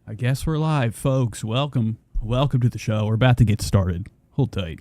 I guess we're live, folks. Welcome to the show. We're about to get started. Hold tight.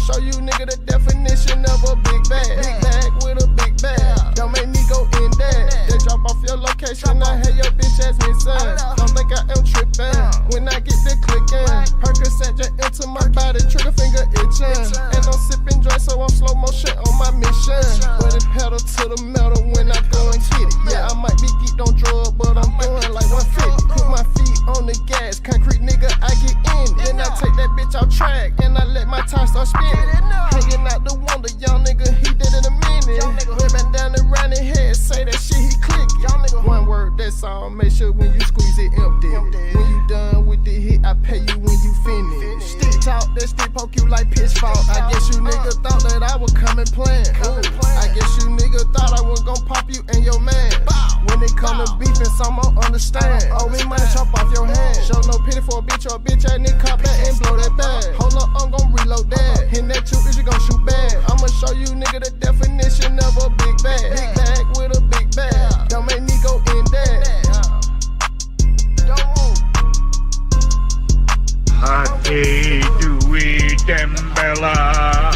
Show you nigga the definition of a big bag. Big bag with a say that shit, he click. Y'all nigga, one word, that's all. Make sure when you squeeze it empty. When you done with the hit, I pay you when you finish. Stick talk, that stick poke you like pitchfork. I guess you nigga thought that I would come and plan. I guess you nigga thought I was gon' pop you and your man. When it come to beefing, some won't understand. Oh, me money chop off your hand. Show no pity for a bitch or a bitch ass nigga, cop back and blow that bag. Hold up, I'm gon' reload that. Hit that 2 inch, you gon' shoot bad. I'ma show you nigga the definition of a big bag. Big bag with a big bag. Don't make me go in that. Hati duit tembela.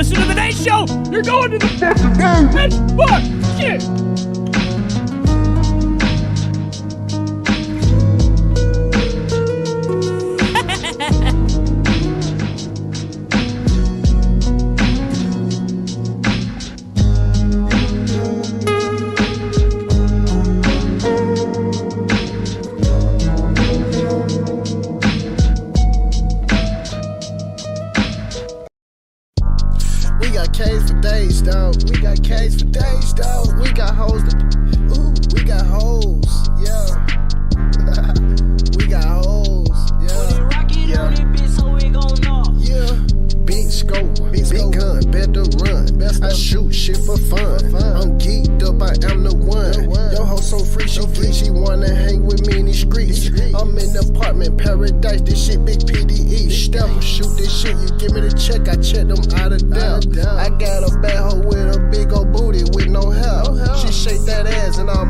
listen to the Nate Show. You're going to the fucking fuck shit. We got K's for days, dog. We got K's for days, dog. We got hoes. Ooh, we got hoes. Yeah. We got hoes. Yeah. Yeah. Big scope, big gun, better run. I shoot shit for fun. I'm geeked up, I am the one. Yo, hoe so free, she wanna hang with me in the streets. I'm in the apartment, paradise, this shit big PDE. Step, shoot this shit, you give me the check, I check them out of them. I got a bad hoe with a big old booty with no help. She shake that ass and I'm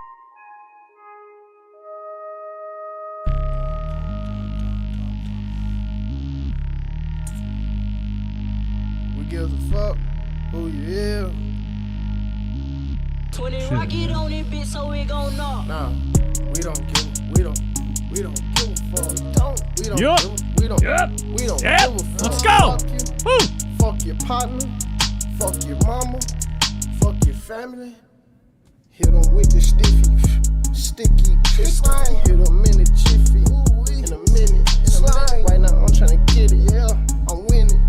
gives a fuck who you is. 20 rocket on it, bitch, so we gon' knock. Nah, we don't give a fuck. We don't Yup. give a fuck. Let's go. Fuck you. Woo. Fuck your partner. Fuck your mama. Fuck your family. Hit them with the sticky pistol. Hit them in the jiffy. In a minute. Right now I'm tryna get it. Yeah, I'm winning.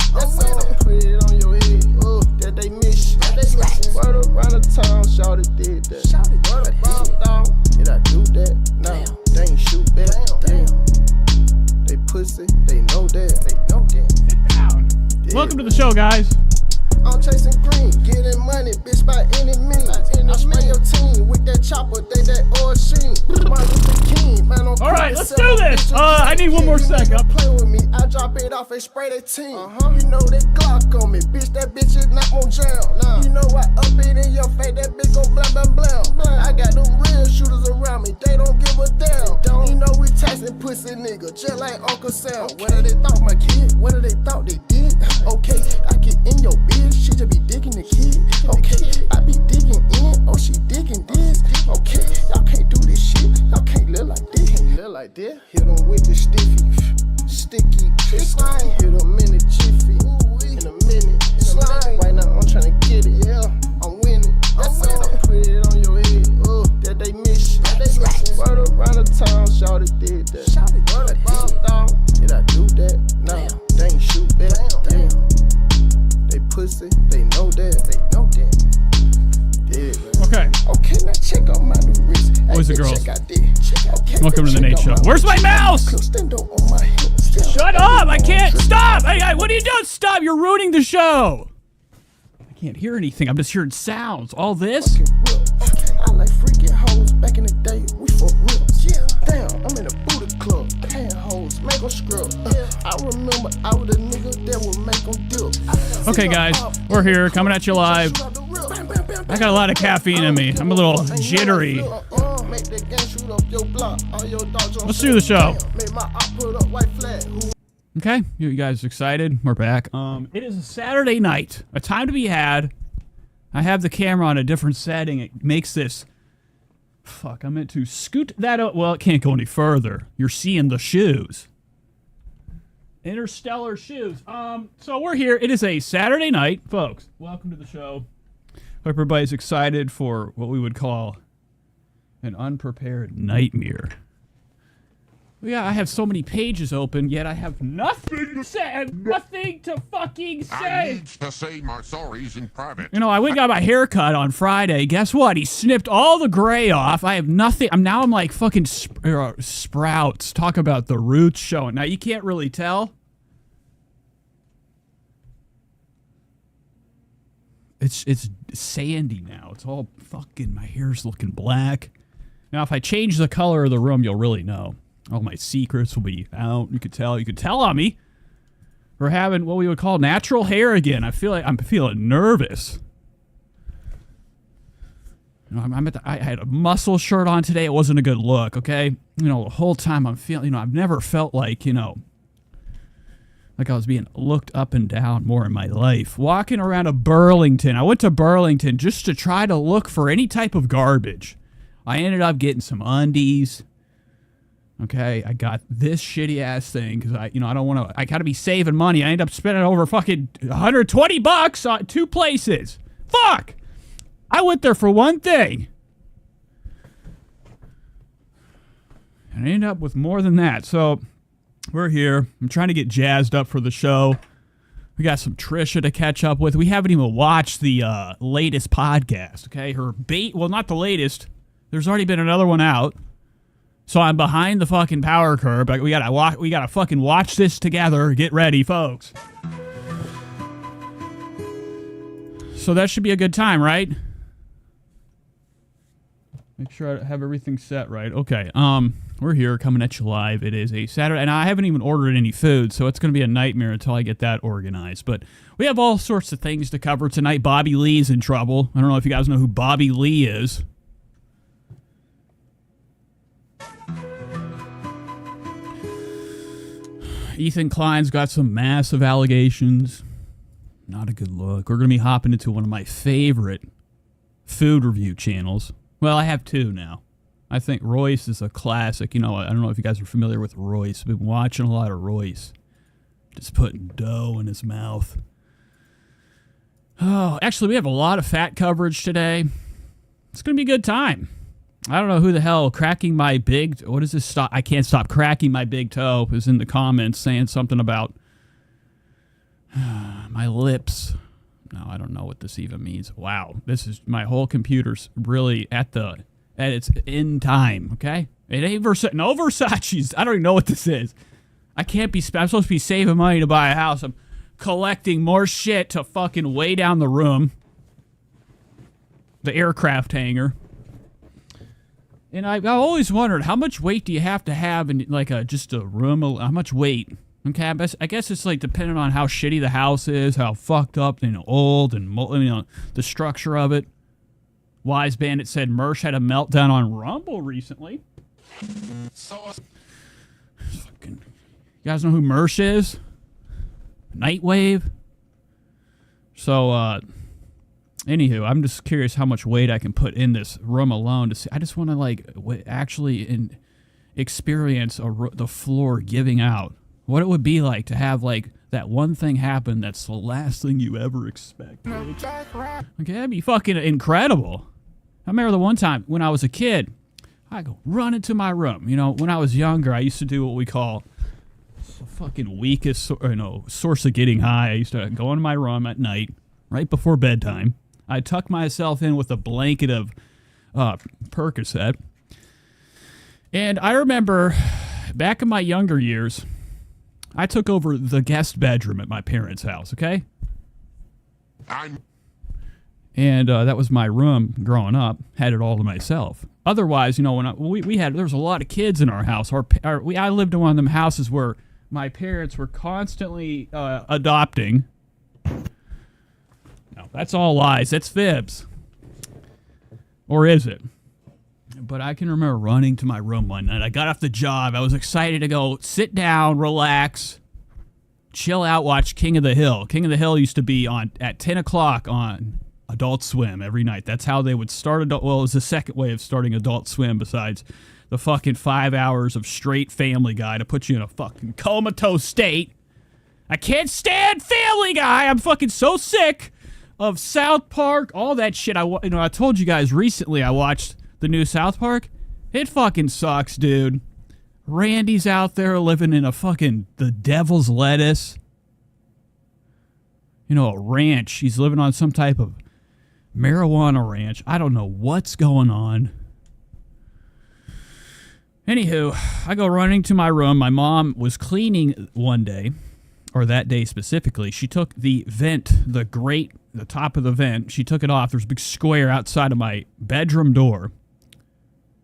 Put it on your head, that they miss you. Word around the town, shawty did that. Word about dog, did I do that? No, they ain't shoot that. Damn, they pussy, they know that. Sit down. Yeah. Welcome to the show, guys. I'm chasing green, getting money, bitch, by any means. I spray your team with that chopper, they that oil sheen. Martin Luther King, man, on All right, let's do this. I need one more second. Play with me, I drop it off and spray that team. You know that Glock on me, bitch, that bitch is not on jail. You know I up it in your face, that bitch gon' blam blam blam. I got them real shooters around me, they don't give a damn. You know we taxing pussy nigga, just like Uncle Sam. What do they thought, my kid? What do they thought they did? Okay, I get in your bitch, she just be digging the kid. Okay, I be digging in, oh she digging this. Okay, y'all can't do this shit, y'all can't live like this. Hit them with the sticky pistol. Hit them in the jiffy, in a minute. Right now I'm tryna get it, yeah, I'm winning. Put it on your head, that they miss you. Word around the town, shawty did that. Word about dog, did I do that? No, they ain't shoot that. Damn, they pussy, they know that. Yeah. Okay, now check out my new wrist. Boys and girls. Check out this. Okay, Welcome to the Nate Show. Where's my mouse? Shut up! I can't stop! Hey, what are you doing? Stop! You're ruining the show. I can't hear anything. I'm just hearing sounds. All this? Okay, I like freaking hoes. Back in the day, we for real. Yeah. Damn, I'm in a booty club. Paying hoes, make them scrub. I remember I was a nigga that would make them dip. Okay, guys, we're here coming at you live. I got a lot of caffeine in me. I'm a little jittery. Let's do the show. Okay, you guys excited? We're back. It is a Saturday night, a time to be had. I have the camera on a different setting. It makes this. Fuck, I meant to scoot that up. Well, it can't go any further. You're seeing the shoes. Interstellar shoes. So we're here. It is a Saturday night, folks. Welcome to the show. Hope everybody's excited for what we would call an unprepared nightmare. Yeah, I have so many pages open, yet I have nothing to say. I have nothing to fucking say. I need to say my sorries in private. You know, I went and got my hair cut on Friday. Guess what? He snipped all the gray off. I have nothing. I'm like fucking sprouts. Talk about the roots showing. Now, you can't really tell. It's sandy now. It's all fucking, my hair's looking black. Now, if I change the color of the room, you'll really know. All my secrets will be out. You could tell on me. We're having what we would call natural hair again. I feel like I'm feeling nervous. You know, I had a muscle shirt on today. It wasn't a good look, okay? You know, the whole time I'm feeling, I've never felt like, like I was being looked up and down more in my life. Walking around a Burlington. I went to Burlington just to try to look for any type of garbage. I ended up getting some undies. Okay, I got this shitty ass thing because I don't want to. I gotta be saving money. I end up spending over fucking $120 on 2 places. Fuck! I went there for one thing, and I ended up with more than that. So we're here. I'm trying to get jazzed up for the show. We got some Trisha to catch up with. We haven't even watched the latest podcast. Okay, well, not the latest. There's already been another one out. So I'm behind the fucking power curve. We gotta fucking watch this together. Get ready, folks. So that should be a good time, right? Make sure I have everything set right. Okay. We're here coming at you live. It is a Saturday, and I haven't even ordered any food, so it's gonna be a nightmare until I get that organized. But we have all sorts of things to cover tonight. Bobby Lee's in trouble. I don't know if you guys know who Bobby Lee is. Ethan Klein's got some massive allegations. Not a good look. We're going to be hopping into one of my favorite food review channels. Well, I have 2 now. I think Royce is a classic. I don't know if you guys are familiar with Royce. I've been watching a lot of Royce. Just putting dough in his mouth. Oh, actually, we have a lot of fat coverage today. It's going to be a good time. I don't know who the hell cracking my big... What is this? I can't stop cracking my big toe is in the comments saying something about my lips. No, I don't know what this even means. Wow. This is... My whole computer's really at its end time, okay? It ain't no Versace's. I don't even know what this is. I'm supposed to be saving money to buy a house. I'm collecting more shit to fucking way down the room. The aircraft hangar. And I've always wondered, how much weight do you have to have in like just a room? How much weight? Okay, I guess it's like depending on how shitty the house is, how fucked up and old, and the structure of it. Wise Bandit said Mersh had a meltdown on Rumble recently. Fucking, you guys know who Mersh is? Nightwave. So, anywho, I'm just curious how much weight I can put in this room alone to see. I just want to actually experience the floor giving out. What it would be like to have that one thing happen that's the last thing you ever expect. Okay, that'd be fucking incredible. I remember the one time when I was a kid, I go run into my room. When I was younger, I used to do what we call the fucking weakest source of getting high. I used to go into my room at night, right before bedtime. I tuck myself in with a blanket of Percocet. And I remember back in my younger years, I took over the guest bedroom at my parents' house, okay? And that was my room growing up. Had it all to myself. Otherwise, when there was a lot of kids in our house. I lived in one of them houses where my parents were constantly adopting. No, that's all lies. That's fibs. Or is it? But I can remember running to my room one night. I got off the job. I was excited to go sit down, relax, chill out, watch King of the Hill. King of the Hill used to be at 10 o'clock on Adult Swim every night. That's how they would start it was the second way of starting Adult Swim besides the fucking 5 hours of straight Family Guy to put you in a fucking comatose state. I can't stand Family Guy. I'm fucking so sick of South Park, all that shit. I told you guys recently I watched the new South Park. It fucking sucks, dude. Randy's out there living in the devil's lettuce. A ranch. He's living on some type of marijuana ranch. I don't know what's going on. Anywho, I go running to my room. My mom was cleaning one day, or that day specifically. She took the vent, the top of the vent. She took it off. There's a big square outside of my bedroom door.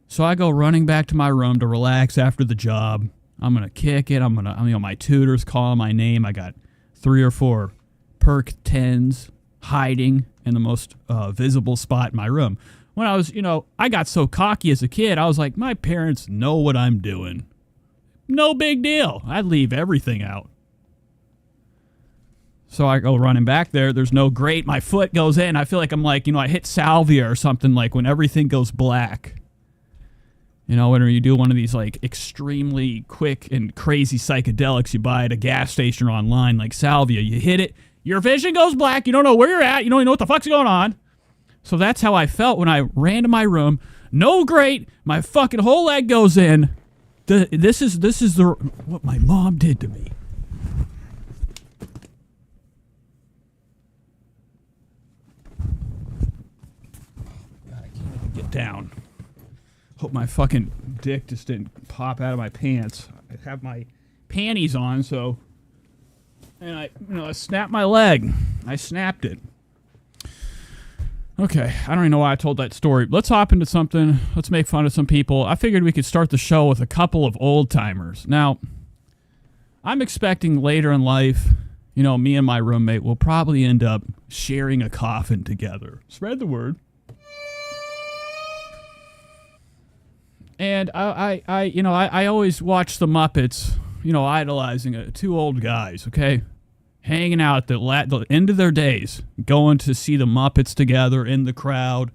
So I go running back to my room to relax after the job. I'm going to kick it. My tutor's calling my name. I got 3 or 4 perk 10s hiding in the most visible spot in my room. When I was, I got so cocky as a kid, I was like, my parents know what I'm doing. No big deal. I'd leave everything out. So I go running back there. There's no grate. My foot goes in. I feel like I'm like, I hit salvia or something, like when everything goes black. When you do one of these like extremely quick and crazy psychedelics you buy at a gas station or online, like salvia, you hit it, your vision goes black, you don't know where you're at, you don't even know what the fuck's going on. So that's how I felt when I ran to my room. No grate, my fucking whole leg goes in. This is what my mom did to me. God, I can't even get down. Hope my fucking dick just didn't pop out of my pants. I have my panties on, and I snapped my leg. I snapped it. Okay, I don't even know why I told that story. Let's hop into something. Let's make fun of some people. I figured we could start the show with a couple of old timers. Now, I'm expecting later in life, me and my roommate will probably end up sharing a coffin together. Spread the word. And I always watch the Muppets, idolizing two old guys, okay? Hanging out at the end of their days, going to see the Muppets together in the crowd,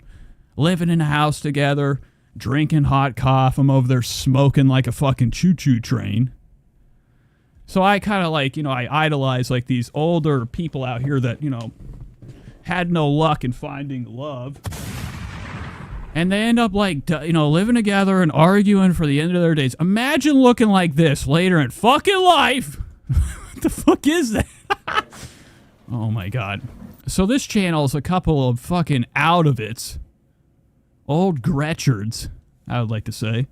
living in a house together, drinking hot coffee. I'm over there smoking like a fucking choo-choo train. So I kind of I idolize like these older people out here that, had no luck in finding love. And they end up living together and arguing for the end of their days. Imagine looking like this later in fucking life. What the fuck is that? Oh my God. So this channel is a couple of fucking out-of-its. Old Gretchards, I would like to say.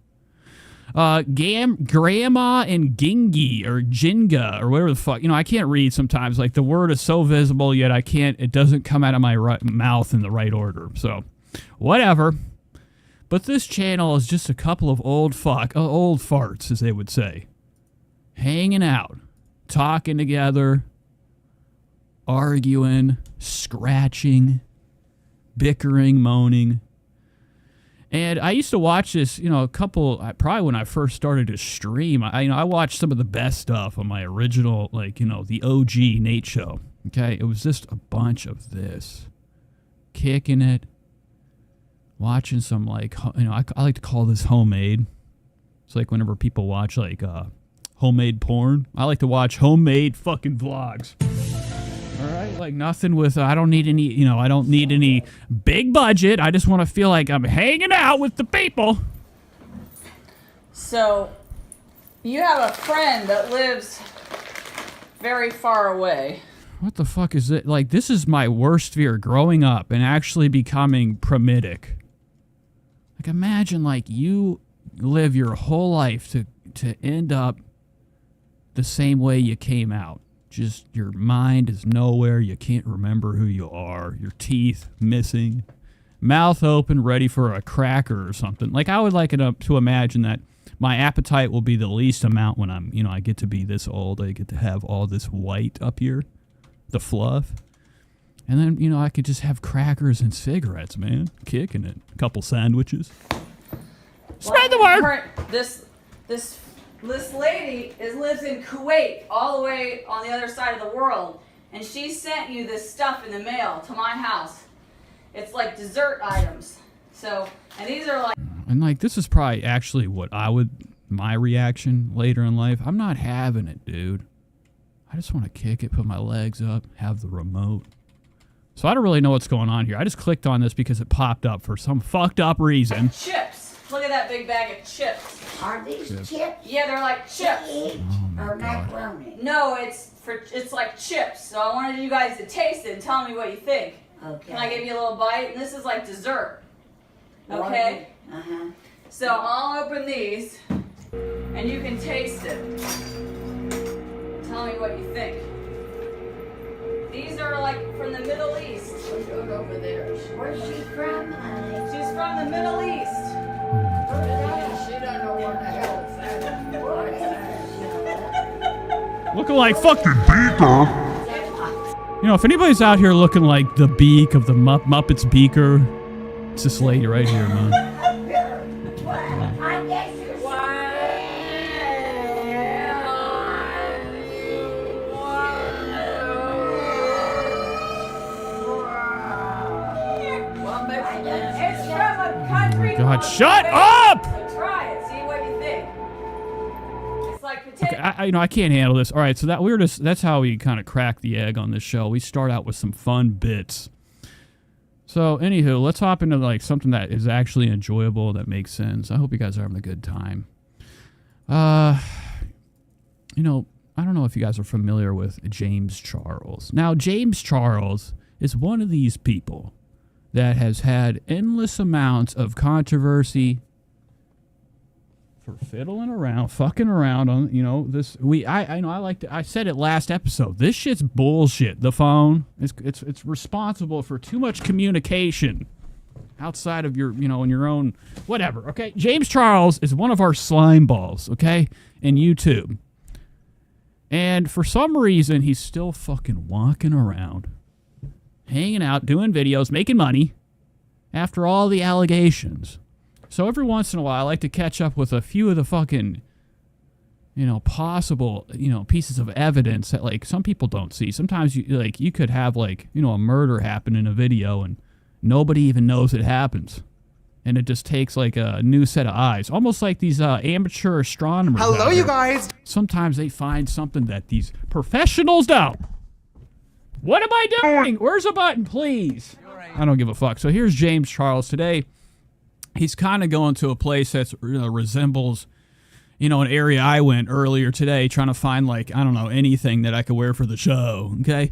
Grandma and Gingy or Jinga or whatever the fuck. I can't read sometimes. Like the word is so visible, yet it doesn't come out of my mouth in the right order. So, whatever. But this channel is just a couple of old farts, as they would say. Hanging out, talking together, arguing, scratching, bickering, moaning. And I used to watch this, probably when I first started to stream. I watched some of the best stuff on my original, the OG Nate show. Okay, it was just a bunch of this. Kicking it. Watching some, I like to call this homemade. It's like whenever people watch, homemade porn. I like to watch homemade fucking vlogs. All right, nothing with, I don't need any big budget. I just want to feel like I'm hanging out with the people. So, you have a friend that lives very far away. What the fuck is it? This is my worst fear, growing up and actually becoming primitic. Imagine, you live your whole life to end up the same way you came out. Just your mind is nowhere. You can't remember who you are. Your teeth missing. Mouth open, ready for a cracker or something. I would like it to imagine that my appetite will be the least amount when I get to be this old. I get to have all this white up here. The fluff. And then, I could just have crackers and cigarettes, man. Kicking it. A couple sandwiches. Spread the word! This lady lives in Kuwait, all the way on the other side of the world. And she sent you this stuff in the mail to my house. It's like dessert items. So, and these are And this is probably actually my reaction later in life. I'm not having it, dude. I just want to kick it, put my legs up, have the remote. So I don't really know what's going on here. I just clicked on this because it popped up for some fucked up reason. Chips. Look at that big bag of chips. Are these chips? Yeah, they're like chips. Or macaroni? No, it's like chips. So I wanted you guys to taste it and tell me what you think. Okay. Can I give you a little bite? And this is like dessert. Okay? Uh-huh. So I'll open these and you can taste it. Tell me what you think. These are from the Middle East. She's over there. Where's she from, honey? She's from the Middle East. She don't know what the hell it's Looking like fucking beaker. If anybody's out here looking like the beak of the Muppets beaker, it's this lady right here, man. I guess you're God, shut up! So try it. See what you think. It's like potato. Okay, I can't handle this. All right, so that's how we kind of crack the egg on this show. We start out with some fun bits. So, anywho, let's hop into like something that is actually enjoyable, that makes sense. I hope you guys are having a good time. I don't know if you guys are familiar with James Charles. Now, James Charles is one of these people that has had endless amounts of controversy for fiddling around, fucking around on, this. I said it last episode. This shit's bullshit. The phone, it's responsible for too much communication outside of your, in your own, whatever, okay? James Charles is one of our slime balls, okay, in YouTube. And for some reason, he's still fucking walking around, hanging out, doing videos, making money after all the allegations. So every once in a while, I like to catch up with a few of the fucking, possible, pieces of evidence that, like, some people don't see. Sometimes, you could have, like, a murder happen in a video and nobody even knows it happens. And it just takes, like, a new set of eyes. Almost like these amateur astronomers. Hello, you guys! Sometimes they find something that these professionals don't. What am I doing? Where's a button, please? I don't give a fuck. So here's James Charles today. He's kind of going to a place that resembles, an area I went earlier today trying to find, like, I don't know, anything that I could wear for the show, okay?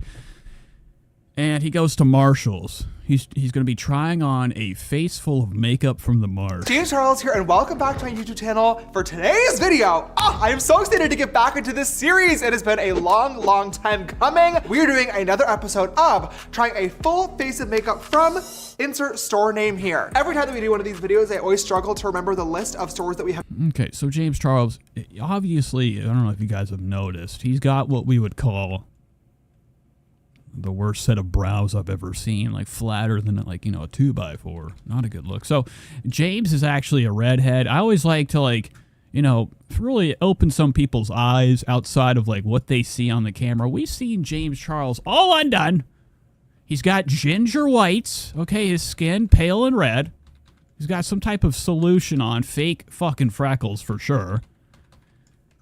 And he goes to Marshall's. He's going to be trying on a face full of makeup from the Marsh. James Charles here, and welcome back to my YouTube channel for today's video. I am so excited to get back into this series. It has been a long time coming. We are doing another episode of trying a full face of makeup from insert store name here. Every time that we do one of these videos, I always struggle to remember the list of stores that we have. Okay, so James Charles, obviously, I don't know if you guys have noticed, he's got what we would call the worst set of brows I've ever seen, like flatter than, like, a 2x4. Not a good look. So James is actually a redhead. I always like to, like, really open some people's eyes outside of, like, what they see on the camera. We've seen James Charles all undone. He's got ginger whites, okay, his skin pale and red. He's got some type of solution on, fake fucking freckles for sure.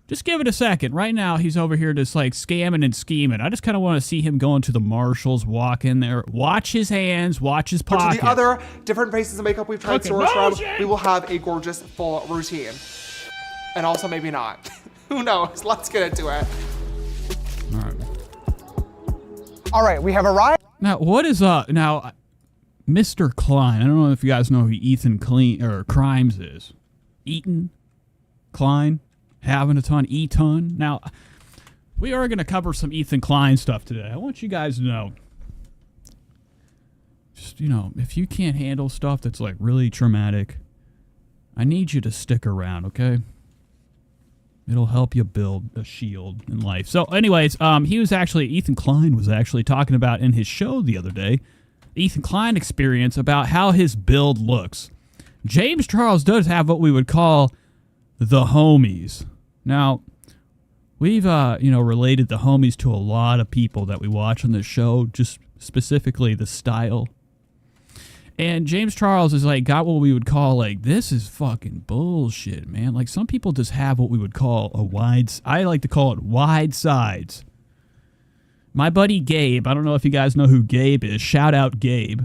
Just give it a second. Right now, he's over here just, like, scamming and scheming. I just kind of want to see him go into the Marshalls, walk in there, watch his hands, watch his pockets. To the other different faces of makeup we've tried stores from, we will have a gorgeous full routine. And also maybe not. Who knows? Let's get into it. All right. All right, we have arrived. Now, what is now, Mr. Klein? I don't know if you guys know who Ethan Crimes is. Eaton Klein. Having a ton, E-ton. Now, we are going to cover some Ethan Klein stuff today. I want you guys to know, just, if you can't handle stuff that's, like, really traumatic, I need you to stick around, okay? It'll help you build a shield in life. So, anyways, Ethan Klein was actually talking about in his show the other day, Ethan Klein experience, about how his build looks. James Charles does have what we would call the homies. Now, we've, related the homies to a lot of people that we watch on this show, just specifically the style. And James Charles is, like, got what we would call, like, this is fucking bullshit, man. Like, some people just have what we would call I like to call it wide sides. My buddy Gabe, I don't know if you guys know who Gabe is. Shout out Gabe.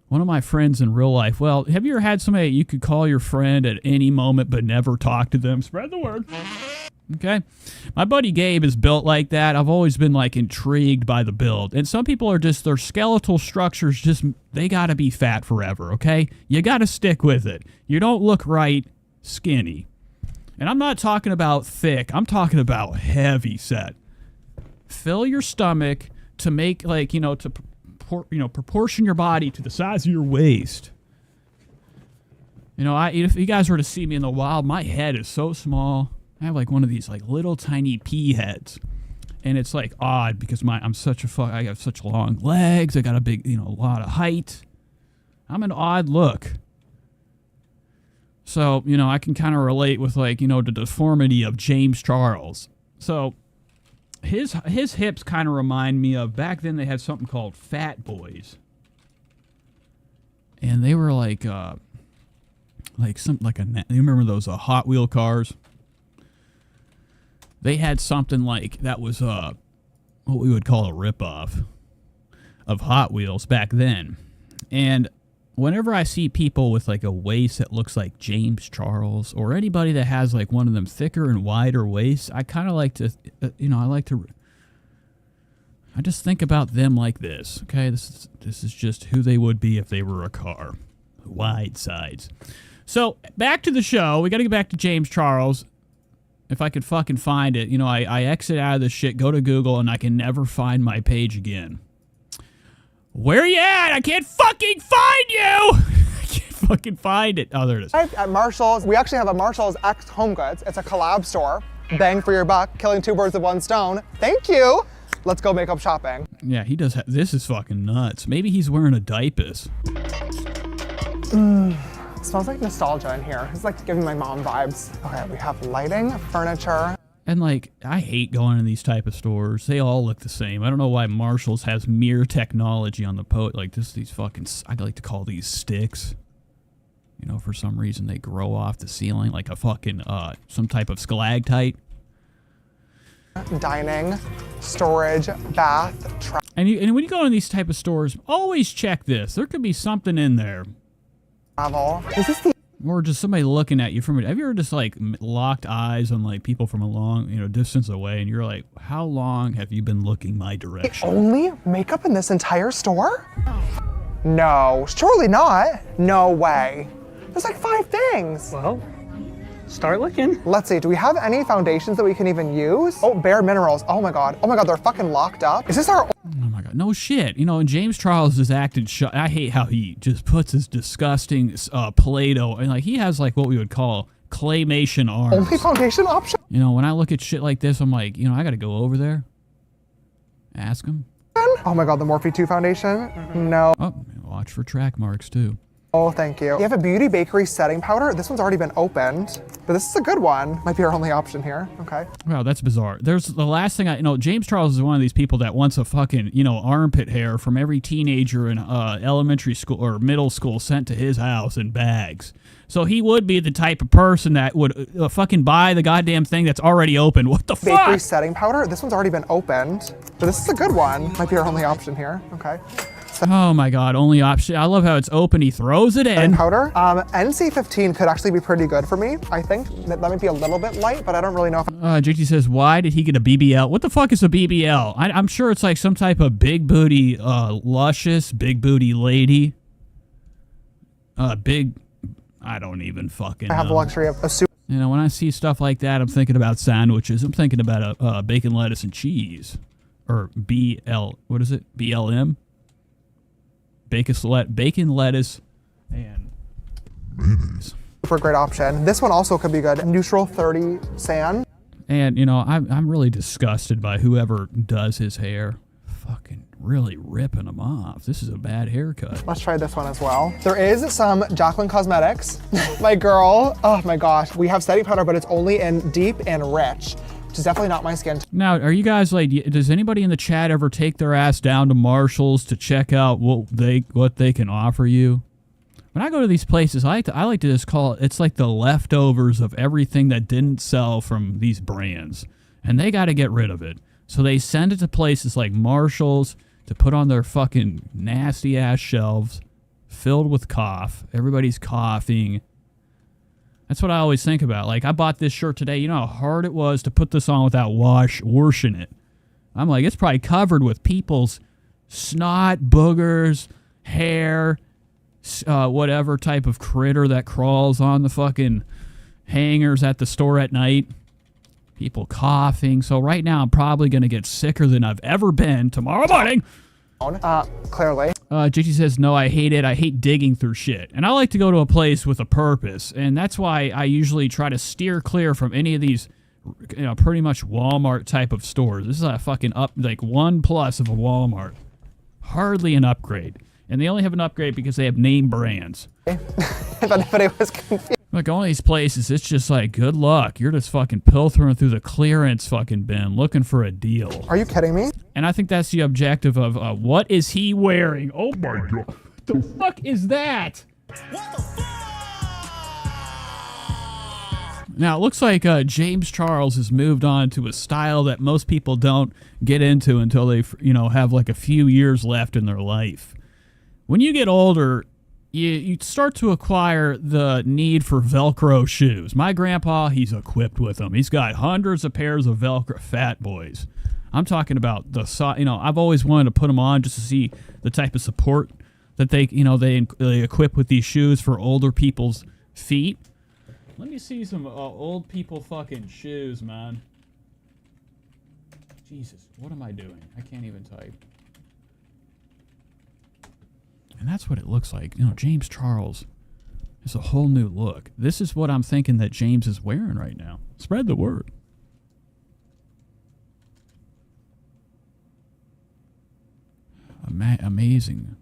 One of my friends in real life. Well, have you ever had somebody you could call your friend at any moment but never talk to them? Spread the word. Okay? My buddy Gabe is built like that. I've always been, like, intrigued by the build. And some people are just, their skeletal structures just, they gotta be fat forever, okay? You gotta stick with it. You don't look right skinny. And I'm not talking about thick. I'm talking about heavy set. Fill your stomach to make, like, proportion your body to the size of your waist. If you guys were to see me in the wild, my head is so small. I have, like, one of these, like, little tiny pea heads. And it's, like, odd because I have such long legs. I got a big, a lot of height. I'm an odd look. So, I can kind of relate with, like, the deformity of James Charles. So, his hips kind of remind me of, back then they had something called Fat Boys. And they were like, like you remember those Hot Wheel cars? They had something like that was what we would call a ripoff of Hot Wheels back then. And whenever I see people with like a waist that looks like James Charles, or anybody that has like one of them thicker and wider waists, I kind of like to, I just think about them like this. Okay, this is just who they would be if they were a car, wide sides. So back to the show. We got to get back to James Charles. If I could fucking find it, I exit out of this shit, go to Google, and I can never find my page again. Where you at? I can't fucking find you! I can't fucking find it. Oh, there it is. At Marshall's, we actually have a Marshall's X Home Goods. It's a collab store. Bang for your buck, killing 2 birds with 1 stone. Thank you. Let's go makeup shopping. Yeah, he does. This is fucking nuts. Maybe he's wearing a diaper. Smells like nostalgia in here. It's like giving my mom vibes. Okay, we have lighting, furniture. And like, I hate going to these type of stores. They all look the same. I don't know why Marshall's has mirror technology on the like these fucking, I like to call these sticks. For some reason they grow off the ceiling like a fucking, some type of stalactite. Dining, storage, bath, and when you go in these type of stores, always check this. There could be something in there. travel. Is this the Or just somebody looking at you from it. Have you ever just like locked eyes on like people from a long, distance away, and you're like, how long have you been looking my direction? only makeup in this entire store? No, surely not. No way. There's like 5 things. Well, start looking. Let's see, do we have any foundations that we can even use? Oh, Bare Minerals. Oh my God, they're fucking locked up. Is this our Oh my God, no shit. And James Charles is acting I hate how he just puts his disgusting Play-Doh, and like he has like what we would call claymation arms. only foundation option? When I look at shit like this, I'm like, I gotta go over there, ask him. Oh my God, the Morphe 2 foundation? No. Oh, watch for track marks too. Oh, thank you. You have a Beauty Bakery setting powder. This one's already been opened, but this is a good one. Might be our only option here. Okay. Wow, that's bizarre. There's the last thing James Charles is one of these people that wants a fucking, armpit hair from every teenager in elementary school or middle school sent to his house in bags. So he would be the type of person that would fucking buy the goddamn thing that's already open. What the fuck? Bakery setting powder. This one's already been opened, but this is a good one. Might be our only option here. Okay. Oh my God, only option. I love how it's open. He throws it in. Powder. NC15 could actually be pretty good for me. I think that might be a little bit light, but I don't really know if. JT says, why did he get a BBL? What the fuck is a BBL? I'm sure it's like some type of big booty, luscious, big booty lady. I don't even fucking I have the luxury of a soup. when I see stuff like that, I'm thinking about sandwiches. I'm thinking about a bacon, lettuce, and cheese. Or what is it? BLM? Bacon, lettuce, and mayonnaise. For a great option. This one also could be good. Neutral 30 sand. And I'm really disgusted by whoever does his hair. Fucking really ripping him off. This is a bad haircut. Let's try this one as well. There is some Jacqueline Cosmetics. My girl. Oh my gosh. We have setting powder, but it's only in deep and rich, which is definitely not my skin. Now, are you guys like, does anybody in the chat ever take their ass down to Marshall's to check out what they can offer you? When I go to these places, I like to just call it's like the leftovers of everything that didn't sell from these brands, and they got to get rid of it. So they send it to places like Marshall's to put on their fucking nasty ass shelves filled with cough. Everybody's coughing. That's what I always think about. Like, I bought this shirt today. You know how hard it was to put this on without washing it. I'm like, it's probably covered with people's snot, boogers, hair, whatever type of critter that crawls on the fucking hangers at the store at night. People coughing. So right now, I'm probably going to get sicker than I've ever been tomorrow morning. Clearly. JT says, no, I hate it. I hate digging through shit. And I like to go to a place with a purpose. And that's why I usually try to steer clear from any of these, pretty much Walmart type of stores. This is a fucking like 1+ of a Walmart. Hardly an upgrade. And they only have an upgrade because they have name brands. If anybody was confused. Like, all these places, it's just like, good luck. You're just fucking pilfering through the clearance fucking bin looking for a deal. Are you kidding me? And I think that's the objective of what is he wearing? Oh my God. What the fuck is that? What the fuck? Now, it looks like James Charles has moved on to a style that most people don't get into until they, have like a few years left in their life. When you get older, you start to acquire the need for Velcro shoes. My grandpa, he's equipped with them. He's got hundreds of pairs of Velcro Fat Boys. I'm talking about I've always wanted to put them on just to see the type of support that they equip with these shoes for older people's feet. Let me see some old people fucking shoes, man. Jesus, what am I doing? I can't even type. And that's what it looks like. James Charles is a whole new look. This is what I'm thinking that James is wearing right now. Spread the word. Amazing.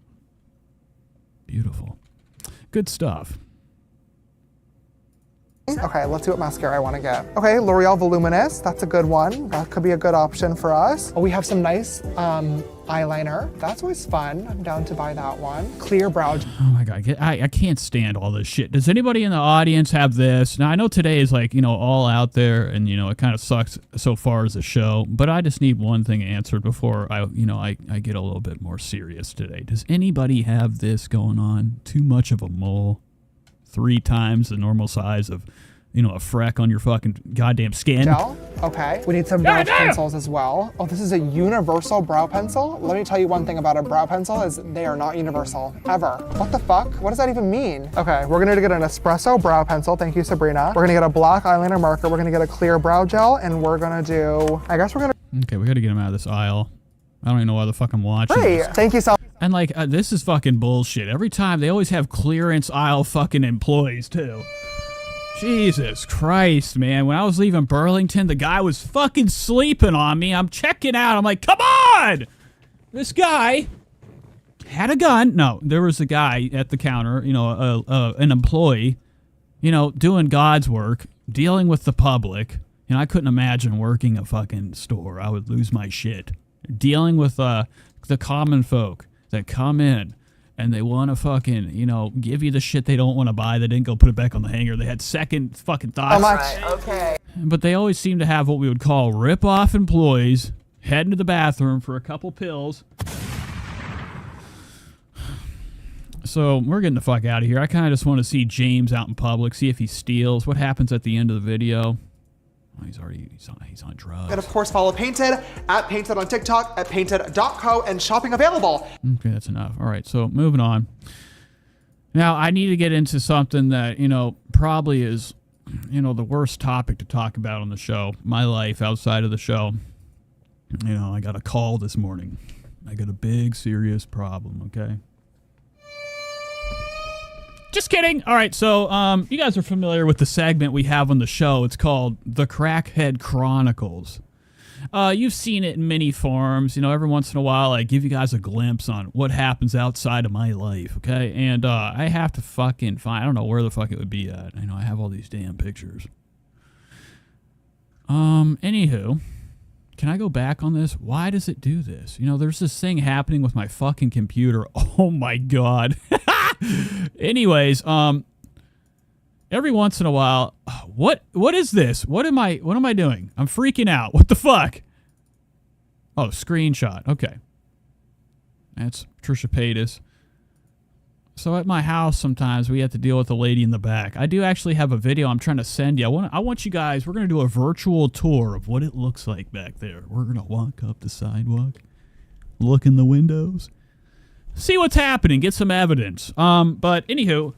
Beautiful. Good stuff. Okay, let's see what mascara I want to get. Okay, L'Oreal Voluminous, that's a good one. That could be a good option for us. Oh, we have some nice eyeliner. That's always fun. I'm down to buy that one. Clear brow. Oh my God, I can't stand all this shit. Does anybody in the audience have this? Now, I know today is all out there and, it kind of sucks so far as a show, but I just need one thing answered before I get a little bit more serious today. Does anybody have this going on? Too much of a mole? 3 times the normal size of, a freck on your fucking goddamn skin. Gel. Okay. We need some brow pencils as well. Oh, this is a universal brow pencil. Let me tell you one thing about a brow pencil is they are not universal, ever. What the fuck? What does that even mean? Okay, we're gonna get an espresso brow pencil. Thank you, Sabrina. We're gonna get a black eyeliner marker. We're gonna get a clear brow gel, and we're gonna do, Okay, we gotta get him out of this aisle. I don't even know why the fuck I'm watching. Great. Thank you so. And this is fucking bullshit. Every time they always have clearance aisle fucking employees too. Jesus Christ, man. When I was leaving Burlington, the guy was fucking sleeping on me. I'm checking out. I'm like, come on! This guy had a gun. No, there was a guy at the counter, an employee, doing God's work, dealing with the public. I couldn't imagine working a fucking store. I would lose my shit. Dealing with the common folk that come in and they want to fucking, give you the shit they don't want to buy. They didn't go put it back on the hanger. They had second fucking thoughts. Right, okay. But they always seem to have what we would call rip-off employees heading to the bathroom for a couple pills. So we're getting the fuck out of here. I kind of just want to see James out in public, see if he steals. What happens at the end of the video? Oh, he's on drugs. And of course, follow Painted at Painted on TikTok, at painted.co, and shopping available. Okay, that's enough. All right, so moving on. Now, I need to get into something that, probably is, the worst topic to talk about on the show. My life outside of the show. I got a call this morning. I got a big, serious problem, okay? Just kidding. All right, so you guys are familiar with the segment we have on the show. It's called the Crackhead Chronicles. You've seen it in many forms. Every once in a while, I give you guys a glimpse on what happens outside of my life, okay? And I have to fucking find, I don't know where the fuck it would be at. I have all these damn pictures. Anywho, can I go back on this? Why does it do this? There's this thing happening with my fucking computer. Oh my God. Anyways, every once in a while, what is this? What am I doing? I'm freaking out. What the fuck? Oh, screenshot. Okay. That's Trisha Paytas. So at my house, sometimes we have to deal with the lady in the back. I do actually have a video I'm trying to send you. I want you guys, we're going to do a virtual tour of what it looks like back there. We're going to walk up the sidewalk, look in the windows, see what's happening, get some evidence. But anywho,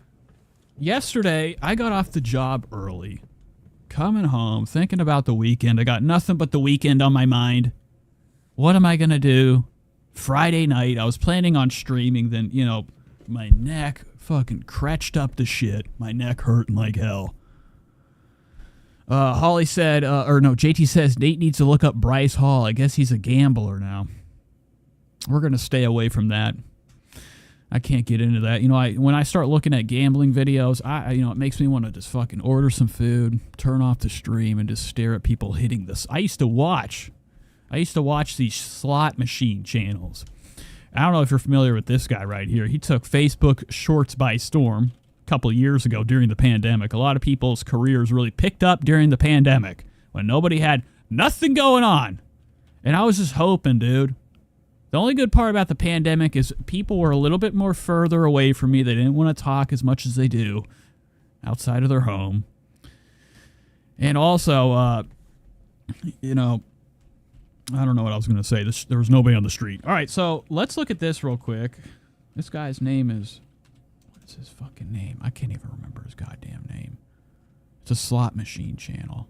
yesterday I got off the job early, coming home, thinking about the weekend. I got nothing but the weekend on my mind. What am I going to do? Friday night, I was planning on streaming, then, my neck fucking cretched up to shit. My neck hurting like hell. Holly said, JT says Nate needs to look up Bryce Hall. I guess he's a gambler now. We're going to stay away from that. I can't get into that. When I start looking at gambling videos, it makes me want to just fucking order some food, turn off the stream, and just stare at people hitting this. I used to watch these slot machine channels. I don't know if you're familiar with this guy right here. He took Facebook Shorts by storm. couple of years ago during the pandemic. A lot of people's careers really picked up during the pandemic when nobody had nothing going on. And I was just hoping, dude. The only good part about the pandemic is people were a little bit more further away from me. They didn't want to talk as much as they do outside of their home. And also, you know, I don't know what I was going to say. There was nobody on the street. All right, so let's look at this real quick. This guy's name is... What's his fucking name? I can't even remember his goddamn name. It's a slot machine channel.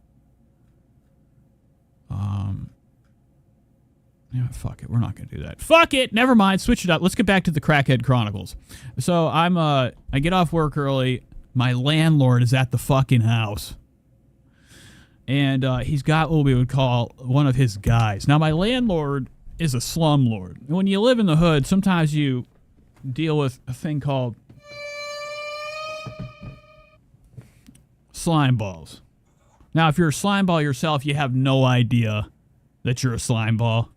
Yeah, fuck it. We're not going to do that. Fuck it. Never mind. Switch it up. Let's get back to the Crackhead Chronicles. So I get off work early. My landlord is at the fucking house. And he's got what we would call one of his guys. Now, my landlord is a slumlord. When you live in the hood, sometimes you deal with a thing called slime balls. Now, if you're a slime ball yourself, you have no idea that you're a slime ball.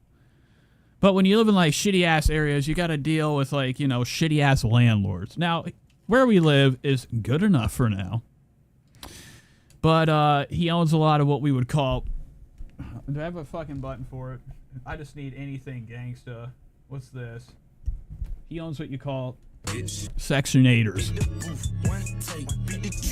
But when you live in, like, shitty-ass areas, you got to deal with, like, you know, shitty-ass landlords. Now, where we live is good enough for now. But he owns a lot of what we would call... Do I have a fucking button for it? I just need anything gangsta. What's this? He owns what you call Section 8ers.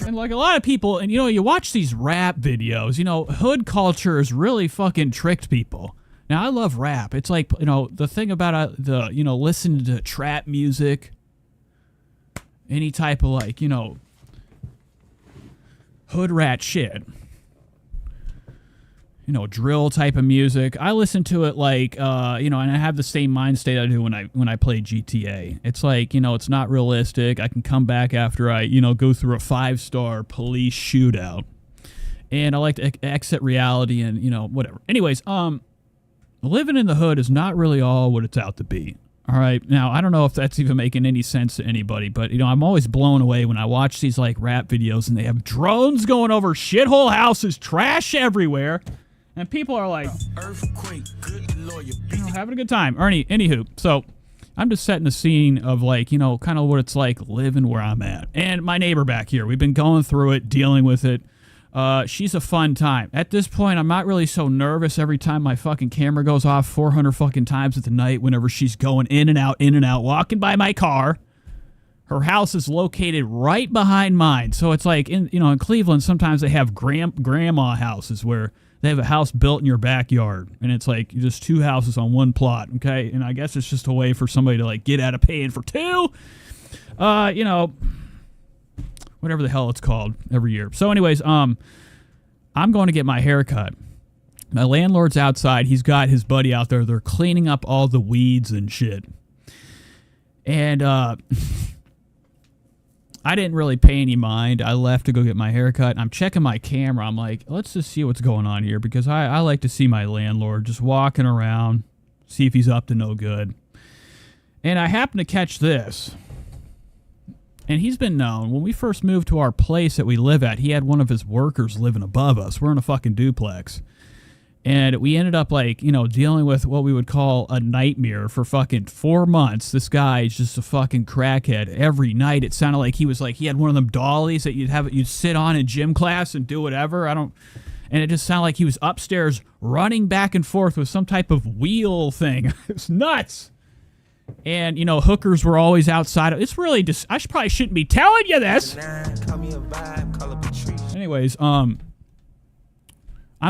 And like a lot of people, and you know, you watch these rap videos, you know, hood culture has really fucking tricked people. Now, I love rap. It's like, you know, the thing about listening to trap music, any type of, like, you know, hood rat shit. You know, drill type of music. I listen to it like, you know, and I have the same mind state I do when I play GTA. It's like, you know, it's not realistic. I can come back after I, you know, go through a 5-star police shootout. And I like to exit reality and, you know, whatever. Anyways, living in the hood is not really all what it's out to be. All right. Now, I don't know if that's even making any sense to anybody, but, you know, I'm always blown away when I watch these, like, rap videos and they have drones going over shithole houses, trash everywhere. And people are like, you know, having a good time. Anywho, so I'm just setting the scene of, like, you know, kind of what it's like living where I'm at. And my neighbor back here, we've been going through it, dealing with it. She's a fun time. At this point, I'm not really so nervous every time my fucking camera goes off 400 fucking times at the night whenever she's going in and out, walking by my car. Her house is located right behind mine. So it's like, in Cleveland, sometimes they have grandma houses where they have a house built in your backyard. And it's like just 2 houses on one plot, okay? And I guess it's just a way for somebody to, like, get out of paying for 2. You know... whatever the hell it's called every year. So anyways, I'm going to get my hair cut. My landlord's outside. He's got his buddy out there. They're cleaning up all the weeds and shit. And I didn't really pay any mind. I left to go get my hair cut. And I'm checking my camera. I'm like, let's just see what's going on here. Because I like to see my landlord just walking around, see if he's up to no good. And I happen to catch this. And he's been known. When we first moved to our place that we live at, he had one of his workers living above us. We're in a fucking duplex. And we ended up, like, you know, dealing with what we would call a nightmare for fucking 4 months. This guy is just a fucking crackhead. Every night it sounded like he had one of them dollies that you'd sit on in gym class and do whatever. And it just sounded like he was upstairs running back and forth with some type of wheel thing. It was nuts. And, you know, hookers were always outside. It's really just, probably shouldn't be telling you this. Anyways, I'm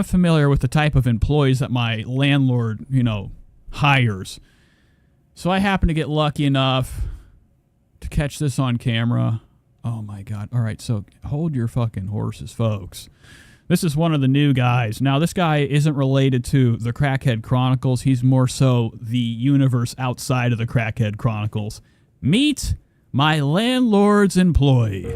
familiar with the type of employees that my landlord, you know, hires. So I happen to get lucky enough to catch this on camera. Oh my God. All right. So hold your fucking horses, folks. This is one of the new guys. Now, this guy isn't related to the Crackhead Chronicles. He's more so the universe outside of the Crackhead Chronicles. Meet my landlord's employee.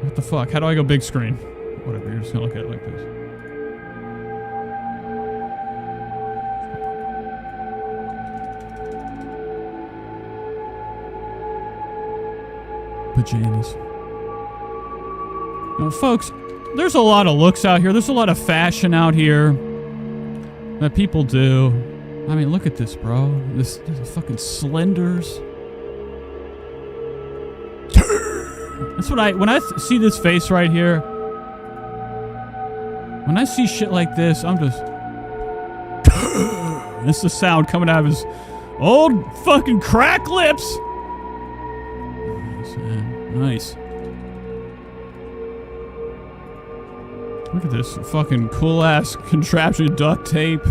What the fuck? How do I go big screen? Whatever, you're just gonna look at it like this. Pajamas. Now, folks, there's a lot of looks out here. There's a lot of fashion out here that people do. I mean, look at this, bro. This fucking Slenders. That's what when I see this face right here. When I see shit like this, I'm just. This is the sound coming out of his old fucking crack lips. Nice, man. Nice. Look at this fucking cool ass contraption of duct tape.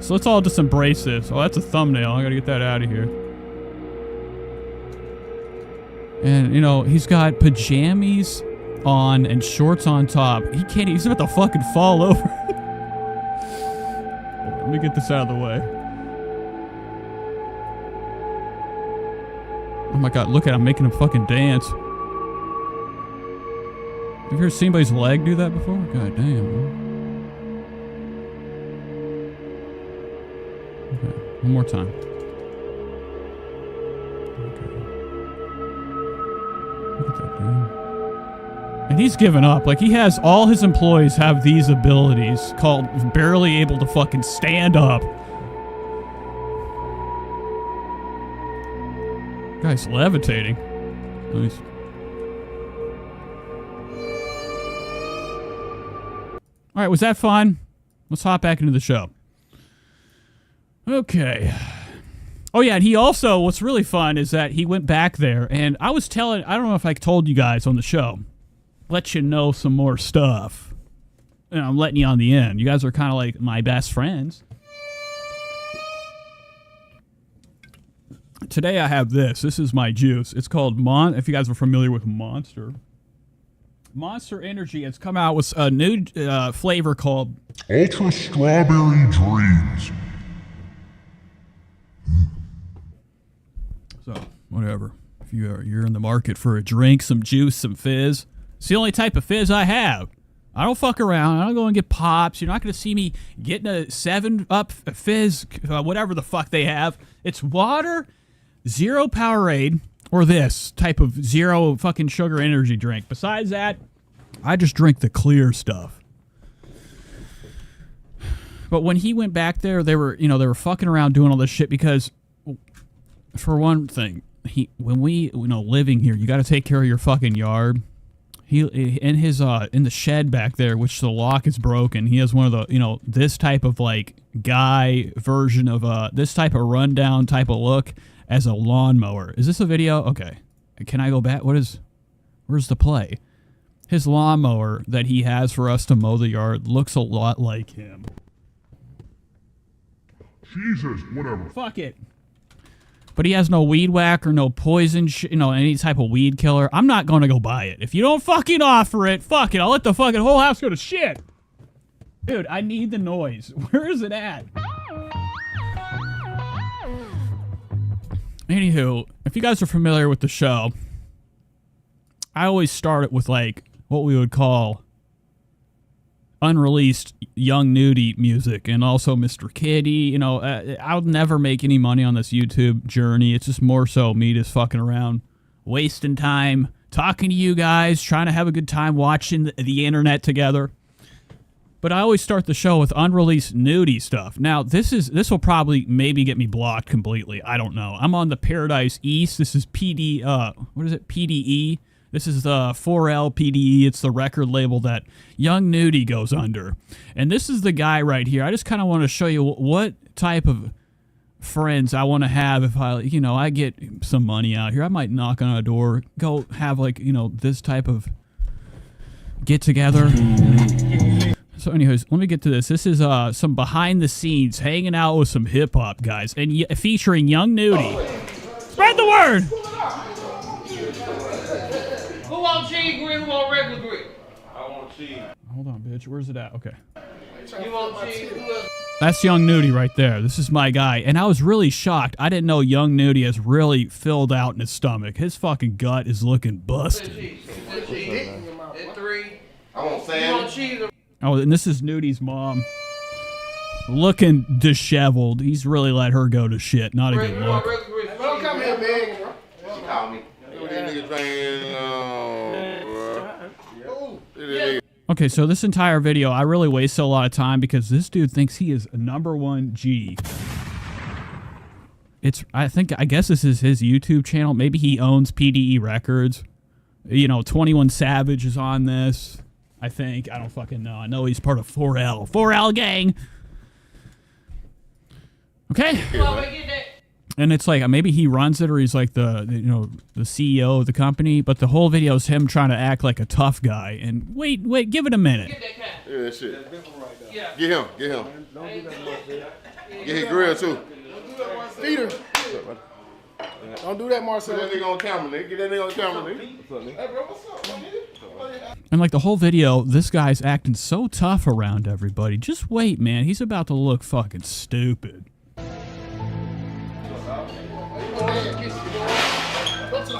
So let's all just embrace this. Oh, that's a thumbnail. I gotta get that out of here. And, you know, he's got pajamas on and shorts on top. He's about to fucking fall over. Let me get this out of the way. Oh my god, look at him making him fucking dance. Have you ever seen anybody's leg do that before? God damn, man. Okay, one more time. Okay. Look at that dude. And he's given up. Like, he has all his employees have these abilities called barely able to fucking stand up. Guy's levitating. Nice. All right, was that fun? Let's hop back into the show. Okay. Oh, yeah, and he also, what's really fun is that he went back there, and I don't know if I told you guys on the show, let you know some more stuff. And I'm letting you on the end. You guys are kind of like my best friends. Today I have this. This is my juice. It's called if you guys are familiar with Monster Energy. It's come out with a new flavor called Ultra Strawberry Dreams. So, whatever. If you're in the market for a drink, some juice, some fizz, it's the only type of fizz I have. I don't fuck around. I don't go and get pops. You're not going to see me getting a 7-Up fizz, whatever the fuck they have. It's water, zero Powerade, or this type of zero fucking sugar energy drink. Besides that, I just drink the clear stuff. But when he went back there, they were fucking around doing all this shit because, for one thing, living here, you got to take care of your fucking yard. He in the shed back there, which the lock is broken. He has one of the this type of like guy version of this type of rundown type of look as a lawnmower. Is this a video? Okay, can I go back? Where's the play? His lawnmower that he has for us to mow the yard looks a lot like him. Jesus, whatever. Fuck it. But he has no weed whack or no poison, any type of weed killer. I'm not going to go buy it. If you don't fucking offer it, fuck it. I'll let the fucking whole house go to shit. Dude, I need the noise. Where is it at? Anywho, if you guys are familiar with the show, I always start it with, like, what we would call unreleased Young Nudy music, and also Mr. Kitty. I'll never make any money on this YouTube journey. It's just more so me just fucking around, wasting time, talking to you guys, trying to have a good time watching the internet together. But I always start the show with unreleased Nudy stuff. Now, this will probably maybe get me blocked completely. I don't know. I'm on the Paradise East. This is PDE. This is the 4L PDE. It's the record label that Young Nudy goes under. And this is the guy right here. I just kind of want to show you what type of friends I want to have if I get some money out here. I might knock on a door, go have this type of get together. So anyways, let me get to this. This is some behind the scenes, hanging out with some hip hop guys, and featuring Young Nudy. Spread the word. Who want cheese grit? Who want regular grit? I want cheese. Hold on, bitch. Where's it at? Okay. You want cheese? Who else? That's Young Nudy right there. This is my guy. And I was really shocked. I didn't know Young Nudy has really filled out in his stomach. His fucking gut is looking busted. At 3. I want You Sam. want cheese? Oh, and this is Nudy's mom. Looking disheveled. He's really let her go to shit. Not a good look. Don't come here, big. She called me. Look at these niggas saying, Okay, so this entire video, I really wasted a lot of time because this dude thinks he is a #1 G. I guess this is his YouTube channel. Maybe he owns PDE Records. You know, 21 Savage is on this. I think. I don't fucking know. I know he's part of 4L. 4L gang. Okay. And it's like maybe he runs it or he's like the CEO of the company, but the whole video is him trying to act like a tough guy. And wait, give it a minute. Yeah, that shit. Get him. Get his grill too. Peter. Don't do that, Marcel. Get that nigga on camera, nigga. Get that nigga on camera, nigga. Hey, bro, what's up, my nigga? And like the whole video, this guy's acting so tough around everybody. Just wait, man. He's about to look fucking stupid. Go to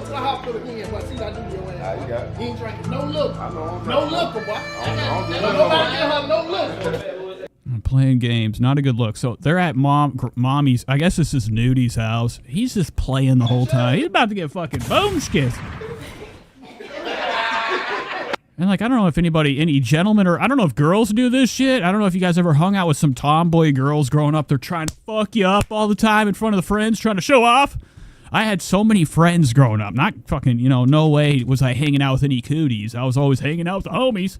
the hospital again, but see I do your ass. You got it. He ain't drinking. No look. I know. No look, boy. Don't Nobody get her no look. I'm playing games, not a good look. So they're at mommy's. I guess this is Nudy's house. He's just playing the whole time. He's about to get fucking boom skis. And like, I don't know if any gentlemen or I don't know if girls do this shit. I don't know if you guys ever hung out with some tomboy girls growing up. They're trying to fuck you up all the time in front of the friends, trying to show off. I had so many friends growing up. Not fucking, no way was I hanging out with any cooties. I was always hanging out with the homies.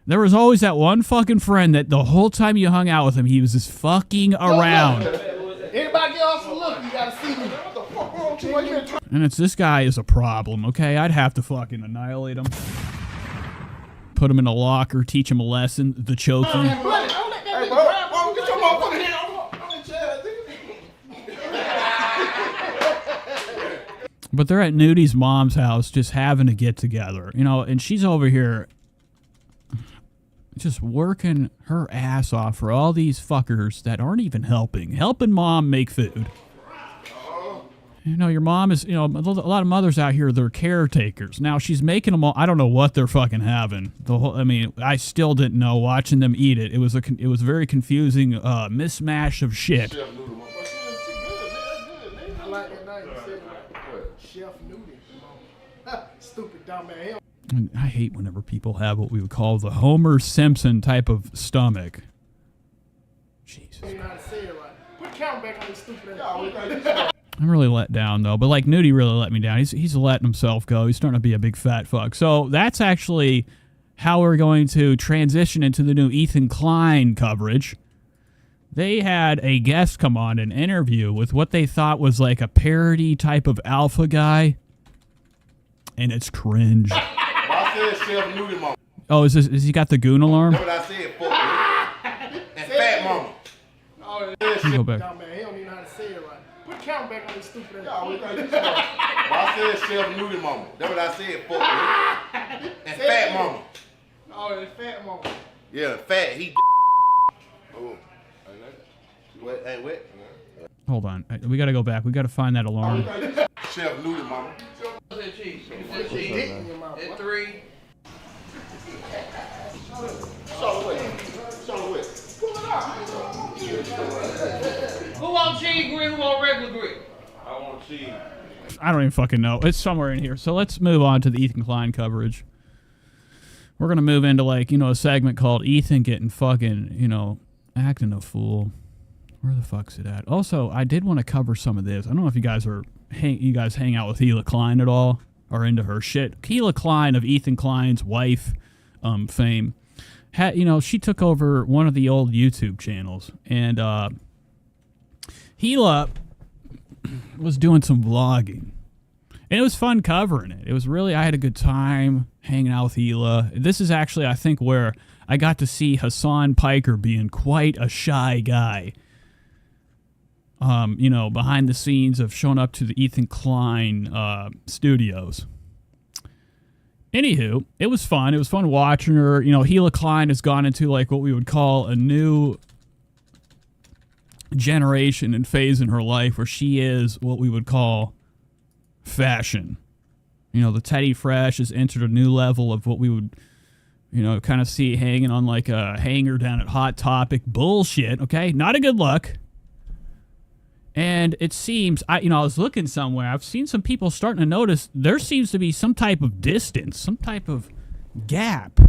There was always that one fucking friend that the whole time you hung out with him, he was just fucking around. Anybody get off a look, you gotta see me. What the fuck wrong with you? And it's this guy is a problem, okay? I'd have to fucking annihilate him. Put him in a locker, teach him a lesson, the choking. Hey, bro, get your motherfucking hand on. But they're at Nudy's mom's house just having to get together, and she's over here just working her ass off for all these fuckers that aren't even helping mom make food. Your mom is, a lot of mothers out here, they're caretakers. Now she's making them all, I don't know what they're fucking having. I still didn't know watching them eat it. It was a very confusing mismatch of shit. I like that name. You said Chef Nudy. Stupid dumb man. And I hate whenever people have what we would call the Homer Simpson type of stomach. Jesus. You know how to say it right. Put the camera back on this stupid ass. I'm really let down, though. But, like, Nudy really let me down. He's letting himself go. He's starting to be a big fat fuck. So that's actually how we're going to transition into the new Ethan Klein coverage. They had a guest come on an interview with what they thought was, like, a parody type of alpha guy. And it's cringe. Oh, is he got the goon alarm? That's what I said, fuck. And fat mama. Go back. Dumb man. He don't even know how to say it right. Put the camera back on this stupid ass. I said Chef Nudy mama. That's what I said, fuck. And fat mama. Oh, it's fat mama. Yeah, fat. He. Oh. What? Hey, what? Hold on. We got to go back. We got to find that alarm. Chef Nudy mama. Cheese. At 3. Who want cheese grill? Who want regular grill? I want cheese. I don't even fucking know. It's somewhere in here. So let's move on to the Ethan Klein coverage. We're going to move into, like, a segment called Ethan getting fucking, acting a fool. Where the fuck's it at? Also, I did want to cover some of this. I don't know if you guys hang out with Hila Klein at all or into her shit. Hila Klein of Ethan Klein's wife fame. She took over one of the old YouTube channels, and Hila was doing some vlogging. And it was fun covering it. It was really, I had a good time hanging out with Hila. This is actually, I think, where I got to see Hassan Piker being quite a shy guy. Behind the scenes of showing up to the Ethan Klein studios. Anywho, it was fun. It was fun watching her. Hila Klein has gone into, like, what we would call a new generation and phase in her life where she is what we would call fashion. The Teddy Fresh has entered a new level of what we would, kind of see hanging on, like, a hanger down at Hot Topic bullshit, okay? Not a good look. And it seems, I was looking somewhere, I've seen some people starting to notice there seems to be some type of distance, some type of gap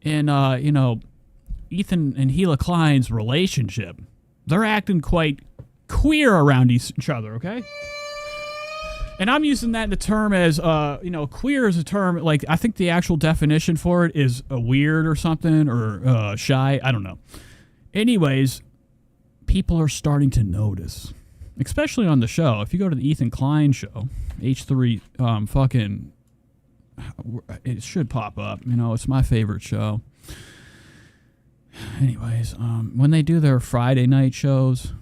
in, you know, Ethan and Hila Klein's relationship. They're acting quite queer around each other, okay? And I'm using that in the term as, you know, queer is a term, like, I think the actual definition for it is weird or something, or shy. I don't know. Anyways, people are starting to notice, especially on the show. If you go to the Ethan Klein show, H3, fucking, it should pop up. You know, it's my favorite show. Anyways, when they do their Friday night shows,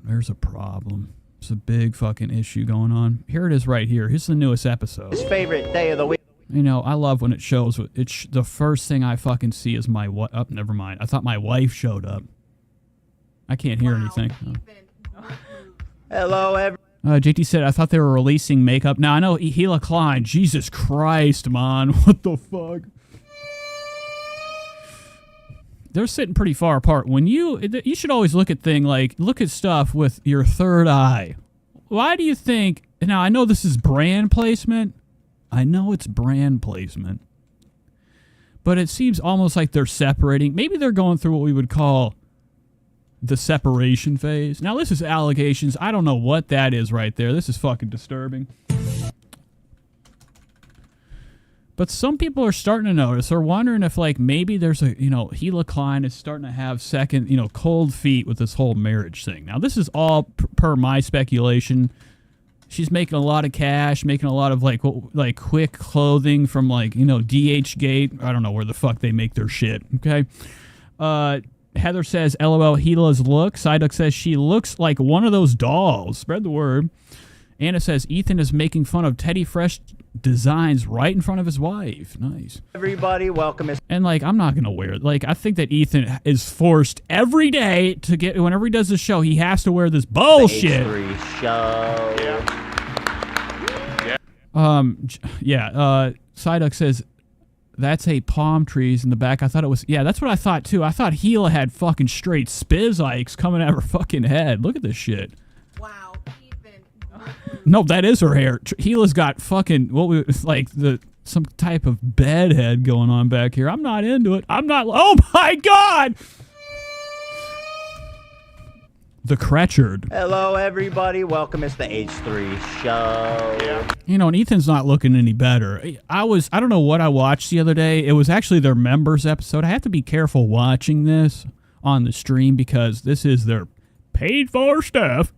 there's a problem. It's a big fucking issue going on. Here it is right here. Here's the newest episode. His favorite day of the week. You know, I love when it shows. The first thing I fucking see is my what? Oh, never mind. I thought my wife showed up. I can't hear anything. Oh. Hello, everyone. JT said, I thought they were releasing makeup. Now, I know Hila Klein. Jesus Christ, man. What the fuck? They're sitting pretty far apart. When you should always look at stuff with your third eye. Why do you think, now I know this is brand placement. I know it's brand placement. But it seems almost like they're separating. Maybe they're going through what we would call the separation phase. Now, this is allegations. I don't know what that is right there. This is fucking disturbing. But some people are starting to notice. They're wondering if, like, maybe there's a, you know, Hila Klein is starting to have second, you know, cold feet with this whole marriage thing. Now, this is all per my speculation. She's making a lot of cash, making a lot of, like quick clothing from, like, you know, DH Gate. I don't know where the fuck they make their shit, okay? Heather says, LOL, Hila's look. Psyduck says she looks like one of those dolls. Spread the word. Anna says, Ethan is making fun of Teddy Fresh designs right in front of his wife. Nice. Everybody, welcome. And, like, I'm not going to wear it. Like, I think that Ethan is forced every day to get, whenever he does the show, he has to wear this bullshit. The H3 show. Psyduck says, that's a palm trees in the back. I thought it was, yeah, that's what I thought, too. I thought Hila had fucking straight spizikes coming out of her fucking head. Look at this shit. Wow. No, that is her hair. Hila's got fucking some type of bedhead going on back here. I'm not into it. I'm not. Oh my god! The Cretchard. Hello, everybody. Welcome. It's the H3 show. Yeah. You know, and Ethan's not looking any better. I don't know what I watched the other day. It was actually their members episode. I have to be careful watching this on the stream because this is their paid for stuff.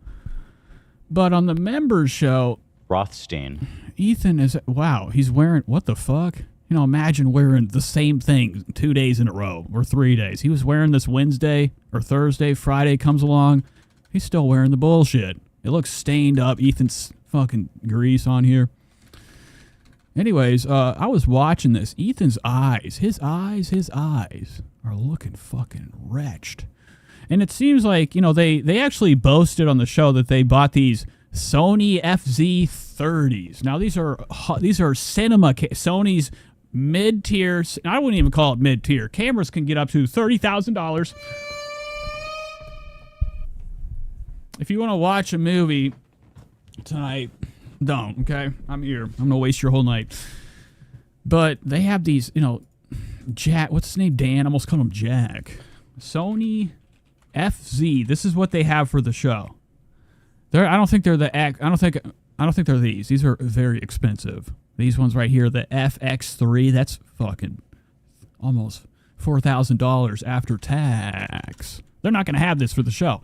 But on the members show, Rothstein. Ethan is, wow, he's wearing, what the fuck? You know, imagine wearing the same thing 2 days in a row or 3 days. He was wearing this Wednesday or Thursday, Friday comes along. He's still wearing the bullshit. It looks stained up. Ethan's fucking grease on here. Anyways, I was watching this. Ethan's eyes, his eyes are looking fucking wretched. And it seems like, you know, they actually boasted on the show that they bought these Sony FZ30s. Now, these are cinema, Sony's mid-tier, I wouldn't even call it mid-tier. Cameras can get up to $30,000. If you want to watch a movie tonight, don't, okay? I'm here. I'm going to waste your whole night. But they have these, you know, Jack, what's his name? Dan, I almost called him Jack. Sony FZ. This is what they have for the show. I don't think they're these. These are very expensive. These ones right here, the FX3, that's fucking almost $4,000 after tax. They're not going to have this for the show.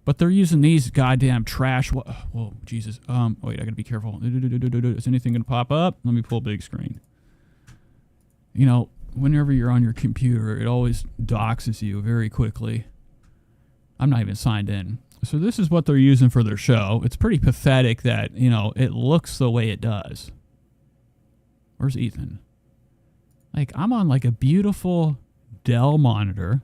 But they're using these goddamn trash. Whoa, Jesus. Wait, I got to be careful. Is anything going to pop up? Let me pull big screen. You know, whenever you're on your computer, it always doxes you very quickly. I'm not even signed in. So this is what they're using for their show. It's pretty pathetic that, you know, it looks the way it does. Where's Ethan? Like, I'm on like a beautiful Dell monitor.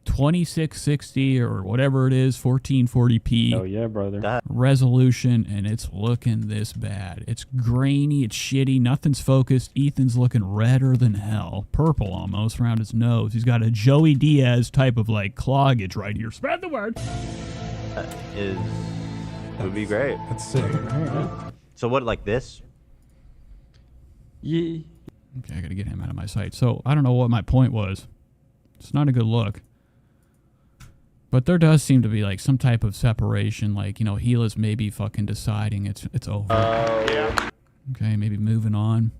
2660 or whatever it is, 1440p. Oh yeah, brother. Resolution, and it's looking this bad. It's grainy, it's shitty, nothing's focused. Ethan's looking redder than hell. Purple almost around his nose. He's got a Joey Diaz type of like cloggage right here. Spread the word. It would be great. That's sick. So what, like this? Yeah. Okay, I got to get him out of my sight. So I don't know what my point was. It's not a good look. But there does seem to be like some type of separation. Like, you know, Hila's maybe fucking deciding it's over. Yeah. Okay, maybe moving on.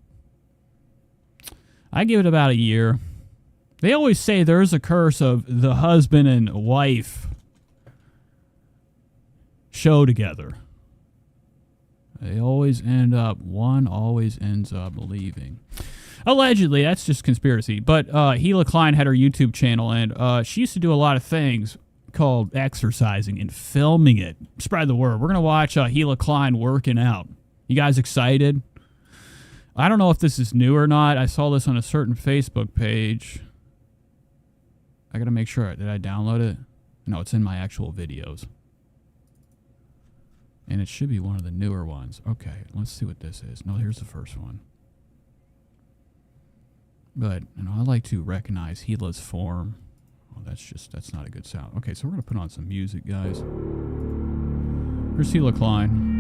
I give it about a year. They always say there's a curse of the husband and wife show together. They always end up, one always ends up leaving. Allegedly, that's just conspiracy. But Hila Klein had her YouTube channel, and she used to do a lot of things called exercising and filming it. Spread the word. We're going to watch Hila Klein working out. You guys excited? I don't know if this is new or not. I saw this on a certain Facebook page. I got to make sure. Did I download it? No, it's in my actual videos. And it should be one of the newer ones. Okay, let's see what this is. No, here's the first one. But, you know, I like to recognize Hila's form. Oh, that's not a good sound. Okay, so we're going to put on some music, guys. Here's Hila Klein.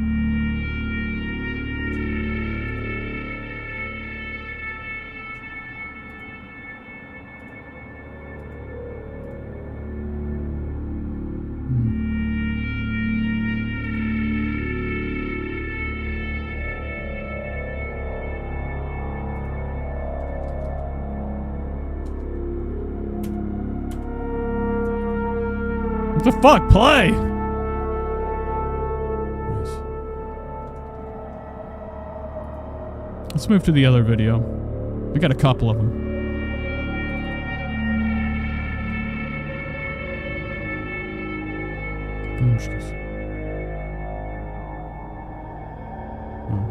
What the fuck? Play! Nice. Let's move to the other video. We got a couple of them.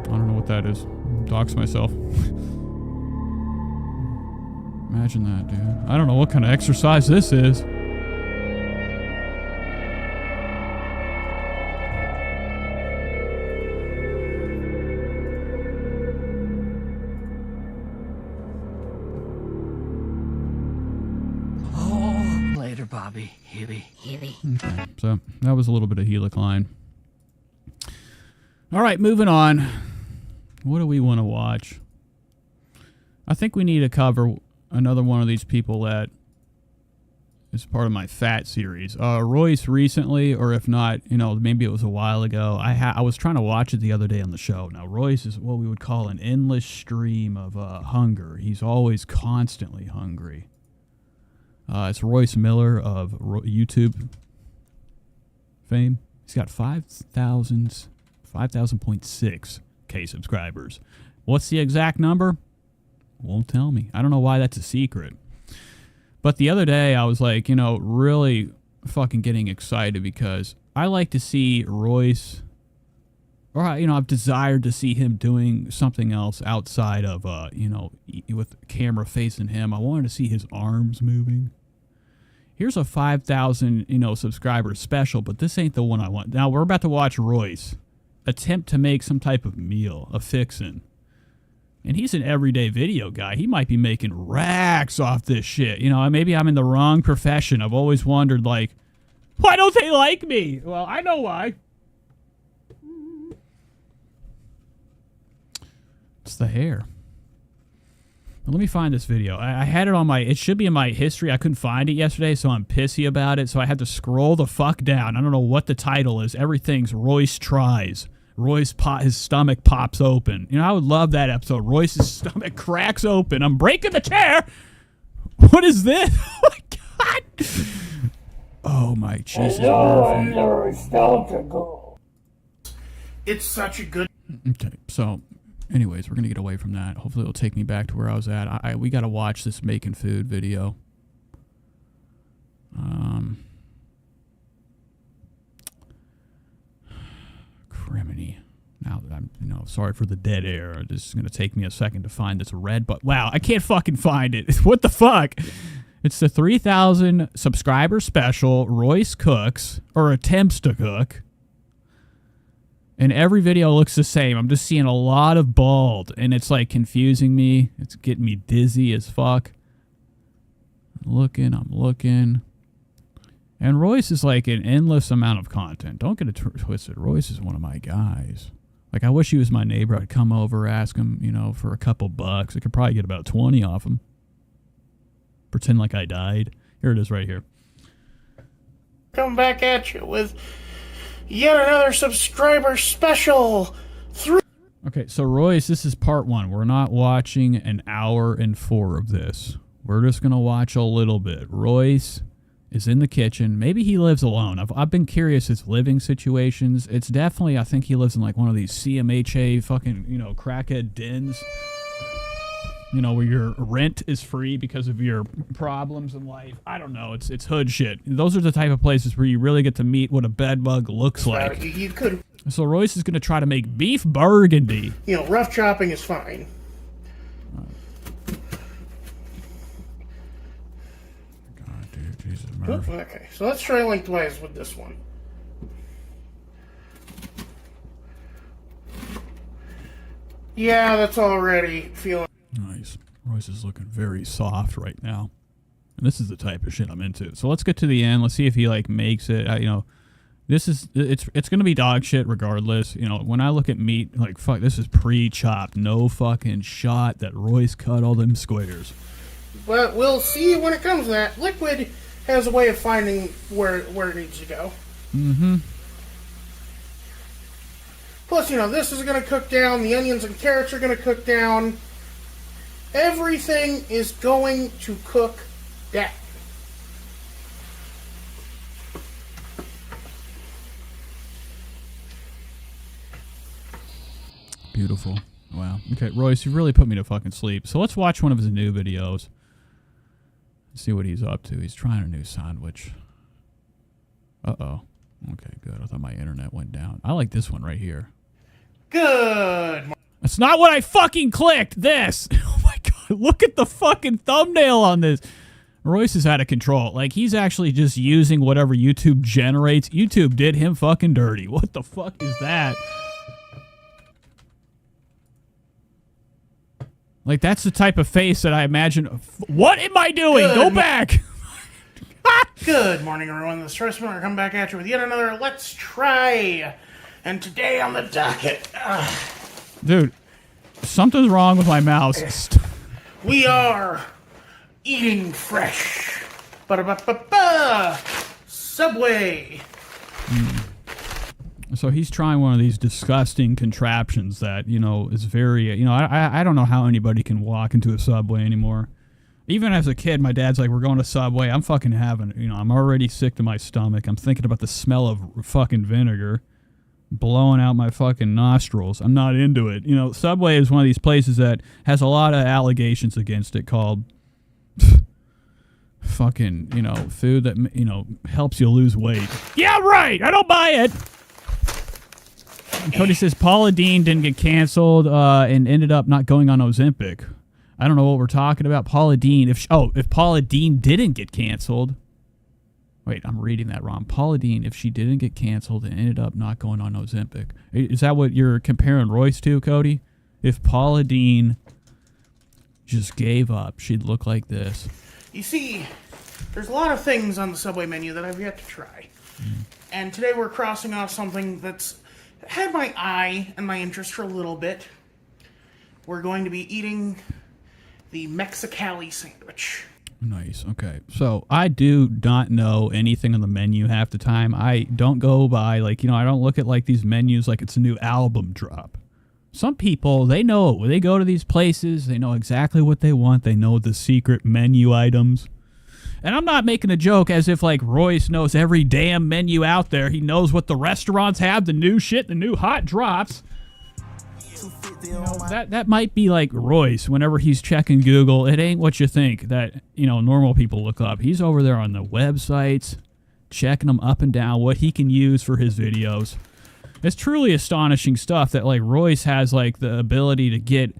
I don't know what that is. Dox myself. Imagine that, dude. I don't know what kind of exercise this is. Bobby, Hibby. Okay, so that was a little bit of Hila Klein. All right, moving on. What do we want to watch? I think we need to cover another one of these people that is part of my fat series. Royce recently, or if not, you know, maybe it was a while ago. I was trying to watch it the other day on the show. Now, Royce is what we would call an endless stream of hunger. He's always constantly hungry. It's Royce Miller of YouTube fame. He's got 5,000.6K subscribers. What's the exact number? Won't tell me. I don't know why that's a secret. But the other day, I was like, you know, really fucking getting excited because I like to see Royce, or, you know, I've desired to see him doing something else outside of, you know, with the camera facing him. I wanted to see his arms moving. Here's a 5,000, you know, subscriber special, but this ain't the one I want. Now, we're about to watch Royce attempt to make some type of meal, a fixin'. And he's an everyday video guy. He might be making racks off this shit. You know, maybe I'm in the wrong profession. I've always wondered, like, why don't they like me? Well, I know why. It's the hair. Let me find this video. I had it on my... It should be in my history. I couldn't find it yesterday, so I'm pissy about it. So I had to scroll the fuck down. I don't know what the title is. Everything's Royce tries. Royce, his stomach pops open. You know, I would love that episode. Royce's stomach cracks open. I'm breaking the chair. What is this? Oh, my God. Oh, my Jesus. It's such a good... Okay, so... Anyways, we're going to get away from that. Hopefully it'll take me back to where I was at. We got to watch this making food video. Criminy. Now that I'm, you know, sorry for the dead air. This is going to take me a second to find this red button. Wow, I can't fucking find it. What the fuck? It's the 3,000 subscriber special. Royce cooks, or attempts to cook. And every video looks the same. I'm just seeing a lot of bald, and it's like confusing me. It's getting me dizzy as fuck. I'm looking. And Royce is like an endless amount of content. Don't get it twisted. Royce is one of my guys. Like, I wish he was my neighbor. I'd come over, ask him, you know, for a couple bucks. I could probably get about 20 off him. Pretend like I died. Here it is right here. Coming back at you with yet another subscriber special. Okay, so Royce, this is part 1. We're not watching an hour and 4 of this. We're just going to watch a little bit. Royce is in the kitchen. Maybe he lives alone. I've been curious his living situations. It's definitely, I think he lives in like one of these CMHA fucking, you know, crackhead dens. You know, where your rent is free because of your problems in life. I don't know. It's hood shit. Those are the type of places where you really get to meet what a bed bug looks like. You could. So Royce is going to try to make beef burgundy. You know, rough chopping is fine. God, dude, Jesus, Murph. Okay, so let's try lengthwise with this one. Yeah, that's already feeling... Nice. Royce is looking very soft right now. And this is the type of shit I'm into. So let's get to the end. Let's see if he, like, makes it. You know, this is... It's going to be dog shit regardless. You know, when I look at meat, like, fuck, this is pre-chopped. No fucking shot that Royce cut all them squares. But we'll see when it comes to that. Liquid has a way of finding where it needs to go. Mm-hmm. Plus, you know, this is going to cook down. The onions and carrots are going to cook down. Everything is going to cook down. Beautiful. Wow. Okay, Royce, you really put me to fucking sleep. So let's watch one of his new videos. See what he's up to. He's trying a new sandwich. Uh-oh. Okay, good. I thought my internet went down. I like this one right here. Good. That's not what I fucking clicked. This. Oh my god. Look at the fucking thumbnail on this. Royce is out of control. Like, he's actually just using whatever YouTube generates. YouTube did him fucking dirty. What the fuck is that? Like, that's the type of face that I imagine. What am I doing? Go back. Good morning, everyone. This is Trisha Paytas coming back at you with yet another Let's Try. And today on the docket... Dude, something's wrong with my mouse. We are eating fresh. Ba-da-ba-ba-ba. Subway. So he's trying one of these disgusting contraptions that, you know, is very, you know, I don't know how anybody can walk into a Subway anymore. Even as a kid, my dad's like, we're going to Subway. I'm fucking having, you know, I'm already sick to my stomach. I'm thinking about the smell of fucking vinegar blowing out my fucking nostrils. I'm not into it. You know, Subway is one of these places that has a lot of allegations against it called fucking, you know, food that, you know, helps you lose weight. Yeah, right. I don't buy it. Cody says Paula Deen didn't get canceled and ended up not going on Ozempic. I don't know what we're talking about. Paula Deen, if Paula Deen didn't get canceled. Wait, I'm reading that wrong. Paula Deen, if she didn't get canceled and ended up not going on Ozempic. Is that what you're comparing Royce to, Cody? If Paula Deen just gave up, she'd look like this. You see, there's a lot of things on the Subway menu that I've yet to try. And today we're crossing off something that's had my eye and my interest for a little bit. We're going to be eating the Mexicali sandwich. Nice. Okay. So I do not know anything on the menu half the time. I don't go by, like, you know, I don't look at, like, these menus like it's a new album drop. Some people, they know it. When they go to these places, they know exactly what they want. They know the secret menu items. And I'm not making a joke as if, like, Royce knows every damn menu out there. He knows what the restaurants have, the new shit, the new hot drops. You know, that might be like Royce whenever he's checking Google. It ain't what you think that, you know, normal people look up. He's over there on the websites, checking them up and down, what he can use for his videos. It's truly astonishing stuff that, like, Royce has, like, the ability to get,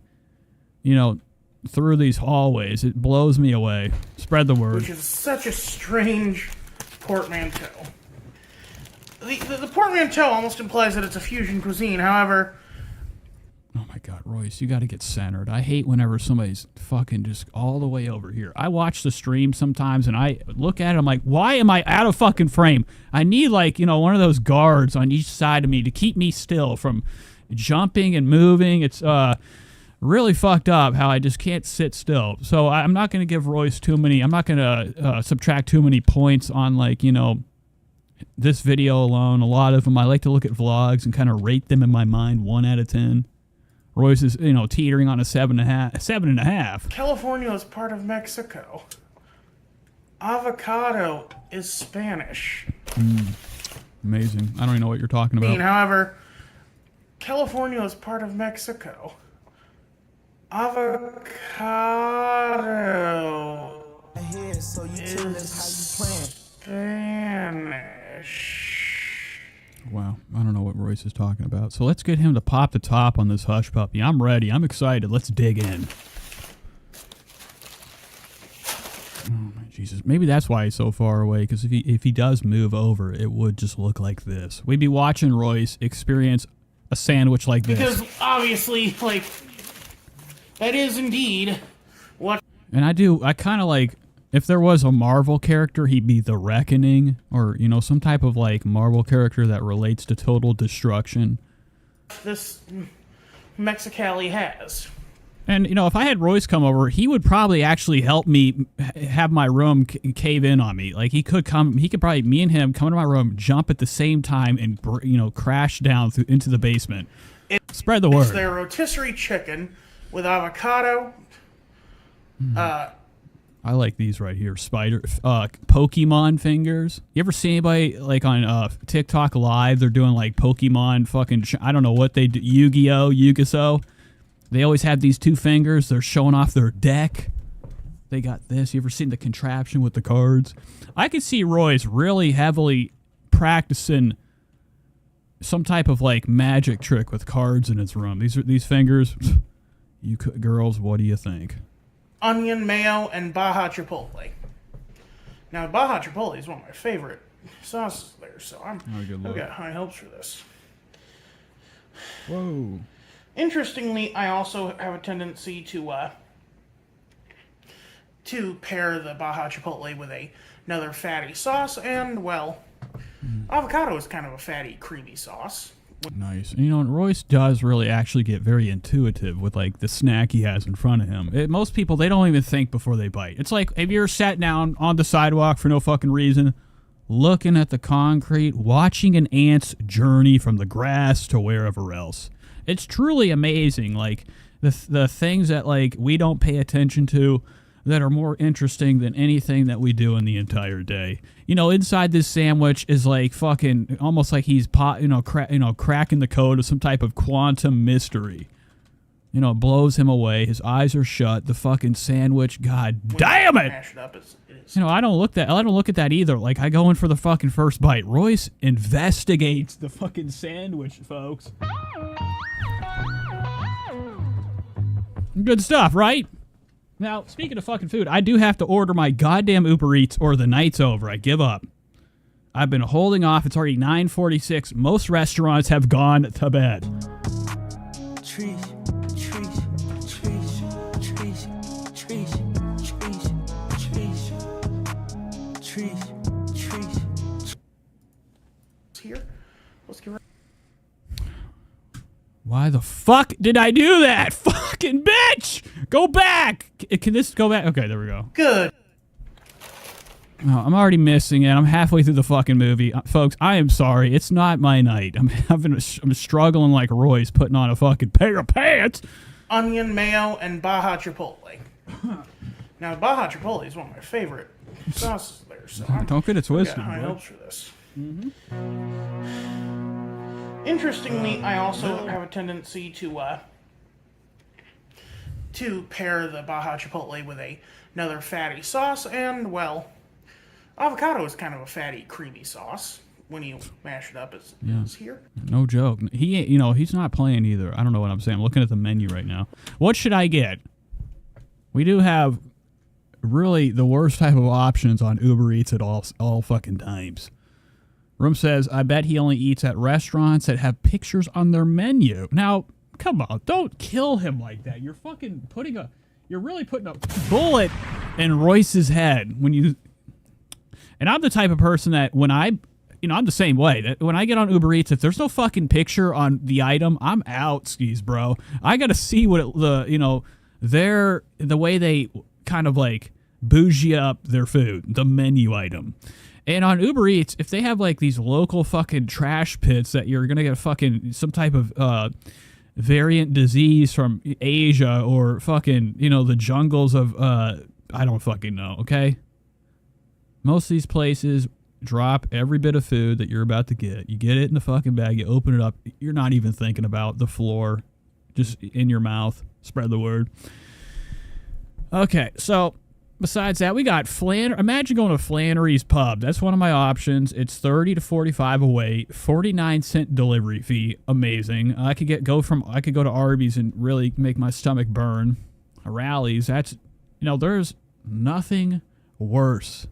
you know, through these hallways. It blows me away. Spread the word. Which is such a strange portmanteau. The portmanteau almost implies that it's a fusion cuisine. However... Oh my god, Royce, you gotta get centered. I hate whenever somebody's fucking just all the way over here. I watch the stream sometimes and I look at it, I'm like, why am I out of fucking frame? I need, like, you know, one of those guards on each side of me to keep me still from jumping and moving. It's really fucked up how I just can't sit still. So I'm not going to give Royce too many. I'm not going to subtract too many points on, like, you know, this video alone. A lot of them, I like to look at vlogs and kind of rate them in my mind 1 out of 10. Royce is, you know, teetering on a 7.5. California is part of Mexico. Avocado is Spanish. Amazing. I don't even know what you're talking about. However, California is part of Mexico. Avocado is Spanish. Wow, I don't know what Royce is talking about. So let's get him to pop the top on this hush puppy. I'm ready. I'm excited. Let's dig in. Oh my Jesus! Maybe that's why he's so far away. Because if he does move over, it would just look like this. We'd be watching Royce experience a sandwich like this. Because obviously, like, that is indeed what. And I kind of like. If there was a Marvel character, he'd be the Reckoning, or, you know, some type of, like, Marvel character that relates to total destruction. This Mexicali has. And, you know, if I had Royce come over, he would probably actually help me have my room cave in on me. Like, he could probably, me and him, come into my room, jump at the same time, and, you know, crash down into the basement. Spread the word. It's their rotisserie chicken with avocado, I like these right here. Pokemon fingers. You ever see anybody, like, on TikTok Live? They're doing, like, Pokemon fucking, I don't know what they do. Yu-Gi-Oh! Yu-Gi-Oh! They always have these 2 fingers. They're showing off their deck. They got this. You ever seen the contraption with the cards? I could see Royce really heavily practicing some type of, like, magic trick with cards in his room. These fingers. You girls, what do you think? Onion, mayo, and Baja Chipotle. Now, Baja Chipotle is one of my favorite sauces there, so I've got high hopes for this. Whoa. Interestingly, I also have a tendency to pair the Baja Chipotle with another fatty sauce, and, well, avocado is kind of a fatty, creamy sauce. Nice. You know, and Royce does really actually get very intuitive with, like, the snack he has in front of him. Most people, they don't even think before they bite. It's like, have you ever sat down on the sidewalk for no fucking reason, looking at the concrete, watching an ant's journey from the grass to wherever else? It's truly amazing, like, the things that, like, we don't pay attention to that are more interesting than anything that we do in the entire day. You know, inside this sandwich is, like, fucking almost like he's cracking the code of some type of quantum mystery. You know, it blows him away. His eyes are shut. The fucking sandwich, god damn it! You know, I don't look at that either. Like, I go in for the fucking first bite. Royce investigates the fucking sandwich, folks. Good stuff, right? Now, speaking of fucking food, I do have to order my goddamn Uber Eats or the night's over. I give up. I've been holding off. It's already 9:46. Most restaurants have gone to bed. Here. Let's get right. Why the fuck did I do that? Fucking bitch! Go back! Can this go back? Okay, there we go. Good. Oh, I'm already missing it. I'm halfway through the fucking movie. Folks, I am sorry. It's not my night. I'm struggling like Royce putting on a fucking pair of pants. Onion, mayo, and Baja Chipotle. Now, Baja Chipotle is one of my favorite sauces there, so don't get it twisted. I've got high hopes for this. Interestingly, I also have a tendency to pair the Baja Chipotle with another fatty sauce, and, well, avocado is kind of a fatty, creamy sauce when you mash it up. It's here. No joke. He's not playing either. I don't know what I'm saying. I'm looking at the menu right now. What should I get? We do have really the worst type of options on Uber Eats at all fucking times. Room says, I bet he only eats at restaurants that have pictures on their menu. Now, come on, don't kill him like that. You're fucking you're really putting a bullet in Royce's head when you. And I'm the type of person that when I I'm the same way. That when I get on Uber Eats, if there's no fucking picture on the item, I'm out, skis, bro. I gotta see what the way they kind of like bougie up their food, the menu item. And on Uber Eats, if they have like these local fucking trash pits that you're gonna get fucking some type of variant disease from Asia or fucking, the jungles of I don't fucking know, okay? Most of these places drop every bit of food that you're about to get. You get it in the fucking bag, you open it up, you're not even thinking about the floor, just in your mouth. Spread the word. Okay, so besides that, we got imagine going to Flannery's Pub. That's one of my options. It's $30 to $45 a wait, 49-cent delivery fee. Amazing. I could go to Arby's and really make my stomach burn. Rallies, that's there's nothing worse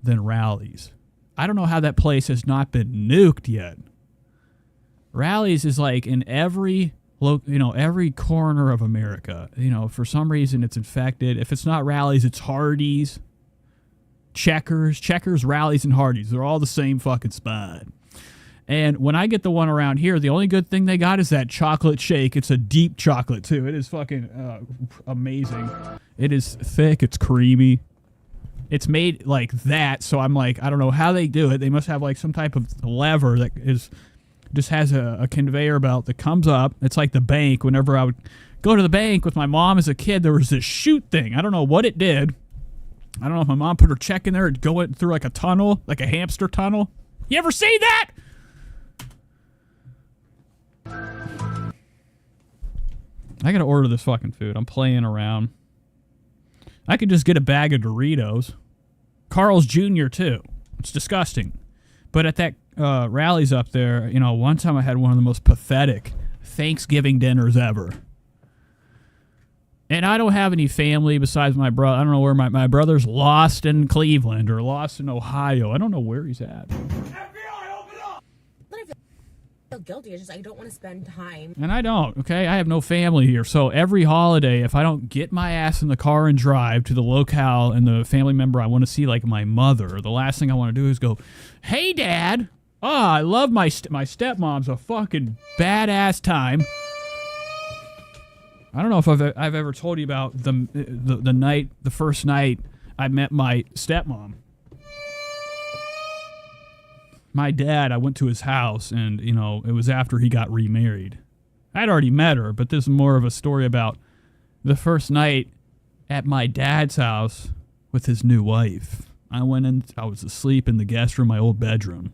than Rallies. I don't know how that place has not been nuked yet. Rallies is like in every corner of America. For some reason it's infected. If it's not Rallies, it's Hardee's, Checkers, Rallies, and Hardee's. They're all the same fucking spot. And when I get the one around here, the only good thing they got is that chocolate shake. It's a deep chocolate too. It is fucking amazing. It is thick. It's creamy. It's made like that. So I'm like, I don't know how they do it. They must have like some type of lever that just has a conveyor belt that comes up. It's like the bank. Whenever I would go to the bank with my mom as a kid, there was this chute thing. I don't know what it did. I don't know if my mom put her check in there and go through like a tunnel, like a hamster tunnel. You ever see that? I gotta order this fucking food. I'm playing around. I could just get a bag of Doritos. Carl's Jr. too. It's disgusting. But at that Rallies up there, one time I had one of the most pathetic Thanksgiving dinners ever. And I don't have any family besides my brother. I don't know where my brother's lost in Cleveland or lost in Ohio. I don't know where he's at. Feel guilty. It's just I don't want to spend time. And I don't, okay? I have no family here. So every holiday, if I don't get my ass in the car and drive to the locale and the family member I want to see, like my mother, the last thing I want to do is go, hey, Dad. Oh, I love my stepmom's a fucking badass time. I don't know if I've ever told you about the first night I met my stepmom. My dad, I went to his house, and, it was after he got remarried. I'd already met her, but this is more of a story about the first night at my dad's house with his new wife. I was asleep in the guest room, my old bedroom.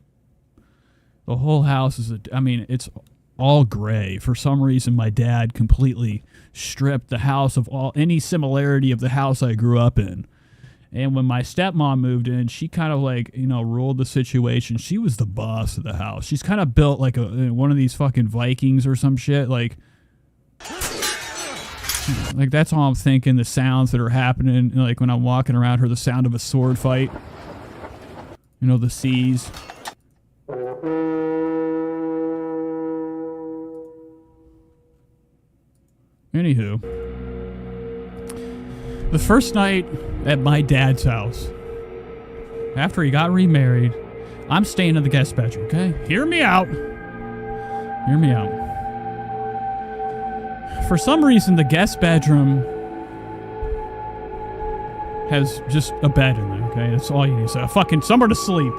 The whole house it's all gray. For some reason, my dad completely stripped the house of any similarity of the house I grew up in. And when my stepmom moved in, she kind of ruled the situation. She was the boss of the house. She's kind of built like one of these fucking Vikings or some shit. Like that's all I'm thinking. The sounds that are happening, like when I'm walking around her, the sound of a sword fight. The seas. Anywho, the first night at my dad's house, after he got remarried, I'm staying in the guest bedroom, okay? Hear me out. Hear me out. For some reason, the guest bedroom has just a bed in there, okay? That's all you need. So fucking somewhere to sleep.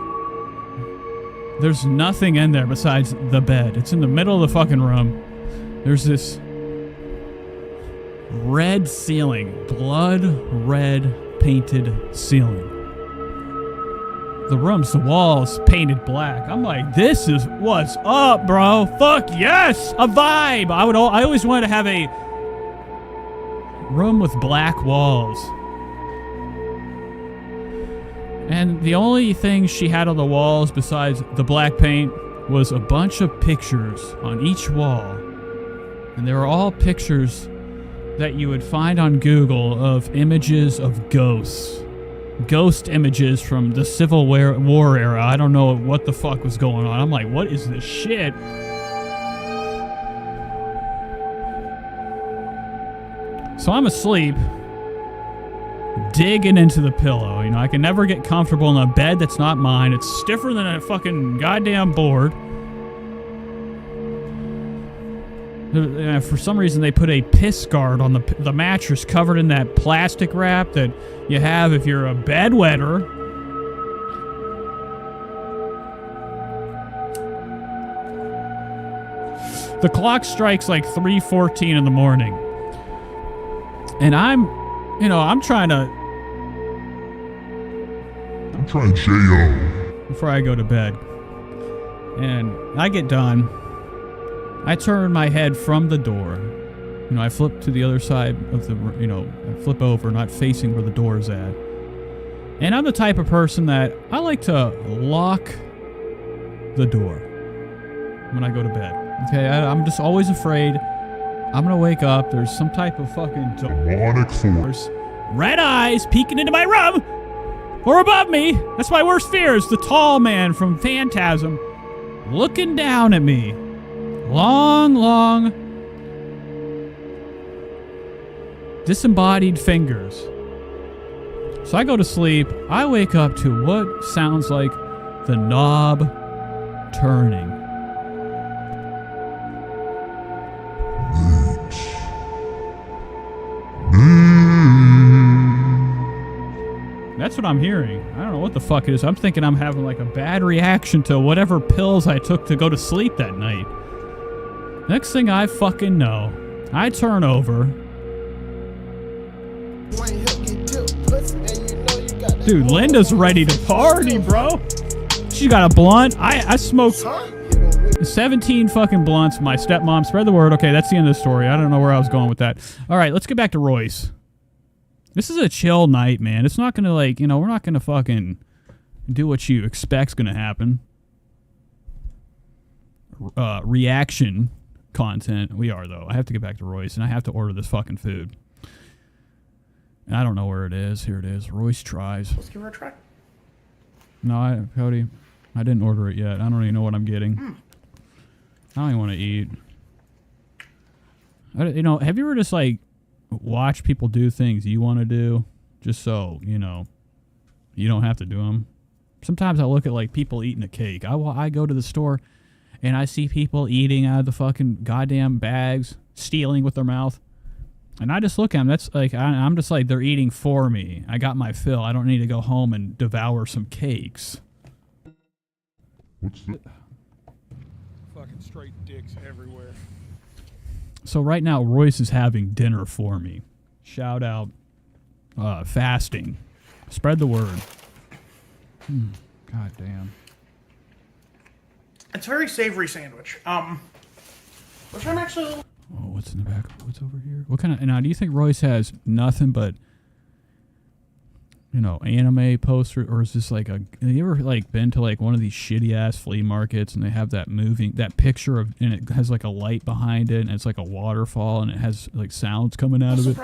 There's nothing in there besides the bed. It's in the middle of the fucking room. There's this red ceiling, blood red painted ceiling. The walls painted black. I'm like, this is what's up, bro. Fuck yes, a vibe. I always wanted to have a room with black walls. And the only thing she had on the walls besides the black paint was a bunch of pictures on each wall. And they were all pictures that you would find on Google of images of ghosts. Ghost images from the Civil War era. I don't know what the fuck was going on. I'm like, what is this shit? So I'm asleep. digging into the pillow. You know, I can never get comfortable in a bed that's not mine. It's stiffer than a fucking goddamn board. For some reason, they put a piss guard on the mattress covered in that plastic wrap that you have if you're a bedwetter. The clock strikes like 3:14 in the morning. And I'm trying J.O. before I go to bed. And I get done. I turn my head from the door. You know, I flip to the other side of the, I flip over, not facing where the door is at. And I'm the type of person that I like to lock the door when I go to bed. Okay, I'm just always afraid I'm gonna wake up. There's some type of fucking demonic force, red eyes peeking into my room or above me. That's my worst fear, is the tall man from Phantasm looking down at me. Long, disembodied fingers. So I go to sleep. I wake up to what sounds like the knob turning. That's what I'm hearing. I don't know what the fuck it is. I'm thinking I'm having like a bad reaction to whatever pills I took to go to sleep that night. Next thing I fucking know, I turn over. Dude, Linda's ready to party, bro. She got a blunt. I smoked 17 fucking blunts. My stepmom spread the word. Okay, that's the end of the story. I don't know where I was going with that. All right, let's get back to Royce. This is a chill night, man. It's not gonna we're not gonna fucking do what you expect's gonna happen. Reaction content. We are, though. I have to get back to Royce, and I have to order this fucking food. And I don't know where it is. Here it is. Royce tries. Let's give her a try. No, Cody, I didn't order it yet. I don't even know what I'm getting. I don't even want to eat. Have you ever just like watch people do things you want to do just so, you don't have to do them? Sometimes I look at like people eating a cake. I go to the store and I see people eating out of the fucking goddamn bags, stealing with their mouth. And I just look at them. That's like, I'm just like, they're eating for me. I got my fill. I don't need to go home and devour some cakes. What's that? Fucking straight dicks everywhere. So right now, Royce is having dinner for me. Shout out, fasting. Spread the word. God damn. It's a very savory sandwich. Which I'm actually... Oh, what's in the back? What's over here? What kind of... Now, do you think Royce has nothing but, anime posters? Or is this like a... Have you ever, like, been to, like, one of these shitty-ass flea markets and they have that picture of... And it has, like, a light behind it and it's like a waterfall and it has, like, sounds coming out of it?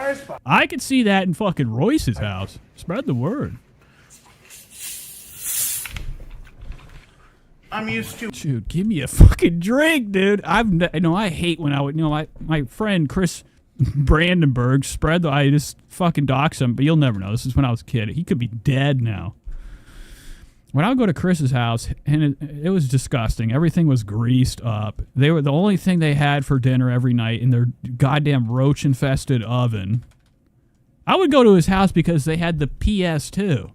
I could see that in fucking Royce's house. Spread the word. I'm used to... Dude, give me a fucking drink, dude. I hate when I would... my friend Chris Brandenburg I just fucking dox him, but you'll never know. This is when I was a kid. He could be dead now. When I would go to Chris's house, and it was disgusting. Everything was greased up. They were the only thing they had for dinner every night in their goddamn roach-infested oven. I would go to his house because they had the PS2.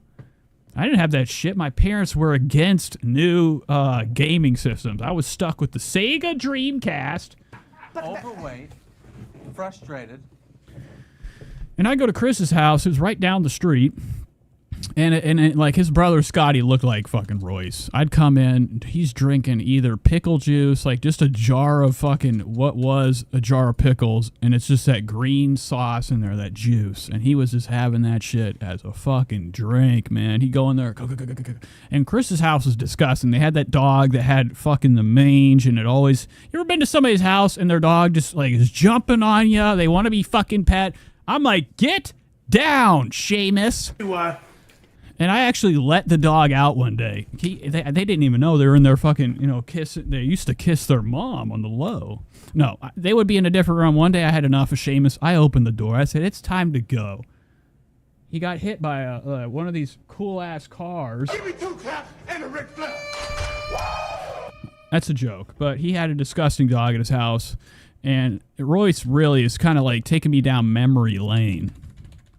I didn't have that shit. My parents were against new gaming systems. I was stuck with the Sega Dreamcast. Overweight, frustrated. And I go to Chris's house. It was right down the street. And like his brother Scotty looked like fucking Royce. I'd come in, he's drinking either pickle juice, like just a jar of fucking what was a jar of pickles, and it's just that green sauce in there, that juice. And he was just having that shit as a fucking drink, man. He'd go in there, and Chris's house was disgusting. They had that dog that had fucking the mange, and it always... You ever been to somebody's house and their dog just like is jumping on you? They want to be fucking pet. I'm like, get down, Seamus. And I actually let the dog out one day. They didn't even know they were in there fucking, kissing. They used to kiss their mom on the low. No, they would be in a different room. One day I had enough of Seamus. I opened the door. I said, it's time to go. he got hit by one of these cool-ass cars. Give me 2 claps and a Ric Flair. That's a joke, but he had a disgusting dog at his house, and Royce really is kind of like taking me down memory lane.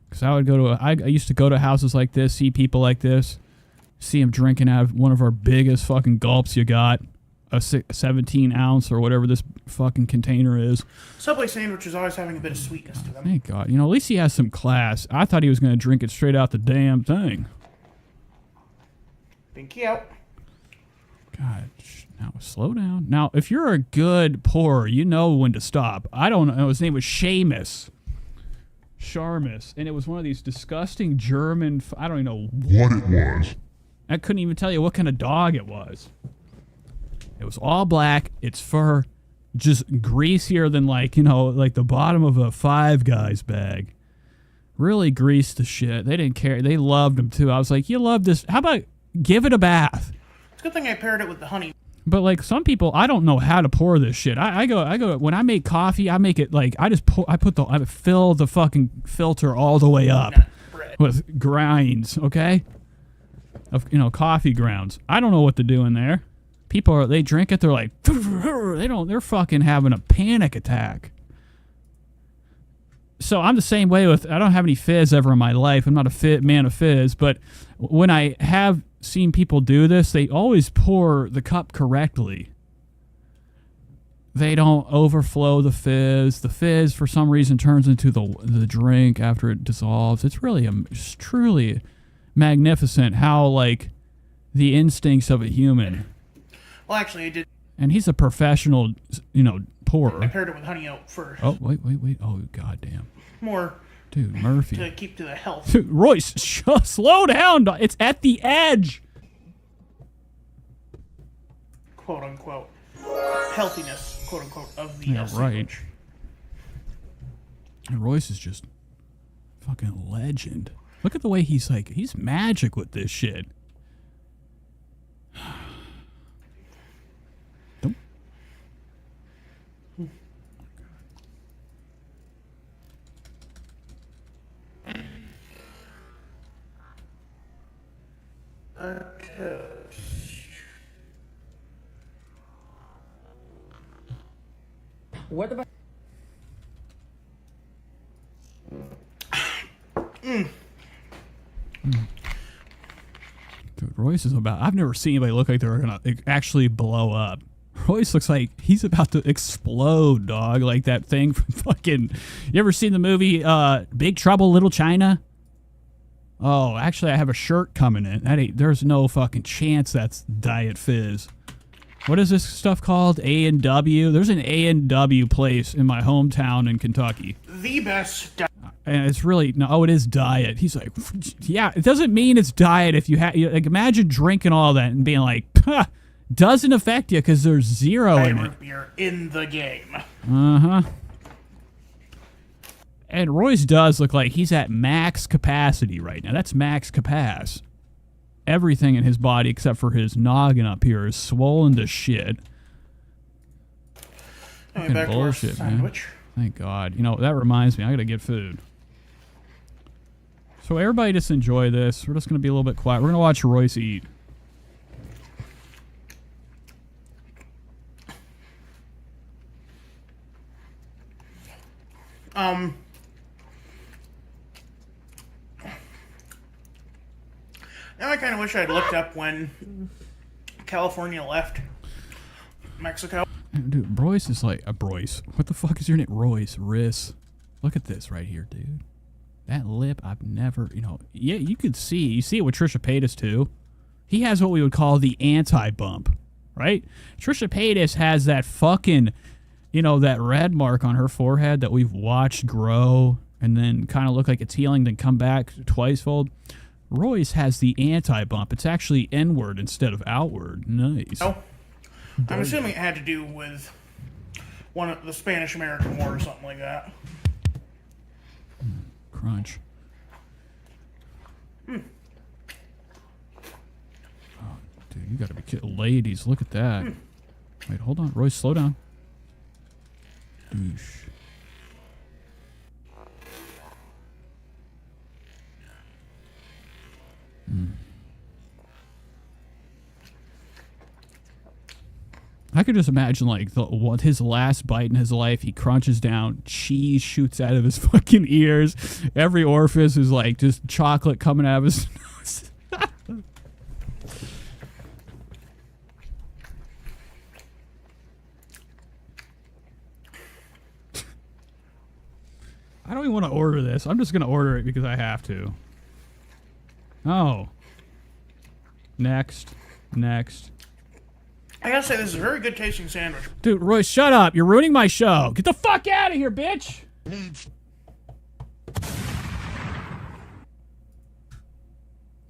Because I used to go to houses like this, see people like this, see him drinking out of one of our biggest fucking gulps you got, a 17 ounce or whatever this fucking container is. Subway sandwich is always having a bit of sweetness to them. Thank God. You know, at least he has some class. I thought he was going to drink it straight out the damn thing. Pinky out. God, now slow down. Now, if you're a good pourer, you know when to stop. I don't know. His name was Seamus. Sharmus. And it was one of these disgusting German... I don't even know what it was. I couldn't even tell you what kind of dog it was. It was all black. Its fur just greasier than like, you know, like the bottom of a Five Guys bag. Really greased the shit. They didn't care. They loved him too. I was like, you love this. How about give it a bath? It's a good thing I paired it with the honey. But like some people, I don't know how to pour this shit. I go when I make coffee, I make it like I fill the fucking filter all the way up with grinds, okay? Of, you know, coffee grounds. I don't know what to do in there. People they drink it, they're like they're fucking having a panic attack. So I'm the same way with, I don't have any fizz ever in my life. I'm not a man of fizz, but when I have seen people do this, they always pour the cup correctly. They don't overflow the fizz. The fizz, for some reason, turns into the drink after it dissolves. It's really, it's truly magnificent how, like, the instincts of a human. Well, actually, I did. And he's a professional, you know, pourer. I paired it with honey oat first. Oh, wait. Oh, goddamn. More. Dude, Murphy. To keep to the health. Dude, Royce, slow down. It's at the edge. Quote unquote. Healthiness, quote unquote, of the right. sandwich. And Royce is just fucking legend. Look at the way he's like, he's magic with this shit. What about... Dude, Royce is about... I've never seen anybody look like they're gonna actually blow up. Royce looks like he's about to explode, dog. Like that thing from fucking... You ever seen the movie Big Trouble, Little China? Oh, actually, I have a shirt coming in. There's no fucking chance that's Diet Fizz. What is this stuff called? A&W? There's an A&W place in my hometown in Kentucky. The best. And it's really, no, oh, it is diet. He's like, yeah, it doesn't mean it's diet if you have, like, imagine drinking all that and being like, huh, doesn't affect you because there's zero in it. Root beer in the game. Uh-huh. And Royce does look like he's at max capacity right now. That's max capacity. Everything in his body except for his noggin up here is swollen to shit. Fucking bullshit, man. Thank God. You know, that reminds me, I gotta get food. So everybody just enjoy this. We're just gonna be a little bit quiet. We're gonna watch Royce eat. Now I kind of wish I'd looked up when California left Mexico. Dude, Royce is like a Royce. What the fuck is your name? Royce, Riss. Look at this right here, dude. That lip, I've never, you know, yeah, you could see. You see it with Trisha Paytas too. He has what we would call the anti-bump, right? Trisha Paytas has that fucking, you know, that red mark on her forehead that we've watched grow and then kind of look like it's healing, then come back twice-fold. Royce has the anti-bump. It's actually inward instead of outward. Nice. Oh, I'm assuming it had to do with one of the Spanish-American War or something like that. Crunch. Oh, dude, you gotta be kidding. Ladies, look at that. Wait, hold on. Royce, slow down. Douche. I could just imagine like what his last bite in his life. He crunches down, cheese shoots out of his fucking ears. Every orifice is like just chocolate coming out of his nose. I don't even want to order this. I'm just gonna order it because I have to. Oh. Next. I gotta say, this is a very good tasting sandwich. Dude, Royce, shut up. You're ruining my show. Get the fuck out of here, bitch. You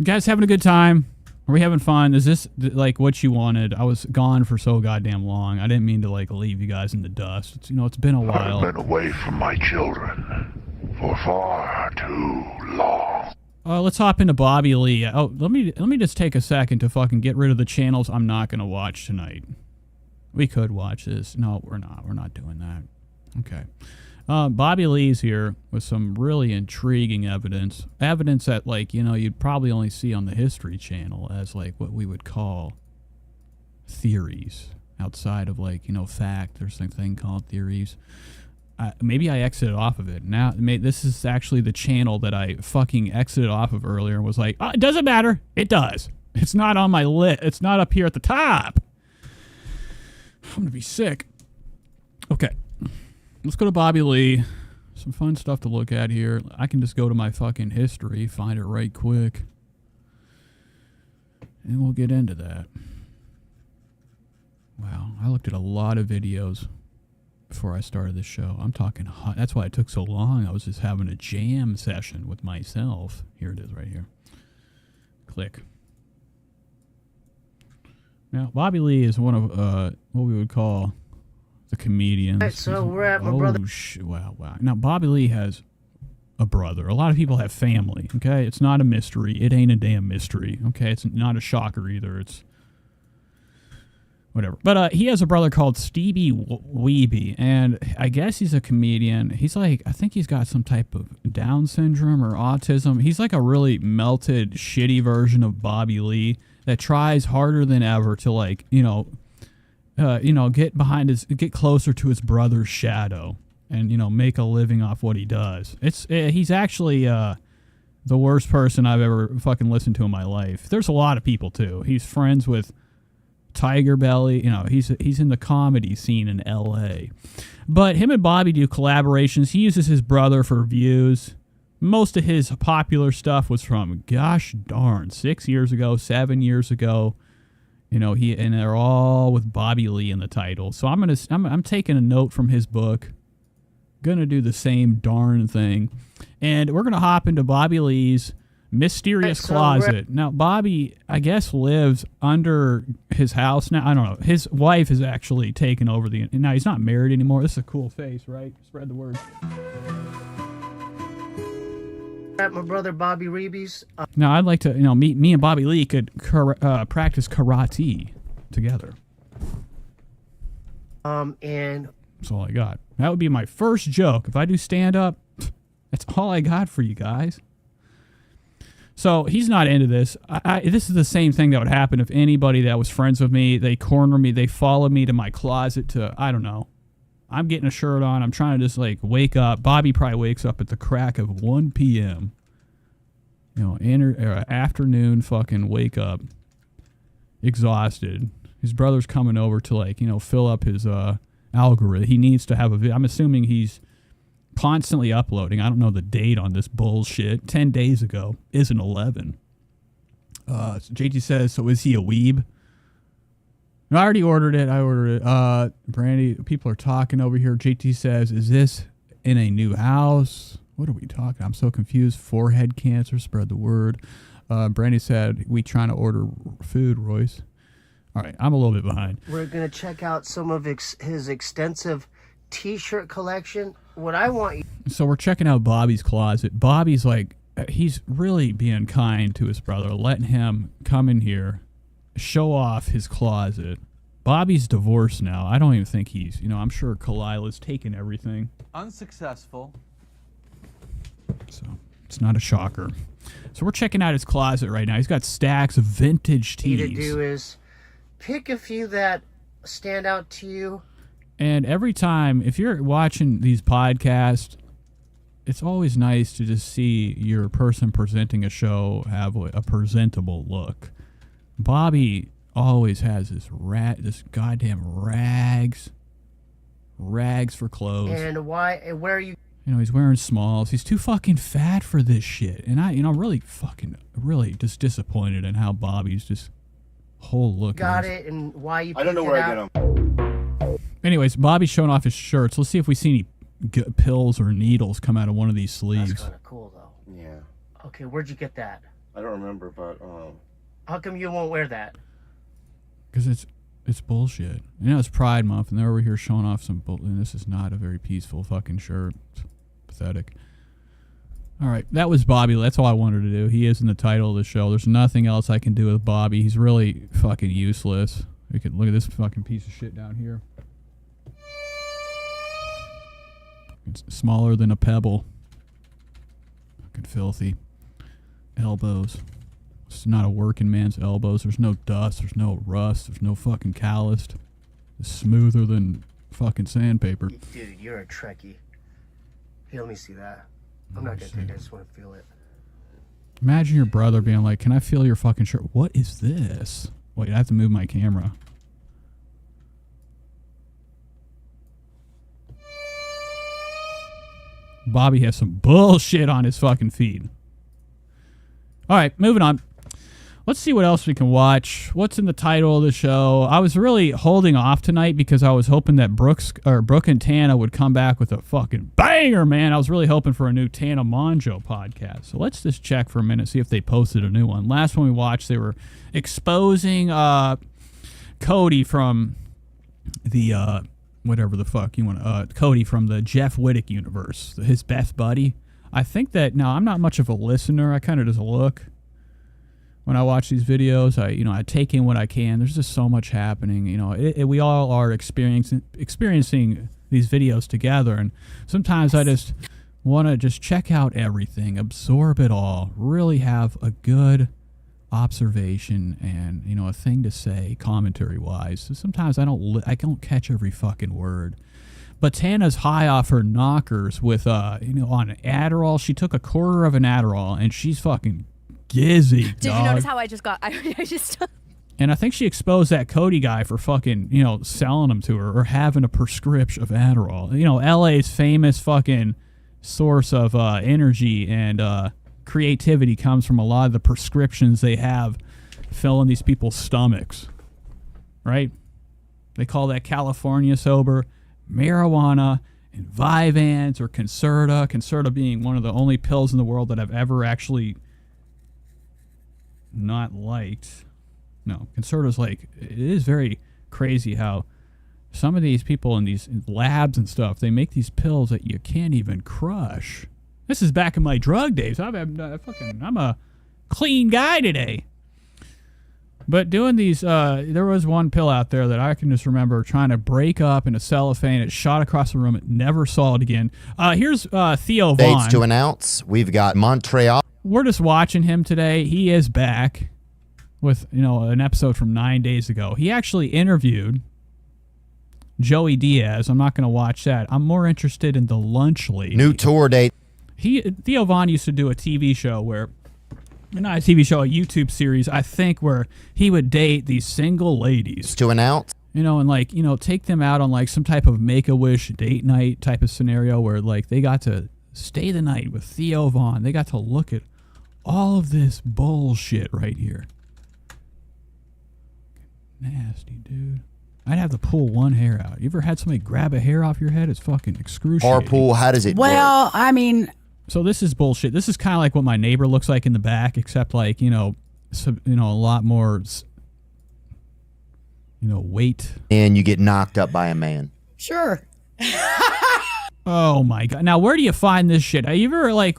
guys having a good time? Are we having fun? Is this like what you wanted? I was gone for so goddamn long. I didn't mean to like leave you guys in the dust. It's, it's been a while. I've been away from my children for far too long. Let's hop into Bobby Lee. Oh, let me just take a second to fucking get rid of the channels I'm not gonna watch tonight. We could watch this. No, we're not. We're not doing that. Okay. Bobby Lee's here with some really intriguing evidence. Evidence that, like, you'd probably only see on the History Channel as, like, what we would call theories. Outside of, like, fact. There's a thing called theories. Maybe I exited off of it. Now, this is actually the channel that I fucking exited off of earlier and was like, oh, it doesn't matter. It does. It's not on my list. It's not up here at the top. I'm going to be sick. Okay. Let's go to Bobby Lee. Some fun stuff to look at here. I can just go to my fucking history, find it right quick. And we'll get into that. Wow, I looked at a lot of videos before I started this show. I'm talking hot. That's why it took so long. I was just having a jam session with myself. Here it is right here. Click. Now, Bobby Lee is one of what we would call the comedians. Right, so we're at my brother. Wow. Now, Bobby Lee has a brother. A lot of people have family, okay? It's not a mystery. It ain't a damn mystery, okay? It's not a shocker either. It's whatever. But he has a brother called Stevie Weeby, and I guess he's a comedian. He's like, I think he's got some type of Down syndrome or autism. He's like a really melted, shitty version of Bobby Lee that tries harder than ever to, like, get closer to his brother's shadow and, make a living off what he does. He's actually the worst person I've ever fucking listened to in my life. There's a lot of people too. He's friends with Tiger Belly. He's in the comedy scene in L.A. But him and Bobby do collaborations. He uses his brother for views. Most of his popular stuff was from, gosh darn, 6 years ago, 7 years ago. And they're all with Bobby Lee in the title. So I'm taking a note from his book. Gonna do the same darn thing. And we're gonna hop into Bobby Lee's mysterious closet. Now, Bobby, I guess, lives under his house now. I don't know. His wife has actually taken over now he's not married anymore. This is a cool face, right? Spread the word. At my brother Bobby Reeby's. Now, I'd like to, me and Bobby Lee could practice karate together. And that's all I got. That would be my first joke. If I do stand-up, that's all I got for you guys. So, he's not into this. This is the same thing that would happen if anybody that was friends with me, they corner me, they follow me to my closet to, I don't know. I'm getting a shirt on. I'm trying to just, like, wake up. Bobby probably wakes up at the crack of 1 p.m. Afternoon fucking wake up. Exhausted. His brother's coming over to, like, fill up his algorithm. He needs to have a video. I'm assuming he's constantly uploading. I don't know the date on this bullshit. 10 days ago. Isn't 11. So JT says, so is he a weeb? No, I already ordered it. Brandy, people are talking over here. JT says, is this in a new house? What are we talking? I'm so confused. Forehead cancer, spread the word. Brandy said, we trying to order food, Royce. All right, I'm a little bit behind. We're going to check out some of his extensive t-shirt collection. What I want you... So we're checking out Bobby's closet. Bobby's like, he's really being kind to his brother, letting him come in here, show off his closet. Bobby's divorced now. I don't even think he's, I'm sure Kalila's taken everything. Unsuccessful. So it's not a shocker. So we're checking out his closet right now. He's got stacks of vintage tees. What you need to do is pick a few that stand out to you? And every time, if you're watching these podcasts, it's always nice to just see your person presenting a show have a presentable look. Bobby always has this goddamn rags for clothes. And why? And where are you? You know, he's wearing smalls. He's too fucking fat for this shit. And I'm really just disappointed in how Bobby's just whole look Got is. it, and why you? I don't know where I get them. Anyways, Bobby's showing off his shirts. Let's see if we see any pills or needles come out of one of these sleeves. That's kind of cool, though. Yeah. Okay, where'd you get that? I don't remember, but How come you won't wear that? Because it's bullshit. You know, it's Pride Month, and they're over here showing off some bull. And this is not a very peaceful fucking shirt. It's pathetic. All right, that was Bobby. That's all I wanted to do. He is in the title of the show. There's nothing else I can do with Bobby. He's really fucking useless. We could look at this fucking piece of shit down here. It's smaller than a pebble. Fucking filthy. Elbows. It's not a working man's elbows. There's no dust. There's no rust. There's no fucking calloused. It's smoother than fucking sandpaper. Dude, you're a Trekkie. Here, let me see that. I'm not gonna take it. I just want to feel it. Imagine your brother being like, "Can I feel your fucking shirt?" What is this? Wait, I have to move my camera. Bobby has some bullshit on his fucking feed. All right, moving on. Let's see what else we can watch. What's in the title of the show? I was really holding off tonight because I was hoping that Brooke and Tana would come back with a fucking banger, man. I was really hoping for a new Tana Mongeau podcast. So let's just check for a minute, see if they posted a new one. Last one we watched, they were exposing Cody from the whatever the fuck you want. Cody from the Jeff Wittick universe, his best buddy. I think that now I'm not much of a listener. I kind of just look. When I watch these videos, I take in what I can. There's just so much happening. We all are experiencing these videos together, and sometimes I just want to just check out everything, absorb it all, really have a good observation and a thing to say commentary wise. So sometimes I don't catch every fucking word. But Tana's high off her knockers with on Adderall. She took a quarter of an Adderall and she's fucking gizzy. Did you notice how I just got? I just. And I think she exposed that Cody guy for fucking selling them to her or having a prescription of Adderall. LA's famous fucking source of energy and creativity comes from a lot of the prescriptions they have filling these people's stomachs. Right? They call that California sober, marijuana, and Vyvanse or Concerta. Concerta being one of the only pills in the world that I've ever actually not liked. No, Concerta's it is very crazy how some of these people in these labs and stuff, they make these pills that you can't even crush. This is back in my drug days. I'm a clean guy today. But doing these, there was one pill out there that I can just remember trying to break up in a cellophane. It shot across the room. It never saw it again. Here's Theo Vaughn. Dates to announce. We've got Montreal. We're just watching him today. He is back with, an episode from 9 days ago. He actually interviewed Joey Diaz. I'm not going to watch that. I'm more interested in the Lunch Lady. New tour date. Theo Vaughn used to do a TV show not a TV show, a YouTube series, I think, where he would date these single ladies. To announce. And take them out on some type of Make-A-Wish date night type of scenario where they got to stay the night with Theo Vaughn. They got to look at all of this bullshit right here. Nasty, dude. I'd have to pull one hair out. You ever had somebody grab a hair off your head? It's fucking excruciating. Carpool, how does it work? Well, I mean... So this is bullshit. This is kind of like what my neighbor looks like in the back, except a lot more, weight. And you get knocked up by a man. Sure. Oh my God. Now, where do you find this shit? Have you ever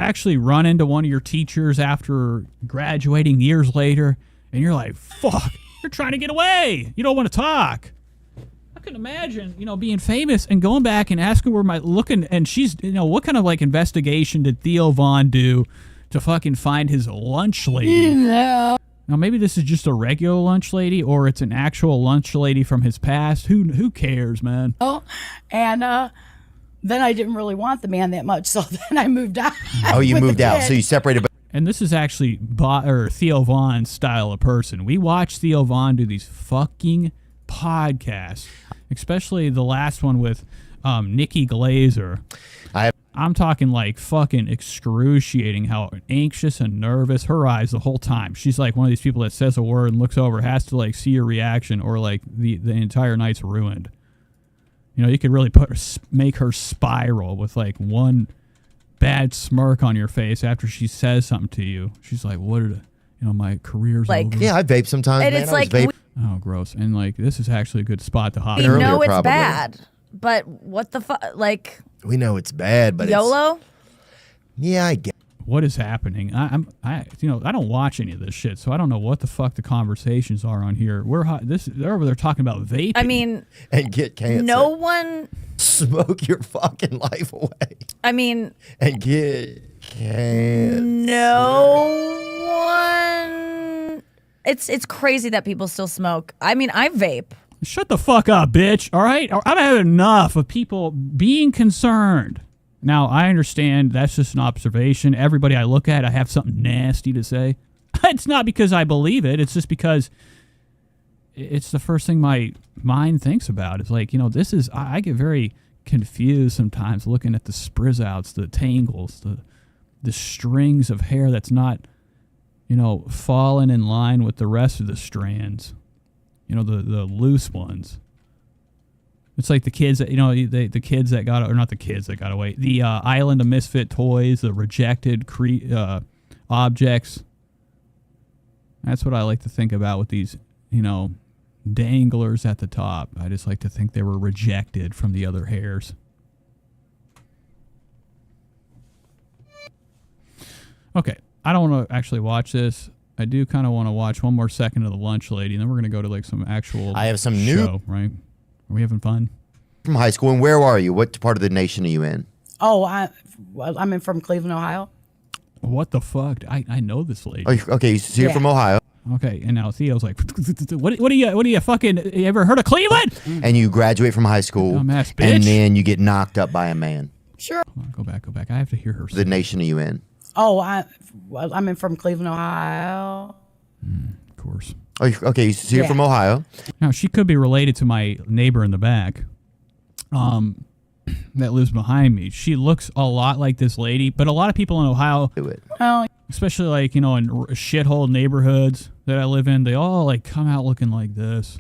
actually run into one of your teachers after graduating years later and you're like, fuck, you're trying to get away. You don't want to talk. I can imagine, being famous and going back and asking where my looking, and she's, what kind of investigation did Theo Vaughn do to fucking find his lunch lady? No. Now, maybe this is just a regular lunch lady or it's an actual lunch lady from his past. Who cares, man? Oh, and then I didn't really want the man that much, so then I moved out. Oh, you with the moved out, kid. so you separated. And this is actually Theo Vaughn's style of person. We watch Theo Vaughn do these fucking podcasts, especially the last one with Nikki Glazer. I'm talking like fucking excruciating how anxious and nervous her eyes the whole time. She's like one of these people that says a word and looks over, has to like see your reaction, or like the entire night's ruined. You know, you could really make her spiral with like one bad smirk on your face after she says something to you. She's like, what did my career's Like, over. Yeah, I vape sometimes, And man. it's I was like vape Oh, gross. And like, this is actually a good spot to hop we in. know it's probably. bad, but what the fuck? Like, We know it's bad, but YOLO? Yeah, I get. What is happening? I don't watch any of this shit, so I don't know what the fuck the conversations are on here. They're over there talking about vaping. I mean, and get cancer. no one. Smoke your fucking life away. I mean, and get cancer. no one. It's crazy that people still smoke. I mean, I vape. Shut the fuck up, bitch. All right? I've had enough of people being concerned. Now, I understand that's just an observation. Everybody I look at, I have something nasty to say. It's not because I believe it. It's just because it's the first thing my mind thinks about. It's like, this is... I get very confused sometimes looking at the sprizz outs, the tangles, the strings of hair that's not, falling in line with the rest of the strands. The loose ones. It's like the kids that, the kids that got, or not the kids that got away, the Island of Misfit Toys, the rejected objects. That's what I like to think about with these, danglers at the top. I just like to think they were rejected from the other hairs. Okay, I don't want to actually watch this. I do kind of want to watch one more second of the lunch lady, and then we're going to go to like some actual I have some show, right? Are we having fun? From high school, and where are you? What part of the nation are you in? Oh, I'm from Cleveland, Ohio. What the fuck? I know this lady. Oh, okay, so you're from Ohio. Okay, and now Theo's like, what are you fucking, you ever heard of Cleveland? And you graduate from high school, dumbass bitch. and then you get knocked up by a man. Sure. Come on, go back. I have to hear her. The nation are you in? Oh, I'm from Cleveland, Ohio. Of course. Oh, okay, so you're from Ohio. Now, she could be related to my neighbor in the back that lives behind me. She looks a lot like this lady, but a lot of people in Ohio, Well, especially like, in shithole neighborhoods that I live in, they all like come out looking like this.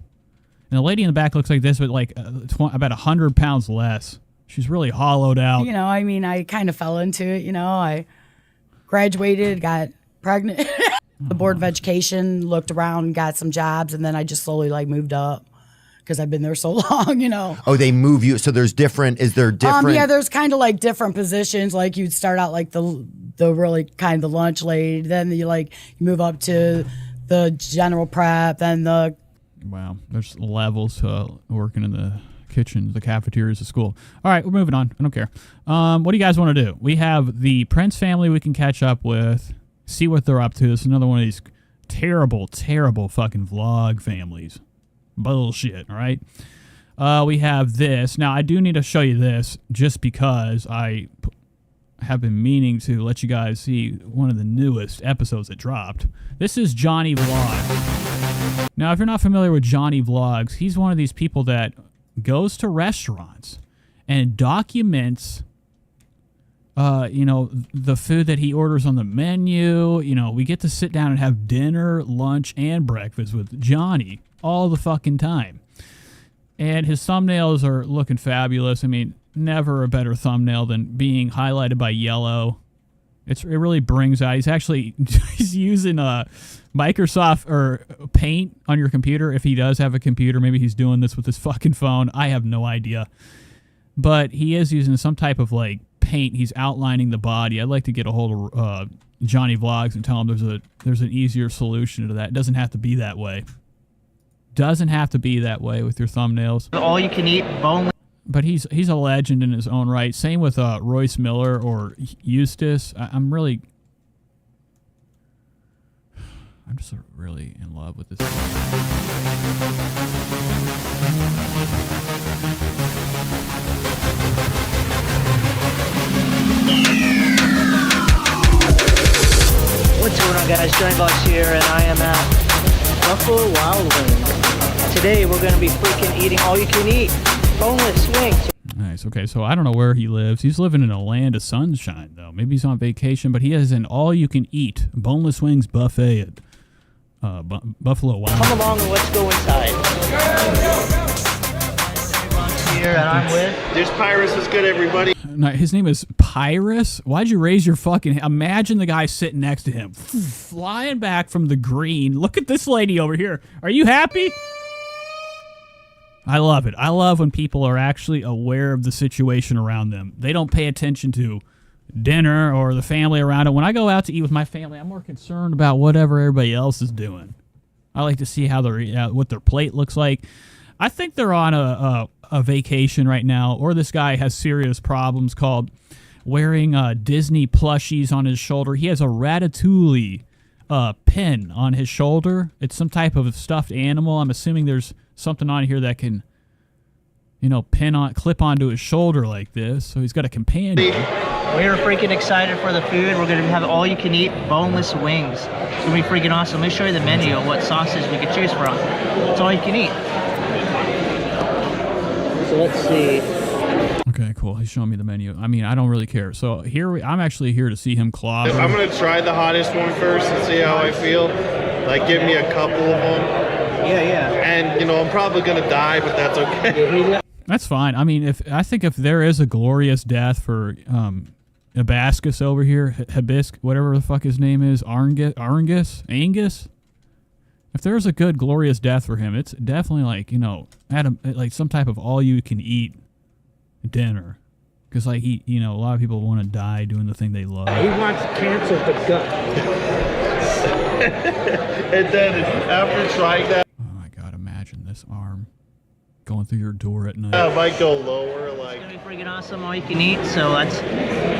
And the lady in the back looks like this, but like about 100 pounds less. She's really hollowed out. I mean, I kind of fell into it. I graduated, got pregnant. The board of education, looked around, got some jobs, and then I just slowly moved up because I've been there so long, Oh, they move you. So there's different. Is there different? Yeah, there's kind of different positions. Like you'd start out like the really kind of the lunch lady, then you move up to the general prep, then the. Wow, there's levels to working in the kitchen, the cafeterias of school. All right, we're moving on. I don't care. What do you guys want to do? We have the Prince family we can catch up with, see what they're up to. This is another one of these terrible, terrible fucking vlog families. Bullshit, all right? We have this. Now, I do need to show you this just because I have been meaning to let you guys see one of the newest episodes that dropped. This is Johnny Vlog. Now, if you're not familiar with Johnny Vlogs, he's one of these people that goes to restaurants and documents the food that he orders on the menu. We get to sit down and have dinner, lunch, and breakfast with Johnny all the fucking time. And his thumbnails are looking fabulous. I mean, never a better thumbnail than being highlighted by yellow. It really brings out. He's using Microsoft or Paint on your computer. If he does have a computer, maybe he's doing this with his fucking phone. I have no idea. But he is using some type of paint. He's outlining the body. I'd like to get a hold of Johnny Vlogs and tell him there's an easier solution to that. It doesn't have to be that way. Doesn't have to be that way with your thumbnails. All you can eat boneless. But he's a legend in his own right. Same with Royce Miller or Eustace. I'm really... I'm just really in love with this. What's going on, guys? Johnny Box here, and I am at Buffalo Wild Wings. Today, we're going to be freaking eating all-you-can-eat boneless wings. Nice. Okay, so I don't know where he lives. He's living in a land of sunshine, though. Maybe he's on vacation, but he has an all-you-can-eat boneless wings buffet at Buffalo Wild. Come along and let's go inside. Here, and I'm with. This Pyrus is good, everybody. No, his name is Pyrus. Why'd you raise your fucking... Imagine the guy sitting next to him, flying back from the green. Look at this lady over here. Are you happy? I love it. I love when people are actually aware of the situation around them. They don't pay attention to dinner or the family around it. When I go out to eat with my family, I'm more concerned about whatever everybody else is doing. I like to see how what their plate looks like. I think they're on a vacation right now, or this guy has serious problems called wearing Disney plushies on his shoulder. He has a Ratatouille pin on his shoulder. It's some type of stuffed animal. I'm assuming there's something on here that can, you know, clip onto his shoulder like this. So he's got a companion. We are freaking excited for the food. We're going to have all-you-can-eat boneless wings. It's going to be freaking awesome. Let me show you the menu of what sauces we can choose from. It's all you can eat. So let's see. Okay, cool. He's showing me the menu. I mean, I don't really care. So I'm actually here to see him clobber. I'm going to try the hottest one first and see how I feel. Like, give me a couple of them. Yeah. And, you know, I'm probably going to die, but that's okay. That's fine. I mean, I think if there is a glorious death for Hibiscus over here, Hibiscus, whatever the fuck his name is, Angus. If there's a good glorious death for him, it's definitely like, you know, like some type of all-you-can-eat dinner. Because, like, a lot of people want to die doing the thing they love. He wants to cancel the gut. And then after trying that, oh my God! Imagine this arm going through your door at night. I might go lower. Like, it's gonna be freaking awesome. All you can eat. So that's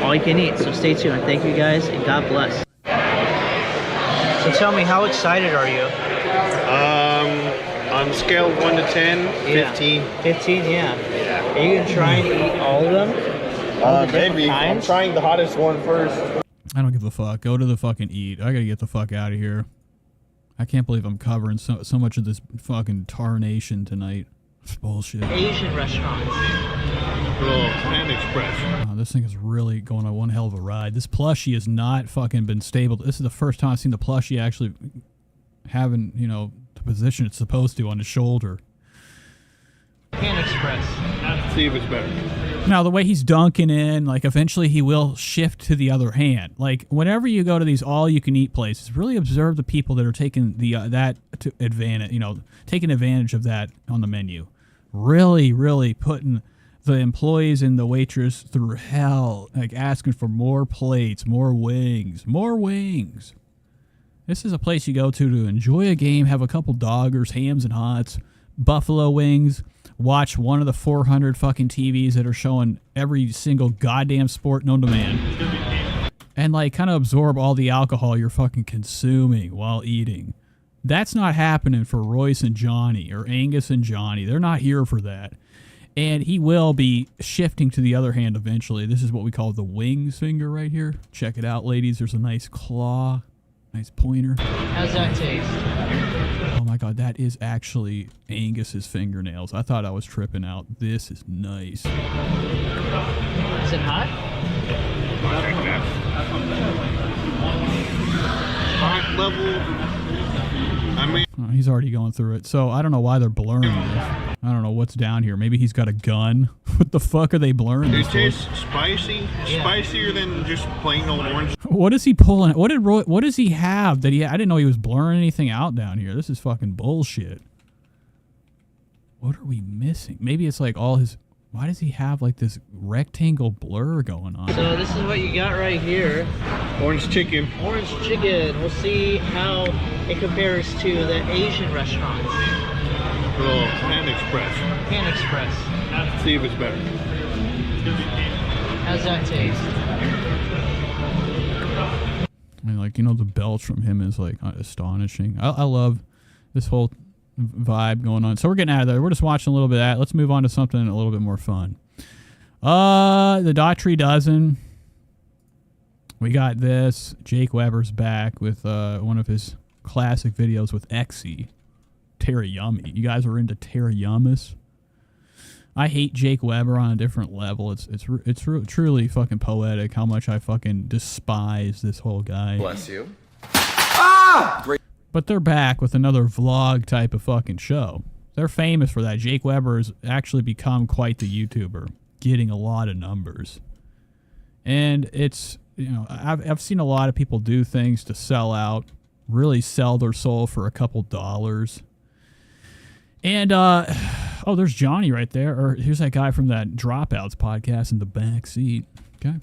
all you can eat. So stay tuned. Thank you guys, and God bless. So tell me, how excited are you? On a scale of 1 to 10, 15. 15, yeah. Are you gonna try and eat all of them? Maybe. I'm trying the hottest one first. I don't give a fuck. Go to the fucking eat. I gotta get the fuck out of here. I can't believe I'm covering so much of this fucking tarnation tonight. It's bullshit. Asian restaurants. Panda Express. This thing is really going on one hell of a ride. This plushie has not fucking been stable. This is the first time I've seen the plushie actually having, you know, the position it's supposed to on the shoulder. Panda Express. Let's see if it's better. Now, the way he's dunking in, like, eventually he will shift to the other hand. Like, whenever you go to these all-you-can-eat places, really observe the people that are taking that to advantage, you know, taking advantage of that on the menu. Really, really putting the employees and the waitress through hell, like asking for more plates, more wings, more wings. This is a place you go to enjoy a game, have a couple doggers, hams and hots, buffalo wings, watch one of the 400 fucking TVs that are showing every single goddamn sport known to man, and like kind of absorb all the alcohol you're fucking consuming while eating. That's not happening for Royce and Johnny or Angus and Johnny. They're not here for that. And he will be shifting to the other hand eventually. This is what we call the wings finger right here. Check it out, ladies. There's a nice claw, nice pointer. How's that taste? Oh my God, that is actually Angus's fingernails. I thought I was tripping out. This is nice. Is it hot? Hot level. I mean, Oh, he's already going through it. So I don't know why they're blurring this. I don't know what's down here. Maybe he's got a gun. What the fuck are they blurring it this for? tastes spicy. Yeah. Spicier than just plain old orange. What is he pulling? What does he have that I didn't know he was blurring anything out down here. This is fucking bullshit. What are we missing? Maybe it's like all his... Why does he have like this rectangle blur going on? So this is what you got right here. Orange chicken. Orange chicken. We'll see how it compares to the Asian restaurants. Panda Express. Panda Express. Let's see if it's better. How's that taste? I mean, Like, the belch from him is like astonishing. I love this whole vibe going on. So we're getting out of there. We're just watching a little bit of that. Let's move on to something a little bit more fun. The Daughtry Dozen. We got this. Jake Weber's back with one of his classic videos with Exy. Teriyummy. You guys are into Teriyummus? I hate Jake Weber on a different level. It's truly fucking poetic how much I fucking despise this whole guy. Bless you. Great. But they're back with another vlog type of fucking show. They're famous for that. Jake Weber has actually become quite the YouTuber, getting a lot of numbers. And it's, I've seen a lot of people do things to sell out, really sell their soul for a couple dollars. And, oh, there's Johnny right there. Or here's that guy from that Dropouts podcast in the back seat. Okay.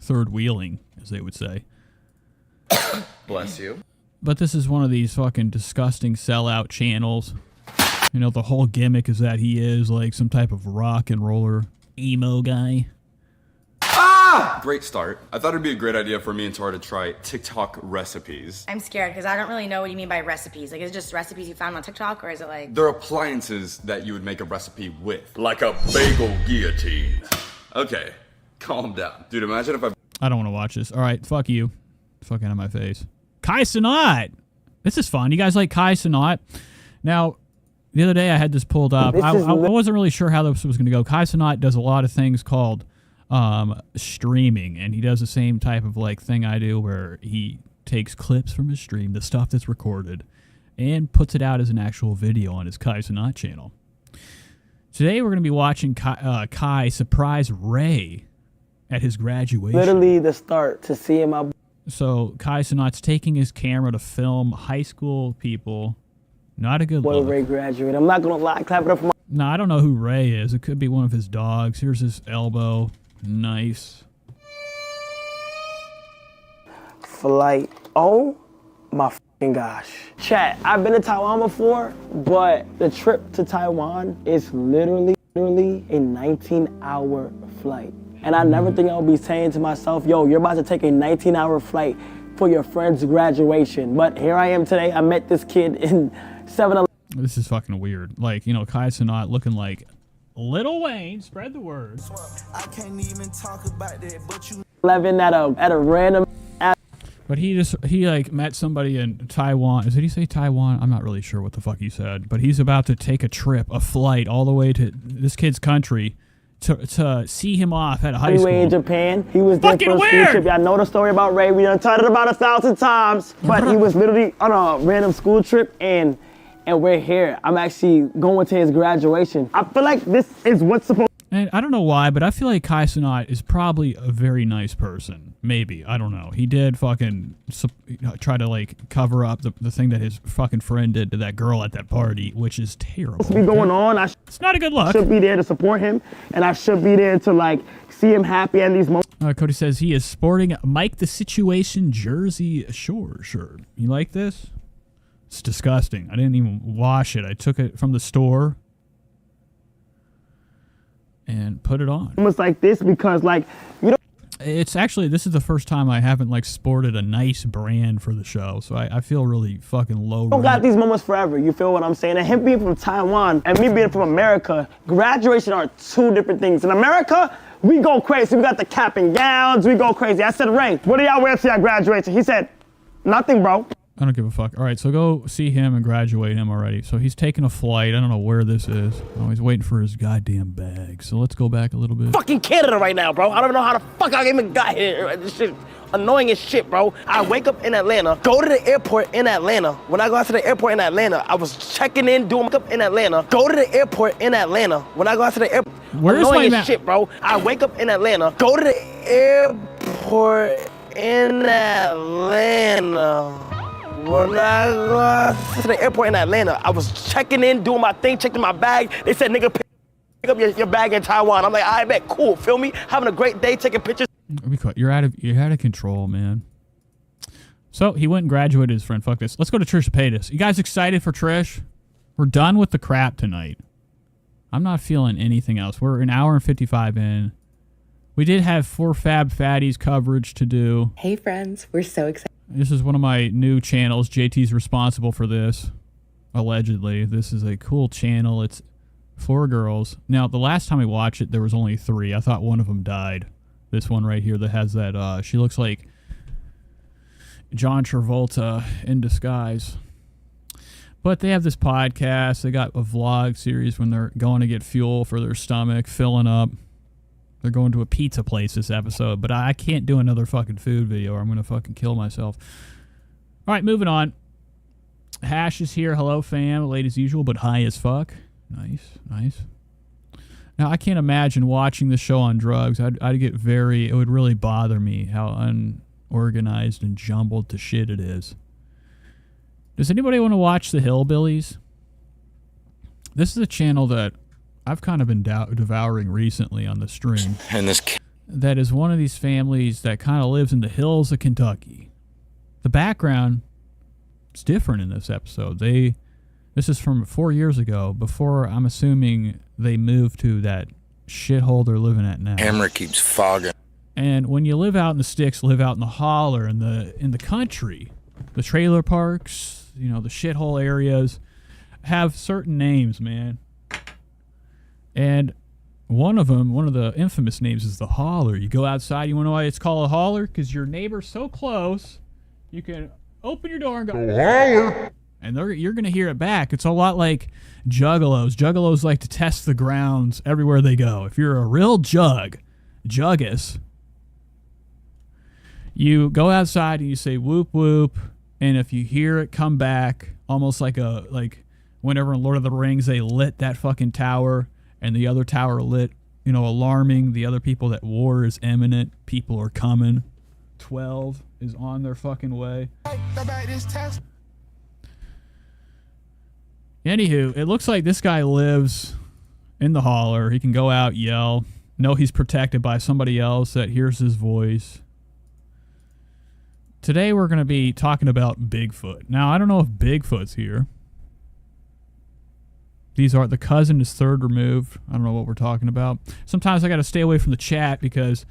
Third wheeling, as they would say. Bless you. But this is one of these fucking disgusting sellout channels. The whole gimmick is that he is like some type of rock and roller emo guy. Great start. I thought it'd be a great idea for me and Tara to try TikTok recipes. I'm scared because I don't really know what you mean by recipes. Like, is it just recipes you found on TikTok, or is it like... They're appliances that you would make a recipe with. Like a bagel guillotine. Okay, calm down. Dude, imagine if I don't want to watch this. All right, fuck you. Fuck out of my face. Kai Cenat. This is fun. You guys like Kai Cenat? Now, the other day I had this pulled up. I wasn't really sure how this was going to go. Kai Cenat does a lot of things called streaming, and he does the same type of like thing I do where he takes clips from his stream, the stuff that's recorded, and puts it out as an actual video on his Kai Cenat channel. Today we're going to be watching Kai surprise Ray at his graduation. Literally the start to seeing my... So Kai Cenat's taking his camera to film high school people. Not a good look. Ray graduated. I'm not going to lie. Clap it up for my... No, I don't know who Ray is. It could be one of his dogs. Here's his elbow. Nice. Flight. Oh my fucking gosh. Chat, I've been to Taiwan before, but the trip to Taiwan is literally a 19-hour flight. And I never think I would be saying to myself, yo, you're about to take a 19-hour flight for your friend's graduation. But here I am today. I met this kid in 7-Eleven. This is fucking weird. Like, Kai Cenat looking like Lil Wayne, spread the word. I can't even talk about that, but you 11 at a random. But he like met somebody in Taiwan. Did he say Taiwan? I'm not really sure what the fuck he said. But he's about to take a flight all the way to this kid's country to see him off at a high school. In Japan, he was there for a school trip. Y'all know the story about Ray. We done told it about 1,000 times. But he was literally on a random school trip and we're here. I'm actually going to his graduation. I feel like this is what's supposed. And I don't know why, but I feel like Kai Cenat is probably a very nice person. Maybe. I don't know. He did fucking try to like cover up the thing that his fucking friend did to that girl at that party, which is terrible. What's be going on? It's not a good look. I should be there to support him, and I should be there to like see him happy in these moments. Cody says he is sporting Mike the Situation Jersey Shore shirt. You like this? It's disgusting. I didn't even wash it. I took it from the store and put it on. Almost like this because like you know. It's actually, this is the first time I haven't like sported a nice brand for the show, so I feel really fucking low. Don't got these moments forever. You feel what I'm saying? And him being from Taiwan and me being from America, graduation are two different things. In America, we go crazy. We got the cap and gowns. We go crazy. I said, Ray, what do y'all wear to your graduation? He said, nothing, bro. I don't give a fuck. All right, so go see him and graduate him already. So he's taking a flight. I don't know where this is. Oh, he's waiting for his goddamn bag. So let's go back a little bit. Fucking Canada right now, bro. I don't know how the fuck I even got here. This shit annoying as shit, bro. I wake up in Atlanta, go to the airport in Atlanta. When I go out to the airport in Atlanta, I was checking in, doing makeup in Atlanta. Go to the airport in Atlanta. When I go out to the airport, where's annoying as shit, bro. I wake up in Atlanta, go to the airport in Atlanta. When I go to the airport in Atlanta, I was checking in, doing my thing, checking my bag. They said, nigga, pick up your bag in Taiwan. I'm like, I bet, cool, feel me? Having a great day, taking pictures. You're out of control, man. So he went and graduated his friend. Fuck this. Let's go to Trisha Paytas. You guys excited for Trish? We're done with the crap tonight. I'm not feeling anything else. We're an hour and 55 in. We did have 4 Fab Fatties coverage to do. Hey friends, we're so excited. This is one of my new channels. JT's responsible for this, allegedly. This is a cool channel. It's 4 girls. Now, the last time we watched it, there was only 3. I thought one of them died. This one right here that has that, she looks like John Travolta in disguise. But they have this podcast. They got a vlog series when they're going to get fuel for their stomach, filling up. They're going to a pizza place this episode, but I can't do another fucking food video or I'm going to fucking kill myself. All right, moving on. Hash is here. Hello, fam. Late as usual, but high as fuck. Nice, nice. Now, I can't imagine watching the show on drugs. I'd get very... It would really bother me how unorganized and jumbled to shit it is. Does anybody want to watch the Hillbillies? This is a channel that I've kind of been devouring recently on the stream. And this that is one of these families that kind of lives in the hills of Kentucky. The background is different in this episode. This is from 4 years ago, before I'm assuming they moved to that shithole they're living at now. camera keeps fogging. And when you live out in the sticks, live out in the holler, in the country, the trailer parks, you know, the shithole areas have certain names, man. And one of the infamous names is the holler. You go outside, you want to know why it's called a holler? Because your neighbor's so close, you can open your door and go, holler! And you're going to hear it back. It's a lot like juggalos. Juggalos like to test the grounds everywhere they go. If you're a real juggus, you go outside and you say whoop whoop, and if you hear it come back, almost like whenever in Lord of the Rings they lit that fucking tower, and the other tower lit, you know, alarming the other people that war is imminent, people are coming, 12 is on their fucking way. Anywho, it looks like this guy lives in the holler. He can go out, yell, know he's protected by somebody else that hears his voice. Today we're going to be talking about Bigfoot. Now, I don't know if Bigfoot's here. The cousin is third removed. I don't know what we're talking about. Sometimes I got to stay away from the chat because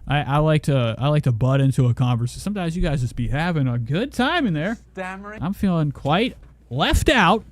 I like to butt into a conversation. Sometimes you guys just be having a good time in there. I'm feeling quite left out.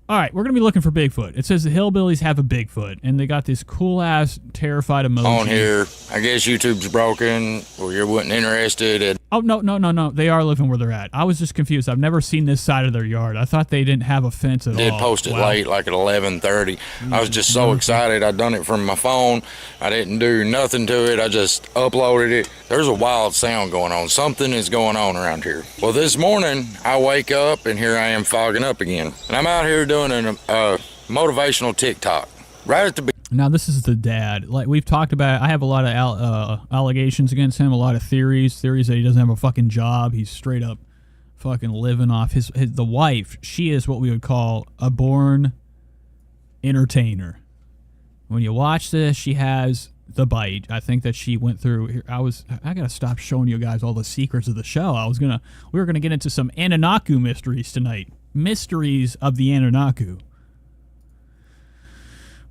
All right, we're going to be looking for Bigfoot. It says the Hillbillies have a Bigfoot, and they got this cool-ass terrified emoji. On here, I guess YouTube's broken, or you wasn't interested in... Oh, no. They are living where they're at. I was just confused. I've never seen this side of their yard. I thought they didn't have a fence at all. Did post it late, like at 11:30. I was just so excited. I done it from my phone. I didn't do nothing to it. I just uploaded it. There's a wild sound going on. Something is going on around here. Well, this morning, I wake up, and here I am fogging up again. And I'm out here doing a motivational TikTok. Right at the beginning. Now, this is the dad. Like we've talked about, I have a lot of allegations against him, a lot of theories that he doesn't have a fucking job. He's straight up fucking living off the wife. She is what we would call a born entertainer. When you watch this, she has the bite. I think that she went through. I gotta stop showing you guys all the secrets of the show. We were gonna get into some Anunnaki mysteries tonight. Mysteries of the Anunnaki.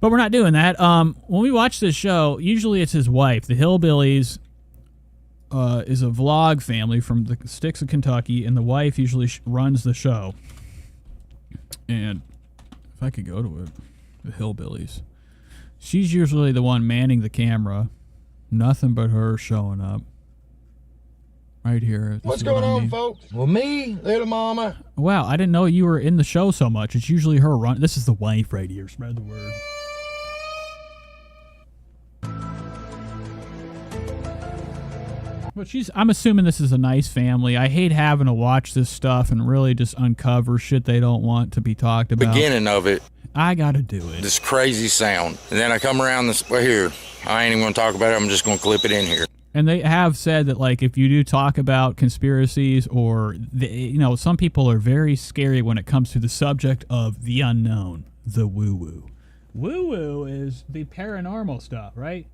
But we're not doing that. When we watch this show, usually it's his wife. The Hillbillies is a vlog family from the sticks of Kentucky, and the wife usually runs the show. And if I could go to it, the Hillbillies. She's usually the one manning the camera. Nothing but her showing up. Right here. What's going on, folks? Well, me, little mama. Wow, I didn't know you were in the show so much. It's usually her run. This is the wife right here. Spread the word. But I'm assuming this is a nice family. I hate having to watch this stuff and really just uncover shit they don't want to be talked about. Beginning of it. I gotta do it. This crazy sound. And then I come around this, well, here. I ain't even gonna talk about it. I'm just gonna clip it in here. And they have said that, like, if you do talk about conspiracies or, some people are very scary when it comes to the subject of the unknown, the woo-woo. Woo-woo is the paranormal stuff, right?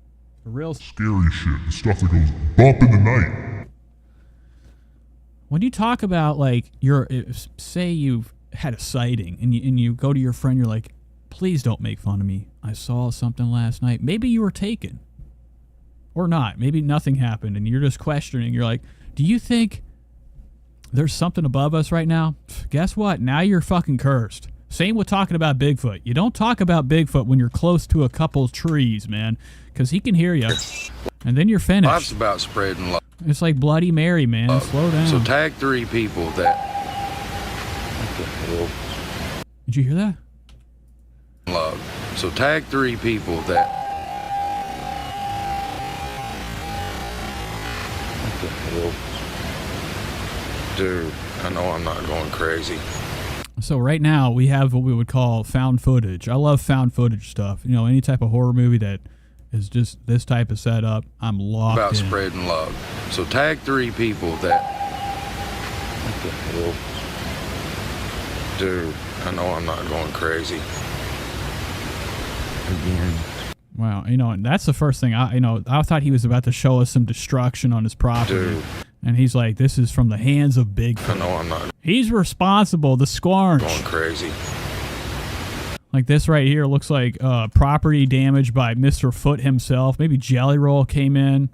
The real scary shit, the stuff that goes bump in the night. When you talk about, like, say you've had a sighting and you go to your friend, you're like, please don't make fun of me. I saw something last night. Maybe you were taken. Or not. Maybe nothing happened and you're just questioning. You're like, do you think there's something above us right now? Guess what? Now you're fucking cursed. Same with talking about Bigfoot. You don't talk about Bigfoot when you're close to a couple trees, man, because he can hear you. And then you're finished. Life's about spreading love. It's like Bloody Mary, man. Slow down. So tag 3 people that. Did you hear that? Love. So tag 3 people that. Dude, I know I'm not going crazy. So right now we have what we would call found footage. I love found footage stuff. You know, any type of horror movie that is just this type of setup, I'm locked About in. spreading love. So tag 3 people that. Dude, I know I'm not going crazy. Again. Wow, you know, and that's the first thing I thought he was about to show us some destruction on his property. Dude. And he's like, this is from the hands of Bigfoot. I know I'm not He's responsible, the squarge. going crazy. Like this right here looks like property damage by Mr. Foot himself. Maybe Jelly Roll came in,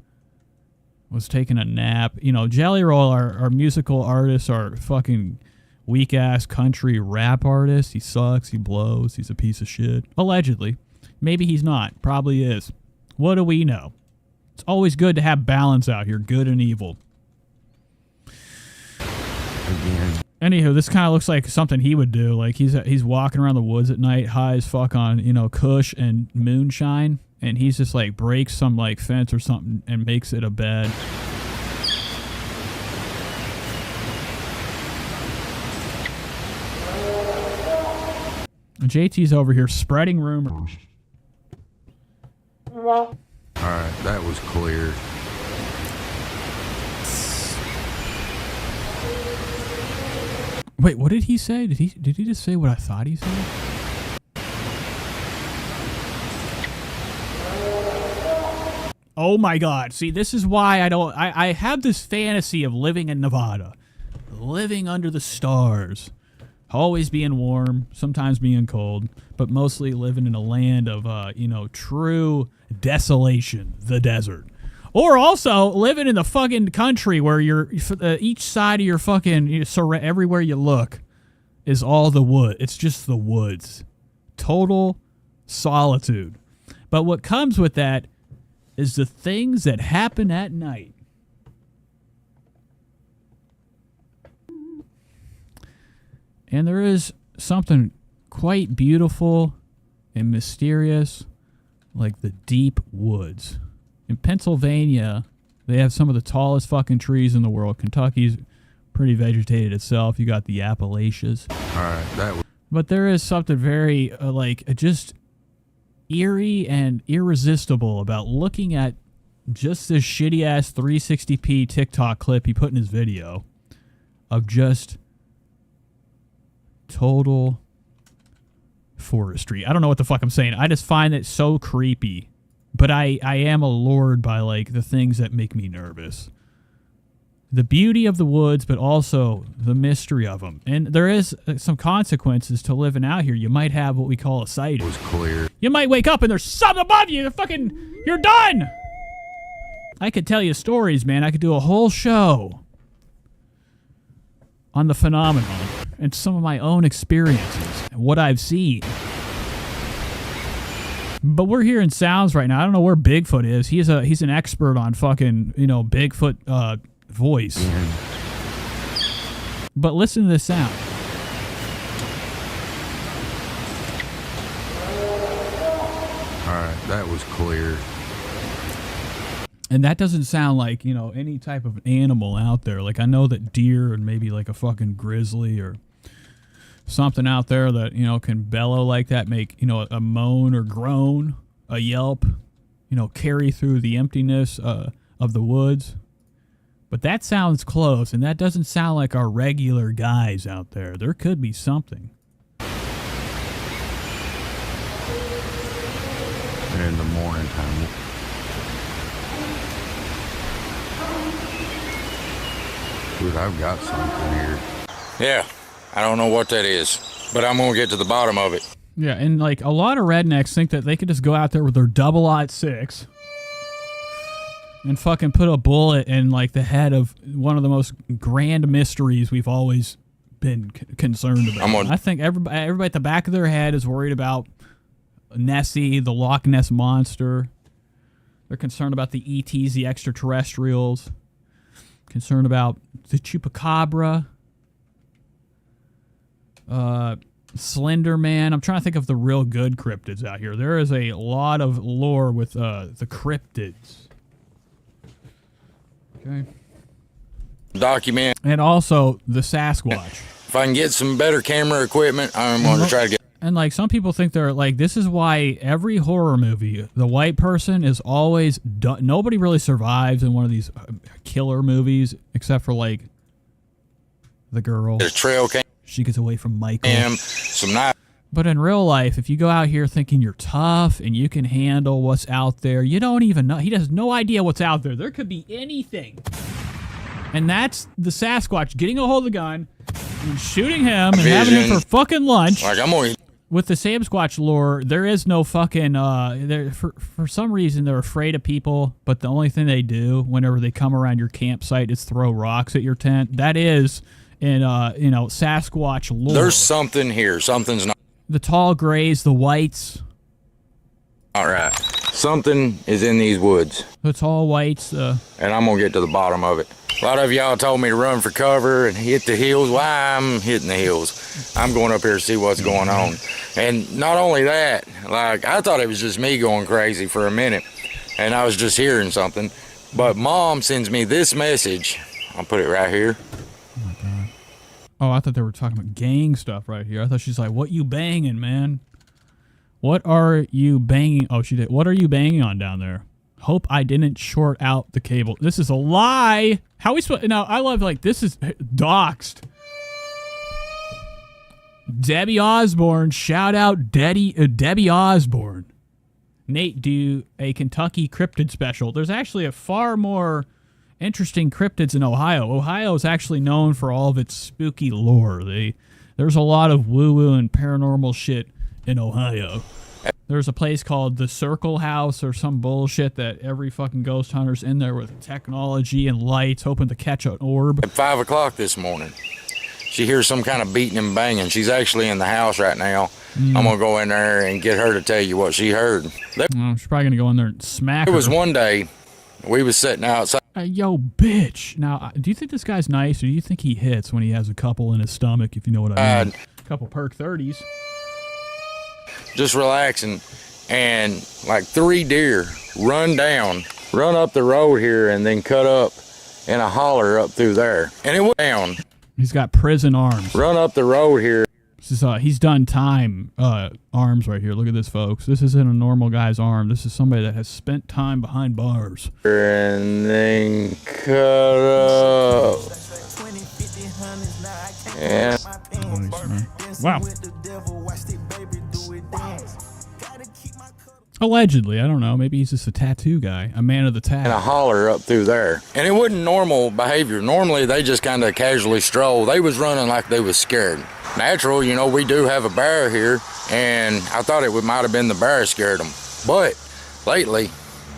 was taking a nap. You know, Jelly Roll, our musical artists, are fucking weak-ass country rap artists. He sucks, he blows, he's a piece of shit. Allegedly. Maybe he's not. Probably is. What do we know? It's always good to have balance out here, good and evil. Again. Anywho, this kind of looks like something he would do. Like he's walking around the woods at night, high as fuck on, you know, Kush and moonshine, and he's just like breaks some like fence or something and makes it a bed. And JT's over here spreading rumors. Alright, that was clear. Wait, what did he say? Did he just say what I thought he said? Oh my God. See, this is why I have this fantasy of living in Nevada. Living under the stars. Always being warm, sometimes being cold, but mostly living in a land of, you know, true desolation, the desert. Or also living in the fucking country where you're each side of your fucking everywhere you look is all the wood. It's just the woods. Total solitude. But what comes with that is the things that happen at night. And there is something quite beautiful and mysterious, like the deep woods. In Pennsylvania, they have some of the tallest fucking trees in the world. Kentucky's pretty vegetated itself. You got the Appalachians. All right, that was. But there is something very, just eerie and irresistible about looking at just this shitty-ass 360p TikTok clip he put in his video of just total forestry. I don't know what the fuck I'm saying. I just find it so creepy. But I am allured by, like, the things that make me nervous. The beauty of the woods, but also the mystery of them. And there is some consequences to living out here. You might have what we call a sighting. It was clear. You might wake up and there's something above you. You're done. I could tell you stories, man. I could do a whole show on the phenomenon and some of my own experiences and what I've seen. But we're hearing sounds right now. I don't know where Bigfoot is. He's an expert on fucking, Bigfoot voice. But listen to this sound. All right, that was clear. And that doesn't sound like, any type of animal out there. Like, I know that deer and maybe like a fucking grizzly or something out there that, can bellow like that, make, a moan or groan, a yelp, carry through the emptiness of the woods. But that sounds close, and that doesn't sound like our regular guys out there. There could be something. In the morning time. Dude, I've got something here. Yeah, I don't know what that is, but I'm going to get to the bottom of it. Yeah, and like a lot of rednecks think that they could just go out there with their 006 and fucking put a bullet in like the head of one of the most grand mysteries we've always been concerned about. I think everybody at the back of their head is worried about Nessie, the Loch Ness monster. They're concerned about the ETs, the extraterrestrials. Concerned about the chupacabra. Slender Man. I'm trying to think of the real good cryptids out here. There is a lot of lore with the cryptids. Okay. Document. And also the Sasquatch. If I can get some better camera equipment, I'm going to try to get. And like some people think they're like, this is why every horror movie, the white person is always nobody really survives in one of these killer movies except for like the girl. A trail cam. She gets away from Michael. Some knife. But in real life, if you go out here thinking you're tough and you can handle what's out there, you don't even know. He has no idea what's out there. There could be anything. And that's the Sasquatch getting a hold of the gun and shooting him and having him for fucking lunch. Like I'm going. With the Sasquatch lore, there is no fucking. For some reason, they're afraid of people, but the only thing they do whenever they come around your campsite is throw rocks at your tent. That is in Sasquatch lore. There's something here. Something's not. The tall grays, the whites. All right. Something is in these woods. The tall whites. And I'm going to get to the bottom of it. A lot of y'all told me to run for cover and hit the hills. Why I'm hitting the hills? I'm going up here to see what's going on. And not only that, like I thought it was just me going crazy for a minute. And I was just hearing something. But Mom sends me this message. I'll put it right here. Oh, my God. Oh, I thought they were talking about gang stuff right here. I thought she's like, what you banging, man? What are you banging? Oh, she did. What are you banging on down there? Hope I didn't short out the cable. This is a lie. How we supposed? Now I love like this is doxed. Debbie Osborne. Shout out Debbie Osborne. Nate, do a Kentucky cryptid special. There's actually a far more interesting cryptids in Ohio. Ohio is actually known for all of its spooky lore. There's a lot of woo-woo and paranormal shit in Ohio. There's a place called the Circle House or some bullshit that every fucking ghost hunter's in there with technology and lights hoping to catch an orb. At 5 o'clock this morning, she hears some kind of beating and banging. She's actually in the house right now. I'm going to go in there and get her to tell you what she heard. She's probably going to go in there and smack her. It was one day we was sitting outside. Yo, bitch. Now, do you think this guy's nice or do you think he hits when he has a couple in his stomach, if you know what I mean? A couple perk 30s. Just relaxing, and like 3 deer run up the road here and then cut up in a holler up through there. And it went down. He's got prison arms. Run up the road here. This is, he's done time arms right here. Look at this, folks. This isn't a normal guy's arm. This is somebody that has spent time behind bars. And then cut up. Yeah. Wow. Allegedly, I don't know. Maybe he's just a tattoo guy, a man of the tat. And a holler up through there. And it wasn't normal behavior. Normally, they just kind of casually stroll. They was running like they was scared. Natural, you know, we do have a bear here, and I thought it might have been the bear scared them. But lately,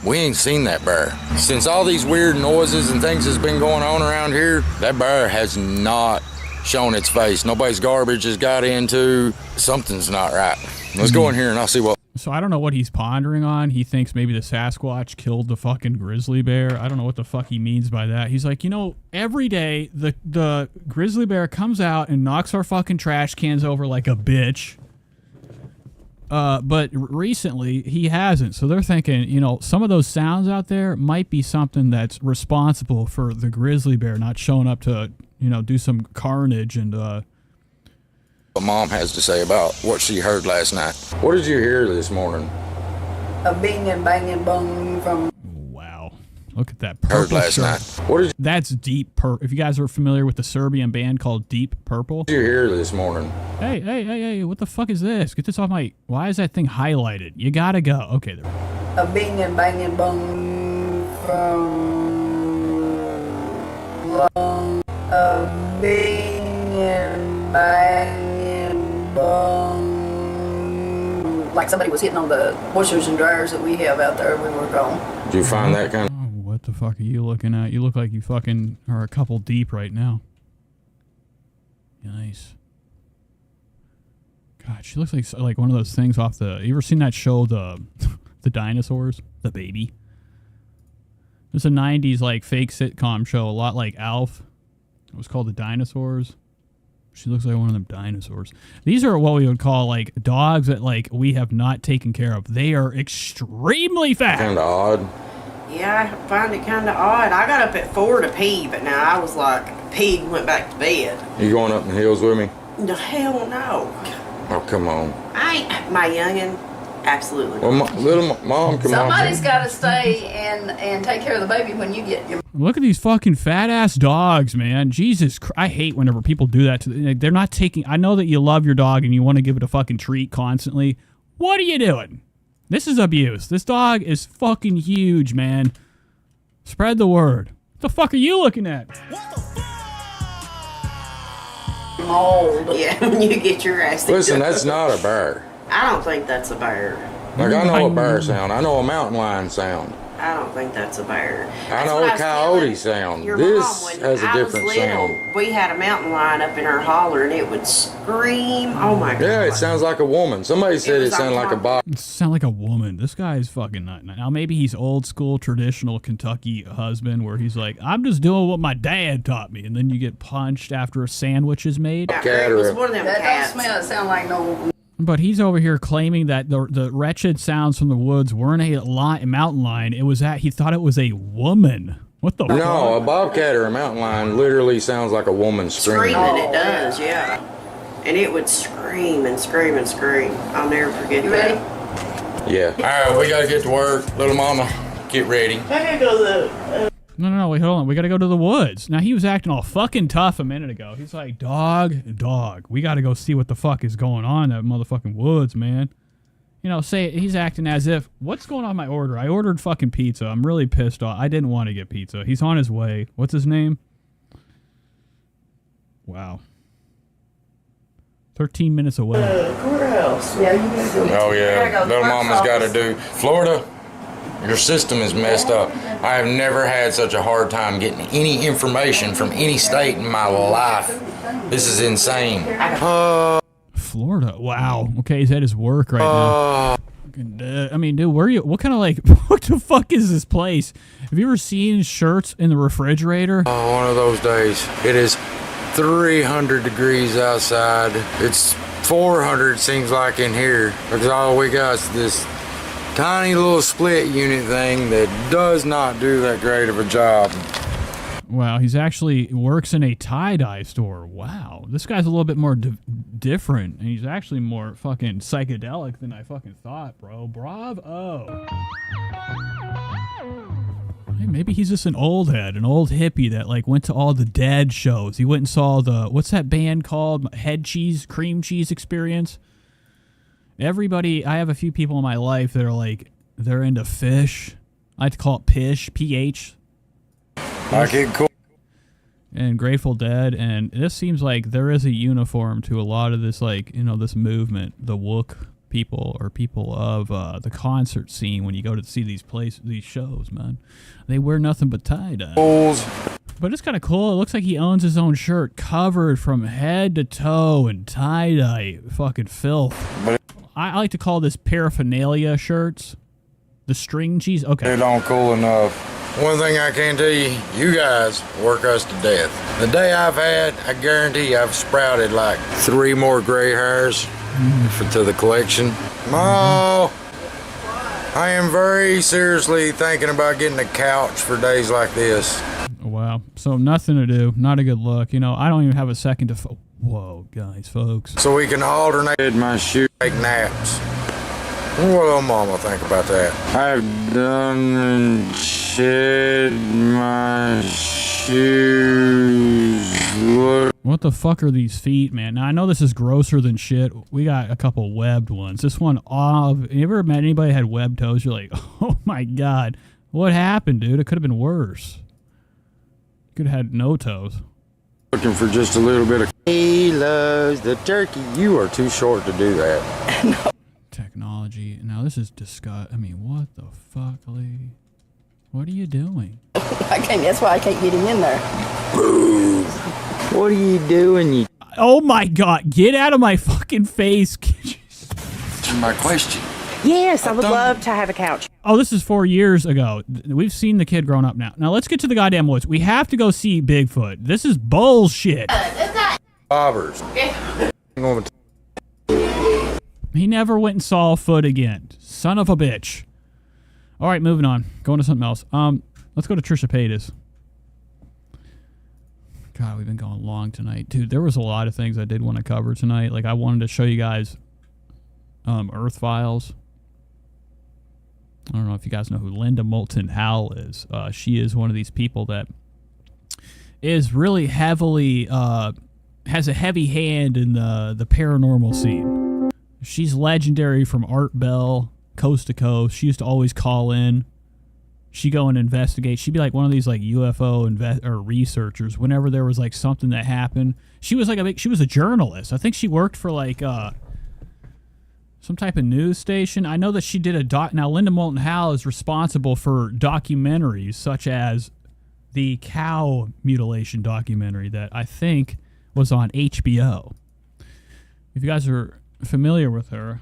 we ain't seen that bear. Since all these weird noises and things has been going on around here, that bear has not shown its face. Nobody's garbage has got into. Something's not right. Let's go in here and I'll see what. So I don't know what he's pondering on. He thinks maybe the Sasquatch killed the fucking grizzly bear. I don't know what the fuck he means by that. He's like, you know, every day the grizzly bear comes out and knocks our fucking trash cans over like a bitch. But recently he hasn't. So they're thinking, you know, some of those sounds out there might be something that's responsible for the grizzly bear not showing up to, you know, do some carnage and what Mom has to say about what she heard last night. What did you hear this morning? A binging, banging, bong from. Wow. Look at that purple heard last shirt. night. What did you... That's Deep Purple. If you guys are familiar with the Serbian band called Deep Purple. What did you hear this morning? Hey, what the fuck is this? Get this off my... Why is that thing highlighted? You gotta go. Okay, there. A binging, banging, bong from. Long. A binging, banging. Like somebody was hitting on the washers and dryers that we have out there we work on. Did you find that kind of... What the fuck are you looking at? You look like you fucking are a couple deep right now. Nice. God, she looks like one of those things off the... You ever seen that show, the dinosaurs? The Baby? There's a 90s like fake sitcom show, a lot like Alf. It was called The Dinosaurs. She looks like one of them dinosaurs. These are what we would call like dogs that like we have not taken care of. They are extremely fat. Kinda odd. Yeah, I find it kind of odd. I got up at 4 to pee, but now I was like, peed and went back to bed. You going up in the hills with me? No, hell no. Oh, come on. I ain't, my youngin', absolutely. Well, little mom, come Somebody's got to stay and take care of the baby when you get your... Look at these fucking fat ass dogs, man. Jesus Christ. I hate whenever people do that. They're not taking... I know that you love your dog and you want to give it a fucking treat constantly. What are you doing? This is abuse. This dog is fucking huge, man. Spread the word. What the fuck are you looking at? Mold. Yeah, when you get your ass... Listen, that's not a bear. I don't think that's a bear. Like, I know a bear sound. I know a mountain lion sound. I don't think that's a bear. I know a coyote sound. This has a different sound. We had a mountain lion up in our holler, and it would scream. Oh my god! Yeah, it sounds like a woman. Somebody said it sounded like a bot. It sound like a woman. This guy is fucking nut. Now maybe he's old school, traditional Kentucky husband, where he's like, I'm just doing what my dad taught me, and then you get punched after a sandwich is made. It was one of them That cats. don't smell. It sound like no... But he's over here claiming that the wretched sounds from the woods weren't a mountain lion. It was that he thought it was a woman. What the fuck? No, a bobcat or a mountain lion literally sounds like a woman screaming. Screaming, it does, yeah. And it would scream and scream and scream. I'll never forget that. Yeah. All right, we gotta get to work. Little mama, get ready. I gotta go to No, wait, hold on. We gotta go to the woods. Now, he was acting all fucking tough a minute ago. He's like, dog. We gotta go see what the fuck is going on in that motherfucking woods, man. You know, he's acting as if, what's going on with my order? I ordered fucking pizza. I'm really pissed off. I didn't want to get pizza. He's on his way. What's his name? Wow. 13 minutes away. Courthouse. Yeah, you gotta go. Oh, yeah. Little mama's gotta do. Florida, your system is messed up. I have never had such a hard time getting any information from any state in my life. This is insane. Florida. Wow. Okay, he's at his work right now. I mean, dude, what kind of like, what the fuck is this place? Have you ever seen shirts in the refrigerator? Oh, one of those days. It is 300 degrees outside. It's 400, seems like, in here. Because all we got is this tiny little split unit thing that does not do that great of a job. Wow, he's actually works in a tie-dye store. Wow, this guy's a little bit more different, and he's actually more fucking psychedelic than I fucking thought, bro. Bravo. Hey, maybe he's just an old head, an old hippie that like went to all the Dead shows. He went and saw what's that band called? Head Cheese, Cream Cheese Experience. Everybody, I have a few people in my life that are like, they're into fish. I like to call it pish, P-H. Okay, cool. And Grateful Dead, and this seems like there is a uniform to a lot of this, like, you know, this movement, the Wook people or people of the concert scene. When you go to see these shows, man, they wear nothing but tie-dye. But it's kind of cool. It looks like he owns his own shirt, covered from head to toe in tie-dye fucking filth. I like to call this paraphernalia shirts. The string cheese. Okay. They don't cool enough. One thing I can tell you, you guys work us to death. The day I've had, I guarantee I've sprouted like 3 more gray hairs to the collection. Ma, I am very seriously thinking about getting a couch for days like this. Wow. So nothing to do. Not a good look. You know, I don't even have a second to... Whoa, guys, folks. So we can alternate my shoes, take naps. What will mama think about that? I've done and shed my shoes. What the fuck are these feet, man? Now, I know this is grosser than shit. We got a couple webbed ones. This one, you ever met anybody that had webbed toes? You're like, oh my God, what happened, dude? It could have been worse. Could have had no toes. Looking for just a little bit of... He loves the turkey. You are too short to do that. No. Technology. Now, this is disgusting. I mean, what the fuck, lady? What are you doing? I can't. That's why I can't get him in there. What are you doing, you? Oh my God! Get out of my fucking face! My question. Yes, I would love to have a couch. Oh, this is 4 years ago. We've seen the kid grown up now. Now let's get to the goddamn woods. We have to go see Bigfoot. This is bullshit. Bobbers. He never went and saw Foot again. Son of a bitch. All right, moving on. Going to something else. Let's go to Trisha Paytas. God, we've been going long tonight. Dude, there was a lot of things I did want to cover tonight. Like, I wanted to show you guys Earth Files. I don't know if you guys know who Linda Moulton Howe is. She is one of these people that is really heavily, has a heavy hand in the paranormal scene. She's legendary from Art Bell, Coast to Coast. She used to always call in. She'd go and investigate. She'd be like one of these like UFO or researchers. Whenever there was like something that happened, she was like she was a journalist. I think she worked for like some type of news station. I know that she did a doc. Now Linda Moulton Howe is responsible for documentaries such as the cow mutilation documentary that I think was on HBO. If you guys are familiar with her,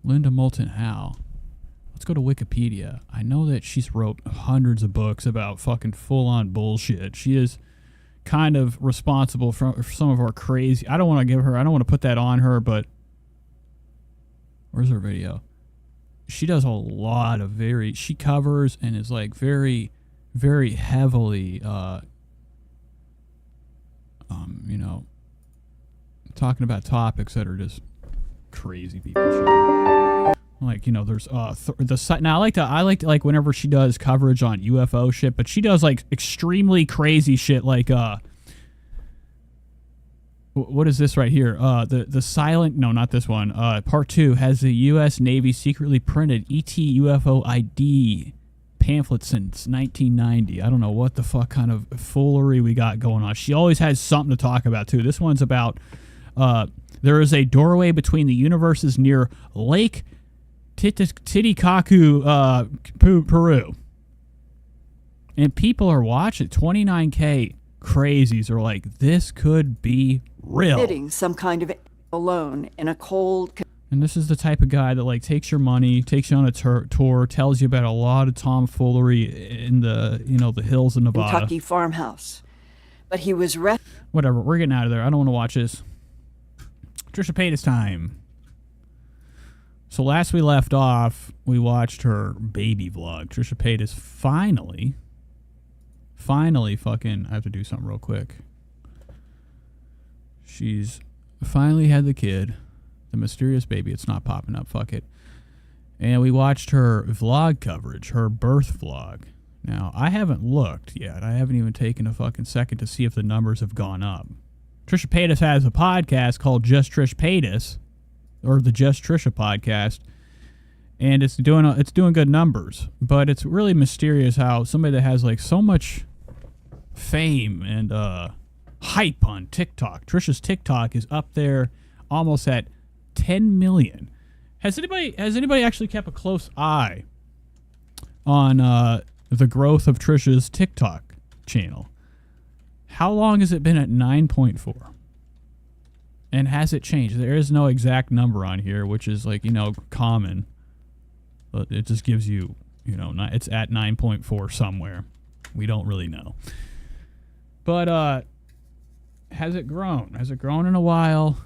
Linda Moulton Howe. Let's go to Wikipedia. I know that she's wrote hundreds of books about fucking full-on bullshit. She is kind of responsible for some of our crazy... I don't want to put that on her, but... Where's her video? She does a lot of she covers and is like very, very heavily, you know, talking about topics that are just crazy people shit. Like, you know, there's the site. Now I like to like whenever she does coverage on UFO shit, but she does like extremely crazy shit like what is this right here? The silent, no, not this one. Part 2 has the U.S. Navy secretly printed ET UFO ID pamphlet since 1990. I don't know what the fuck kind of foolery we got going on. She always has something to talk about too. This one's about there is a doorway between the universes near Lake Titicaca, Peru, and people are watching. 29K crazies are like, this could be real. Hitting some kind of alone in a cold. And this is the type of guy that like takes your money, takes you on a tour, tells you about a lot of tomfoolery in the, you know, the hills of Nevada. Kentucky farmhouse, but he was whatever. We're getting out of there. I don't want to watch this. Trisha Paytas time. So last we left off, we watched her baby vlog. Trisha Paytas finally fucking, I have to do something real quick. She's finally had the kid, the mysterious baby. It's not popping up, fuck it. And we watched her vlog coverage, her birth vlog. Now, I haven't looked yet. I haven't even taken a fucking second to see if the numbers have gone up. Trisha Paytas has a podcast called Just Trish Paytas, or the Just Trisha podcast, and it's doing good numbers. But it's really mysterious how somebody that has like so much fame and hype on TikTok, Trisha's TikTok is up there almost at 10 million. Has anybody actually kept a close eye on the growth of Trisha's TikTok channel? How long has it been at 9.4? And has it changed? There is no exact number on here, which is like, you know, common. But it just gives you, you know, it's at 9.4 somewhere. We don't really know. But has it grown? Has it grown in a while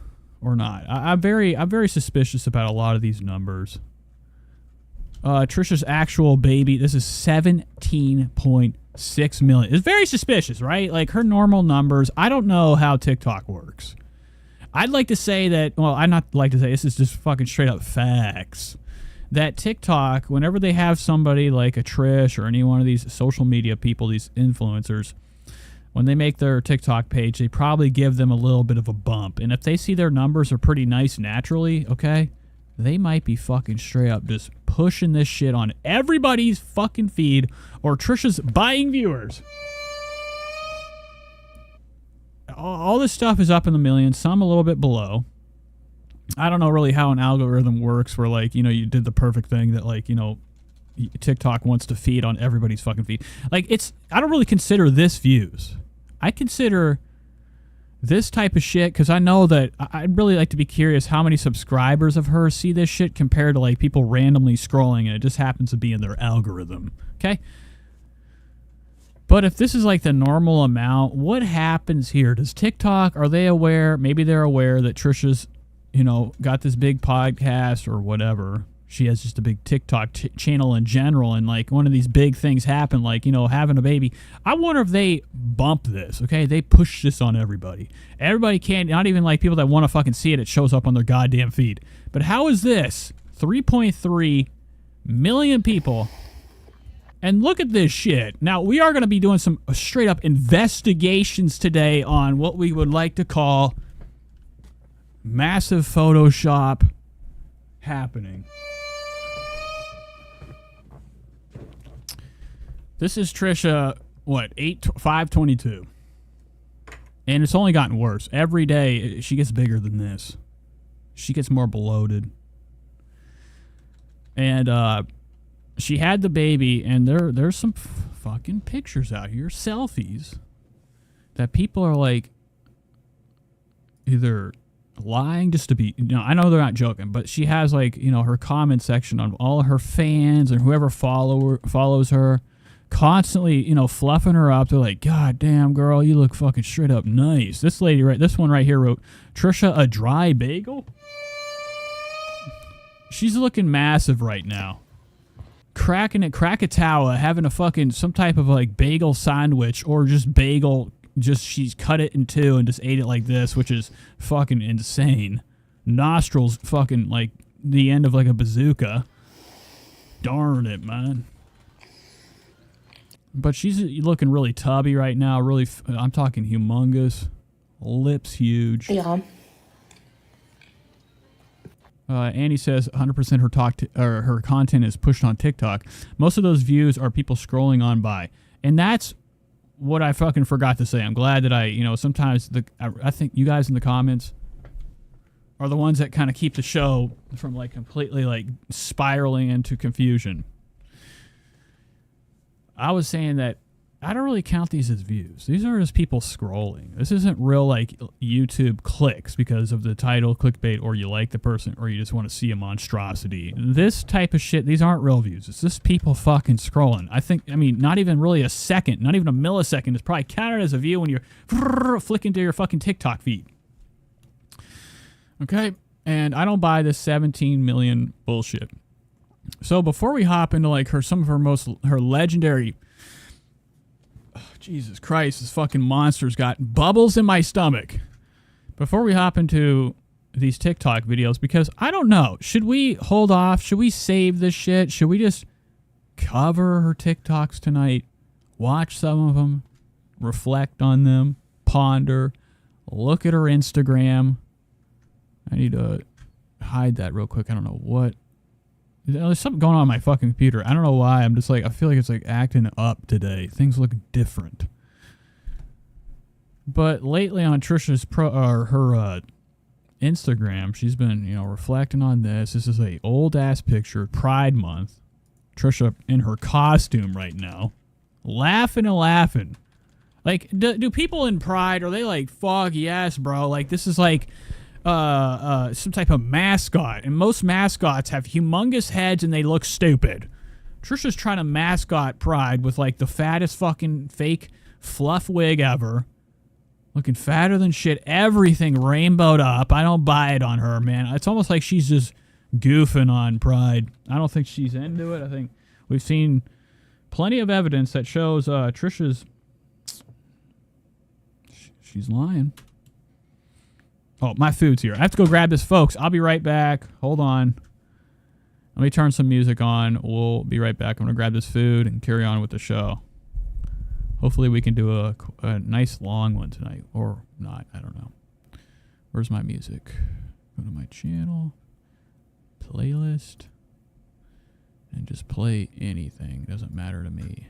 or not? I'm very suspicious about a lot of these numbers. Trisha's actual baby, this is 17.6 million. It's very suspicious, right? Like her normal numbers. I don't know how TikTok works. I'd like to say that, well, I'd not like to say, this is just fucking straight up facts, that TikTok, whenever they have somebody like a Trish or any one of these social media people, these influencers, when they make their TikTok page, they probably give them a little bit of a bump. And if they see their numbers are pretty nice naturally, okay, they might be fucking straight up just pushing this shit on everybody's fucking feed, or Trisha's buying viewers. All this stuff is up in the millions, some a little bit below. I don't know really how an algorithm works where, like, you know, you did the perfect thing that, like, you know, TikTok wants to feed on everybody's fucking feed. Like, I don't really consider this views. I consider this type of shit, because I know that I'd really like to be curious how many subscribers of hers see this shit compared to like people randomly scrolling and it just happens to be in their algorithm. Okay? But if this is like the normal amount, what happens here? Does TikTok, are they aware? Maybe they're aware that Trisha's, got this big podcast or whatever. She has just a big TikTok channel in general, and like one of these big things happen, like, having a baby. I wonder if they bump this, okay? They push this on everybody. Everybody can't, not even like people that want to fucking see it, it shows up on their goddamn feed. But how is this? 3.3 million people. And look at this shit. Now, we are going to be doing some straight up investigations today on what we would like to call massive Photoshop happening. This is Trisha, 522. And it's only gotten worse. Every day, she gets bigger than this. She gets more bloated. And, she had the baby, and there's some fucking pictures out here, selfies, that people are like either lying just to be, I know they're not joking, but she has like, her comment section on all of her fans and whoever follows her, constantly, fluffing her up. They're like, God damn, girl, you look fucking straight up nice. This lady, this one right here wrote, Trisha, a dry bagel? She's looking massive right now. Krakatoa having a fucking some type of like bagel sandwich or just bagel, she's cut it in two and just ate it like this, which is fucking insane. Nostrils fucking like the end of like a bazooka. Darn it, man. But she's looking really tubby right now. Really, I'm talking humongous. Lips huge. Yeah. Annie says 100% her content is pushed on TikTok. Most of those views are people scrolling on by. And that's what I fucking forgot to say. I'm glad that sometimes I think you guys in the comments are the ones that kind of keep the show from like completely like spiraling into confusion. I was saying that I don't really count these as views. These are just people scrolling. This isn't real like YouTube clicks because of the title, clickbait, or you like the person, or you just want to see a monstrosity. This type of shit, these aren't real views. It's just people fucking scrolling. I mean, not even really a second, not even a millisecond is probably counted as a view when you're flicking to your fucking TikTok feed. Okay? And I don't buy this 17 million bullshit. So before we hop into like some of her legendary, Jesus Christ, this fucking monster's got bubbles in my stomach. Before we hop into these TikTok videos, because I don't know, should we hold off? Should we save this shit? Should we just cover her TikToks tonight, watch some of them, reflect on them, ponder, look at her Instagram? I need to hide that real quick. I don't know what. There's something going on my fucking computer. I don't know why. I'm just like, I feel like it's like acting up today. Things look different. But lately on Trisha's her Instagram, she's been, reflecting on this. This is a old ass picture, Pride Month. Trisha in her costume right now, laughing and laughing. Like, do people in Pride, are they like, fuck yes, bro? Like, this is like some type of mascot, and most mascots have humongous heads and they look stupid. Trisha's trying to mascot Pride with like the fattest fucking fake fluff wig ever, looking fatter than shit, everything rainbowed up. I don't buy it on her, man. It's almost like she's just goofing on Pride. I don't think she's into it. I think we've seen plenty of evidence that shows Trisha's she's lying. Oh, my food's here. I have to go grab this, folks. I'll be right back. Hold on. Let me turn some music on. We'll be right back. I'm going to grab this food and carry on with the show. Hopefully we can do a nice long one tonight. Or not. I don't know. Where's my music? Go to my channel. Playlist. And just play anything. Doesn't matter to me.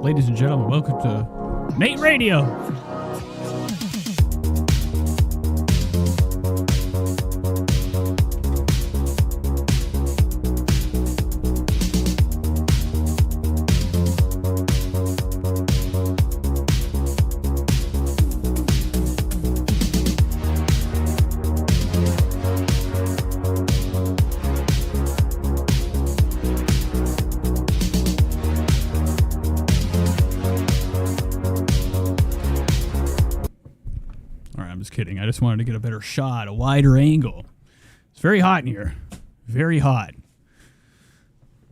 Ladies and gentlemen, welcome to Nate Radio. Kidding. I just wanted to get a better shot, a wider angle. It's very hot in here. Very hot.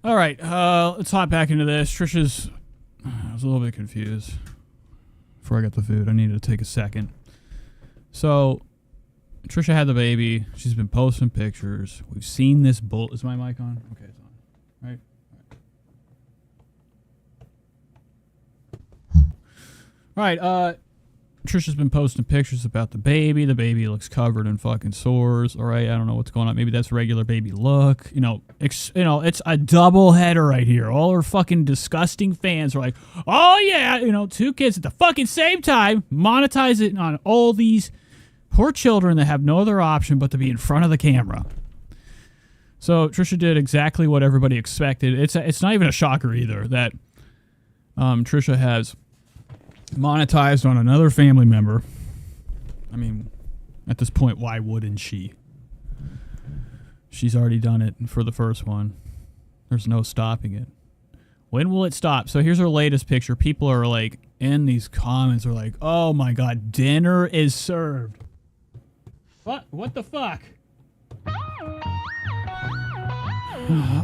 All right, let's hop back into this. Trisha's... I was a little bit confused before I got the food. I needed to take a second. So, Trisha had the baby. She's been posting pictures. We've seen this bull... Is my mic on? Okay, it's on. Right. Trisha's been posting pictures about the baby. The baby looks covered in fucking sores. All right, I don't know what's going on. Maybe that's regular baby look. You know, it's a double header right here. All her fucking disgusting fans are like, oh yeah, two kids at the fucking same time. Monetize it on all these poor children that have no other option but to be in front of the camera. So Trisha did exactly what everybody expected. It's not even a shocker either that Trisha has monetized on another family member. I mean, at this point, why wouldn't she? She's already done it for the first one. There's no stopping it. When will it stop? So here's her latest picture. People are like, in these comments are like, oh my god, dinner is served. What the fuck?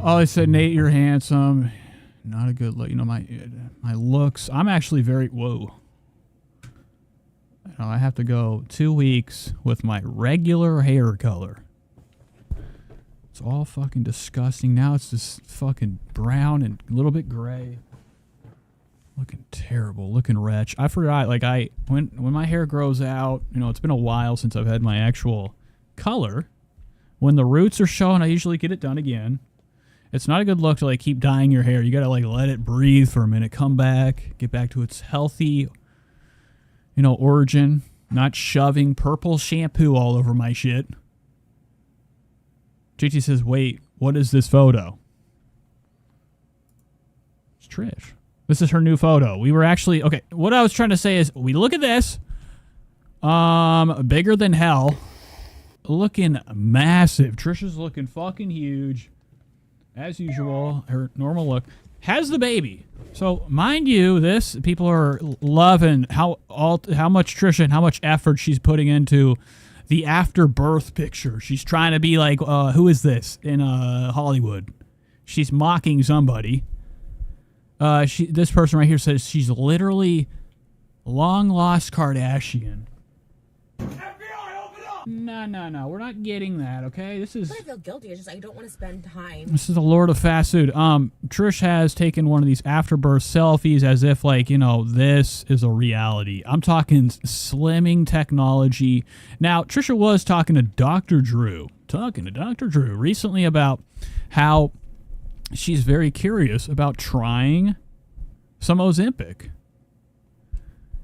Oh, they said, Nate, you're handsome. Not a good look. My looks. I'm actually very... Whoa. I have to go 2 weeks with my regular hair color. It's all fucking disgusting. Now it's just fucking brown and a little bit gray. Looking terrible. Looking wretch. I forgot, when my hair grows out, it's been a while since I've had my actual color. When the roots are showing, I usually get it done again. It's not a good look to keep dyeing your hair. You gotta let it breathe for a minute, come back, get back to its healthy, origin. Not shoving purple shampoo all over my shit. JT says, wait, what is this photo? It's Trish. This is her new photo. We were actually, okay, what I was trying to say is, we look at this, bigger than hell, looking massive. Trisha's looking fucking huge. As usual, her normal look. Has the baby. So, mind you, people are loving how much Trisha and how much effort she's putting into the after birth picture. She's trying to be like, who is this in Hollywood? She's mocking somebody. This person right here says she's literally long lost Kardashian. No, we're not getting that, okay? This is... I feel guilty. It's just I don't want to spend time. This is the Lord of Fast Food. Trish has taken one of these afterbirth selfies as if, this is a reality. I'm talking slimming technology. Now, Trisha was talking to Dr. Drew recently about how she's very curious about trying some Ozempic.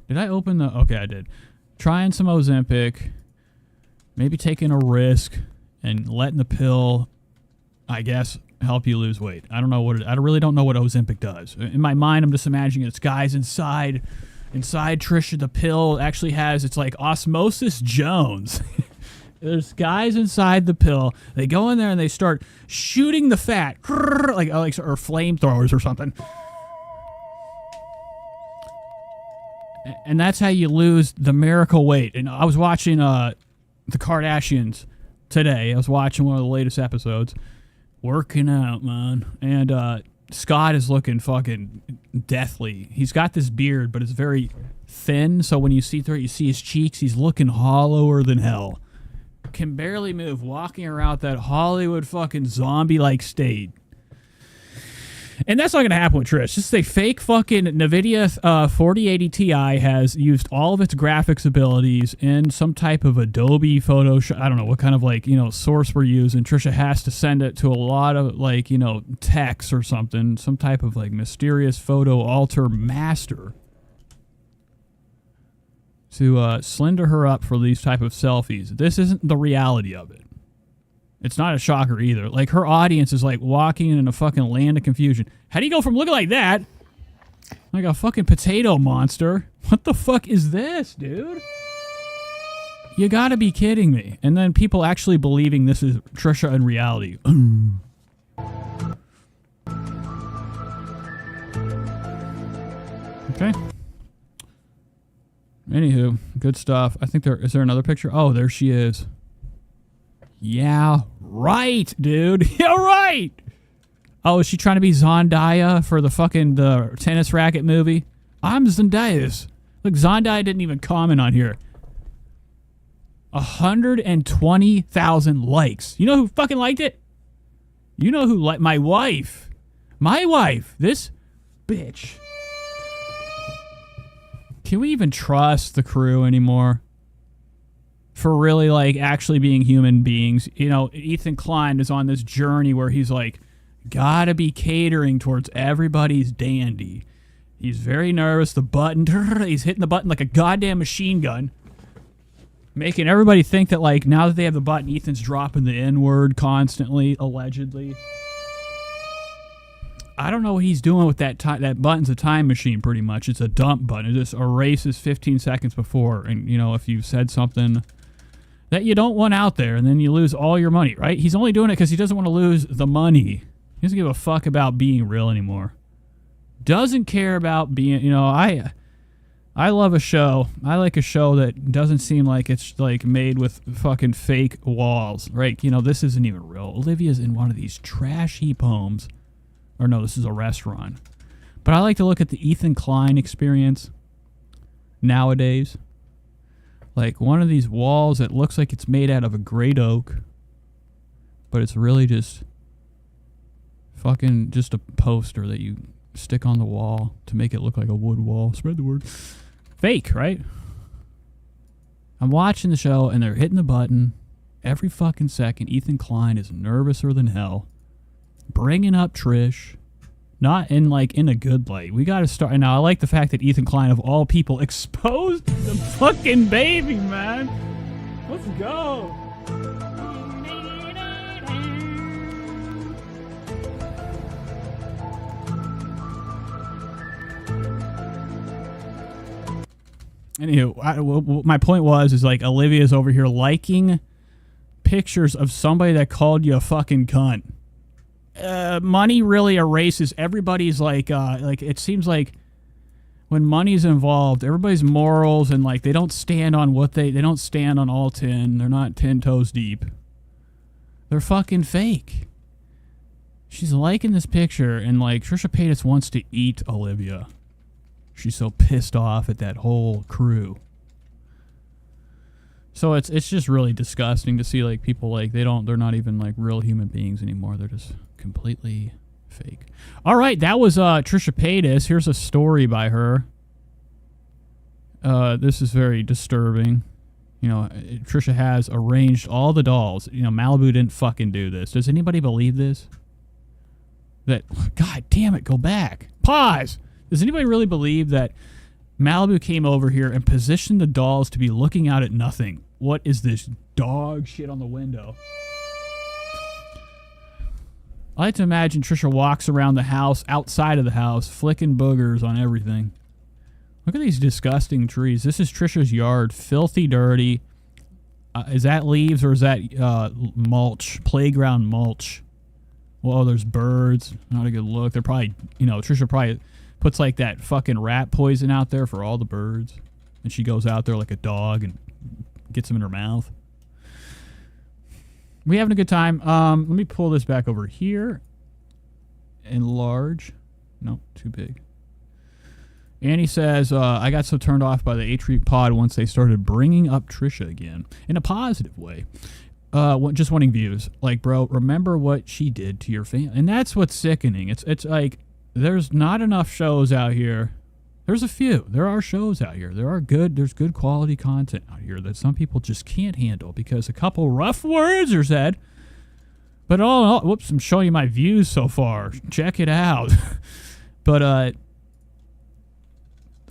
Did I open the... Okay, I did. Trying some Ozempic... Maybe taking a risk and letting the pill, I guess, help you lose weight. I really don't know what Ozempic does. In my mind, I'm just imagining it's guys inside Trisha. The pill actually has, it's like Osmosis Jones. There's guys inside the pill. They go in there and they start shooting the fat, or flamethrowers or something. And that's how you lose the miracle weight. And I was watching the Kardashians today. I was watching one of the latest episodes. Working out, man. And Scott is looking fucking deathly. He's got this beard, but it's very thin. So when you see through it, you see his cheeks. He's looking hollower than hell. Can barely move. Walking around that Hollywood fucking zombie-like state. And that's not going to happen with Trish. Just a fake fucking NVIDIA 4080 Ti has used all of its graphics abilities in some type of Adobe Photoshop. I don't know what kind of like, source we're using. Trisha has to send it to a lot of like, text or something, some type of like mysterious photo alter master to slender her up for these type of selfies. This isn't the reality of it. It's not a shocker either. Like, her audience is like walking in a fucking land of confusion. How do you go from looking like that, like a fucking potato monster? What the fuck is this, dude? You gotta be kidding me. And then people actually believing this is Trisha in reality. Okay. Anywho, good stuff. I think is there another picture? Oh, there she is. Yeah, right, dude. Yeah, right. Oh, is she trying to be Zendaya for the tennis racket movie? I'm Zendaya. Look, Zendaya didn't even comment on here. 120,000 likes. You know who fucking liked it? You know who liked my wife. My wife. This bitch. Can we even trust the crew anymore? For really, like, actually being human beings. Ethan Klein is on this journey where he's like, gotta be catering towards everybody's dandy. He's very nervous. The button, he's hitting the button like a goddamn machine gun. Making everybody think that, like, now that they have the button, Ethan's dropping the N-word constantly, allegedly. I don't know what he's doing with that that button's a time machine, pretty much. It's a dump button. It just erases 15 seconds before. And, if you said something that you don't want out there, and then you lose all your money, right? He's only doing it because he doesn't want to lose the money. He doesn't give a fuck about being real anymore. Doesn't care about being, I love a show. I like a show that doesn't seem like it's like made with fucking fake walls, right? This isn't even real. Olivia's in one of these trash heap homes. Or no, this is a restaurant. But I like to look at the Ethan Klein experience nowadays. Like one of these walls that looks like it's made out of a great oak, but it's really just fucking just a poster that you stick on the wall to make it look like a wood wall. Spread the word. Fake, right? I'm watching the show and they're hitting the button every fucking second. Ethan Klein is nervouser than hell. Bringing up Trish, not in a good light. We got to start. Now, I like the fact that Ethan Klein, of all people, exposed the fucking baby, man. Let's go. Anywho, my point was like Olivia's over here liking pictures of somebody that called you a fucking cunt. Money really erases everybody's like it seems like when money's involved, everybody's morals and like they don't stand on they don't stand on all 10. They're not 10 toes deep. They're fucking fake. She's liking this picture and like Trisha Paytas wants to eat Olivia. She's so pissed off at that whole crew. So it's just really disgusting to see like people like they're not even like real human beings anymore. They're just completely fake. All right, that was Trisha Paytas. Here's a story by her. This is very disturbing. Trisha has arranged all the dolls. Malibu didn't fucking do this. Does anybody believe this? God damn it, go back. Pause. Does anybody really believe that Malibu came over here and positioned the dolls to be looking out at nothing? What is this dog shit on the window? I like to imagine Trisha walks around the house, outside of the house, flicking boogers on everything. Look at these disgusting trees. This is Trisha's yard. Filthy dirty. Is that leaves or is that mulch? Playground mulch. Whoa, there's birds. Not a good look. They're probably, Trisha probably puts like that fucking rat poison out there for all the birds. And she goes out there like a dog and gets them in her mouth. We having a good time. Let me pull this back over here. Enlarge. Nope, too big. Annie says, I got so turned off by the H3 pod once they started bringing up Trisha again. In a positive way. Just wanting views. Like, bro, remember what she did to your family. And that's what's sickening. It's like, there's not enough shows out here. There's a few. There are shows out here. There's good quality content out here that some people just can't handle because a couple rough words are said. But whoops, I'm showing you my views so far. Check it out. But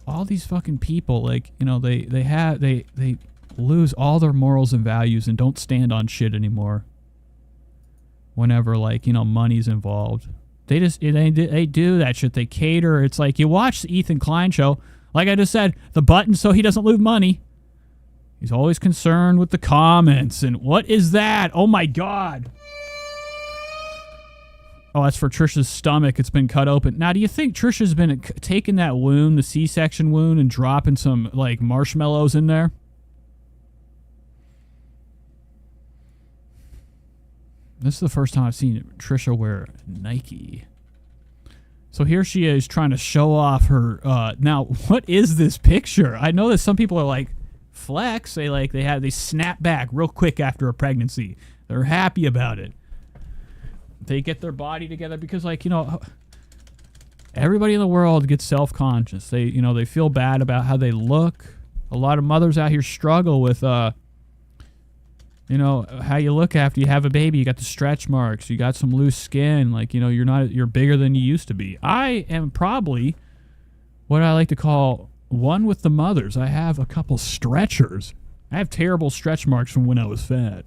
all these fucking people, like, you know, they lose all their morals and values and don't stand on shit anymore. Whenever, like, you know, money's involved. They do that shit. They cater. It's like you watch the Ethan Klein show. Like I just said, the button so he doesn't lose money. He's always concerned with the comments. And what is that? Oh my God. Oh, that's for Trisha's stomach. It's been cut open. Now, do you think Trisha's been taking that wound, the C-section wound, and dropping some, like, marshmallows in there? This is the first time I've seen Trisha wear Nike. So here she is trying to show off her. Now, what is this picture? I know that some people are like, flex. They snap back real quick after a pregnancy. They're happy about it. They get their body together because, like, you know, everybody in the world gets self-conscious. They feel bad about how they look. A lot of mothers out here struggle with, you know, how you look after you have a baby. You got the stretch marks. You got some loose skin. Like, you know, you're bigger than you used to be. I am probably what I like to call one with the mothers. I have a couple stretchers. I have terrible stretch marks from when I was fat.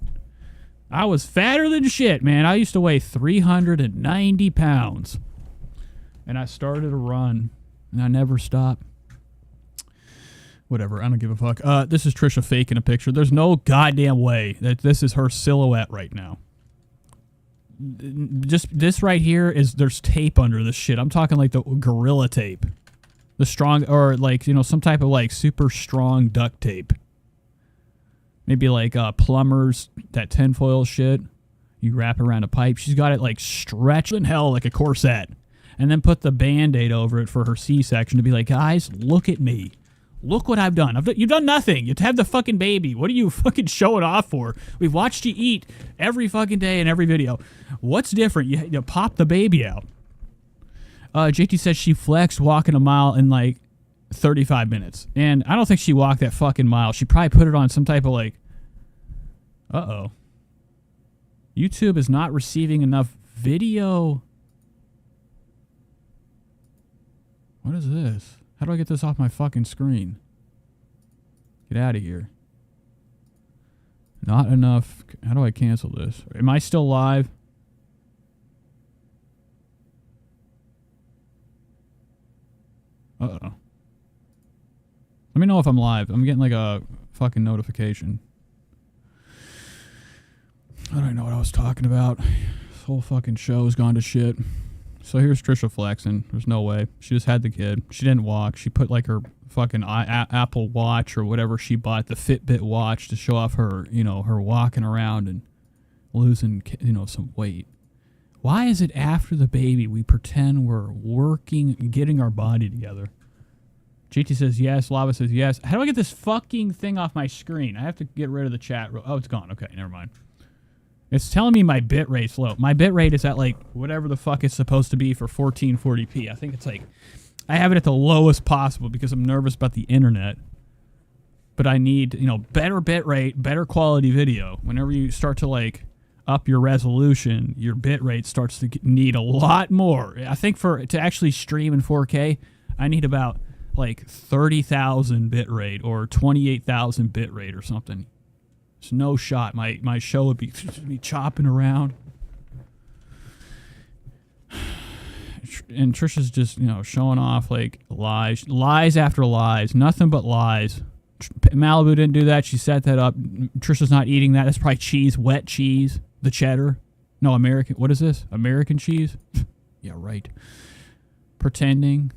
I was fatter than shit, man. I used to weigh 390 pounds. And I started to run. And I never stopped. Whatever, I don't give a fuck. This is Trisha faking a picture. There's no goddamn way that this is her silhouette right now. Just this right here there's tape under this shit. I'm talking like the Gorilla Tape. The strong, or like, you know, some type of like super strong duct tape. Maybe like plumbers, that tinfoil shit. You wrap around a pipe. She's got it like stretched in hell like a corset. And then put the Band-Aid over it for her C-section to be like, guys, look at me. Look what I've done. You've done nothing. You have the fucking baby. What are you fucking showing off for? We've watched you eat every fucking day in every video. What's different? You pop the baby out. JT says she flexed walking a mile in like 35 minutes. And I don't think she walked that fucking mile. She probably put it on some type of like... Uh-oh. YouTube is not receiving enough video. What is this? How do I get this off my fucking screen? Get out of here. Not enough. How do I cancel this? Am I still live? Uh-oh. Let me know if I'm live. I'm getting like a fucking notification. I don't know what I was talking about. This whole fucking show has gone to shit. So here's Trisha flexing. There's no way. She just had the kid. She didn't walk. She put like her fucking Apple Watch or whatever she bought, the Fitbit watch, to show off her, you know, her walking around and losing, you know, some weight. Why is it after the baby we pretend we're working, getting our body together? GT says yes. Lava says yes. How do I get this fucking thing off my screen? I have to get rid of the chat. Oh, it's gone. Okay, never mind. It's telling me my bit rate's low. My bit rate is at like whatever the fuck it's supposed to be for 1440p. I think it's like, I have it at the lowest possible because I'm nervous about the internet. But I need, you know, better bit rate, better quality video. Whenever you start to like up your resolution, your bit rate starts to need a lot more. I think to actually stream in 4K, I need about like 30,000 bit rate or 28,000 bit rate or something. There's no shot. My show would be chopping around. And Trisha's just, you know, showing off like lies after lies. Nothing but lies. Malibu didn't do that. She set that up. Trisha's not eating that. That's probably cheese, wet cheese, the cheddar. No, American. What is this? American cheese? Yeah, right. Pretending.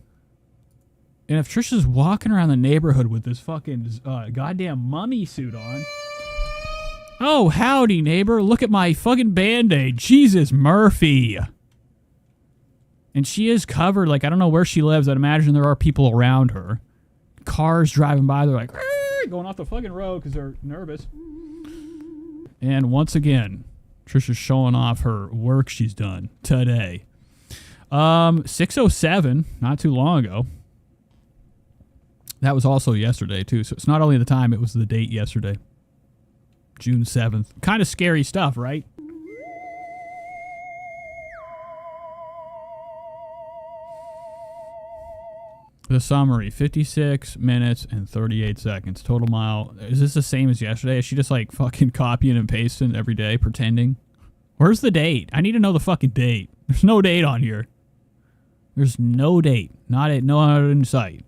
And if Trisha's walking around the neighborhood with this fucking goddamn mummy suit on. Oh, howdy, neighbor. Look at my fucking Band-Aid. Jesus, Murphy. And she is covered. Like, I don't know where she lives. I'd imagine there are people around her. Cars driving by. They're like, going off the fucking road because they're nervous. And once again, Trisha's showing off her work she's done today. 6:07, not too long ago. That was also yesterday, too. So it's not only the time, it was the date yesterday. June 7th. Kind of scary stuff, right? The summary, 56 minutes and 38 seconds. Total mile. Is this the same as yesterday? Is she just like fucking copying and pasting every day, pretending? Where's the date? I need to know the fucking date. There's no date on here. There's no date. No in sight.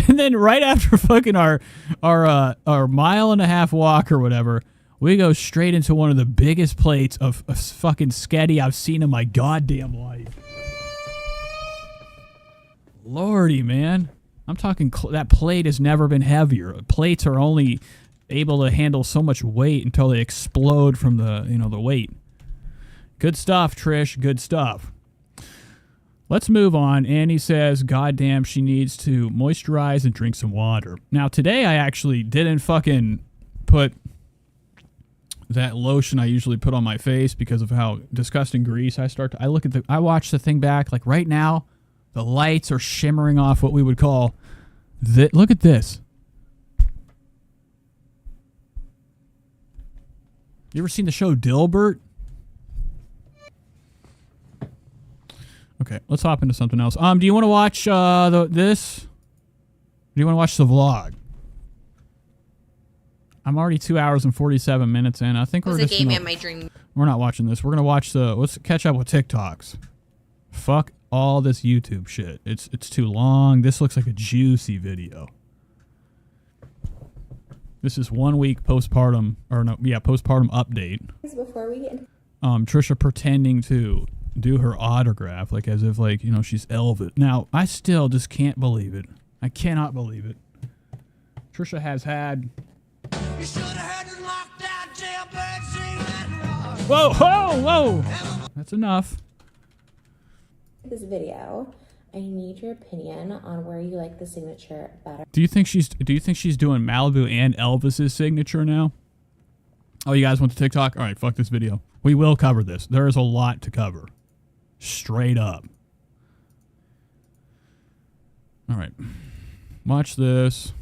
And then right after fucking our mile and a half walk or whatever, we go straight into one of the biggest plates of fucking sketty I've seen in my goddamn life. Lordy, man. I'm talking that plate has never been heavier. Plates are only able to handle so much weight until they explode from the weight. Good stuff, Trish. Good stuff. Let's move on. Annie says, goddamn, she needs to moisturize and drink some water. Now, today I actually didn't fucking put that lotion I usually put on my face because of how disgusting grease I watch the thing back, like right now, the lights are shimmering off what we would call look at this. You ever seen the show Dilbert? Okay, let's hop into something else. Do you want to watch this? Do you want to watch the vlog? I'm already 2 hours and 47 minutes in. I think we're just we're not watching this. We're gonna watch let's catch up with TikToks. Fuck all this YouTube shit. It's too long. This looks like a juicy video. This is 1 week postpartum update. Before we get Trisha pretending to do her autograph, like as if she's Elvis. Now I still just can't believe it. I cannot believe it. Trisha has had. Whoa! That's enough. this video, I need your opinion on where you like the signature better. Do you think she's doing Malibu and Elvis's signature now? Oh, you guys want the TikTok? All right, fuck this video. We will cover this. There is a lot to cover. Straight up. All right. Watch this.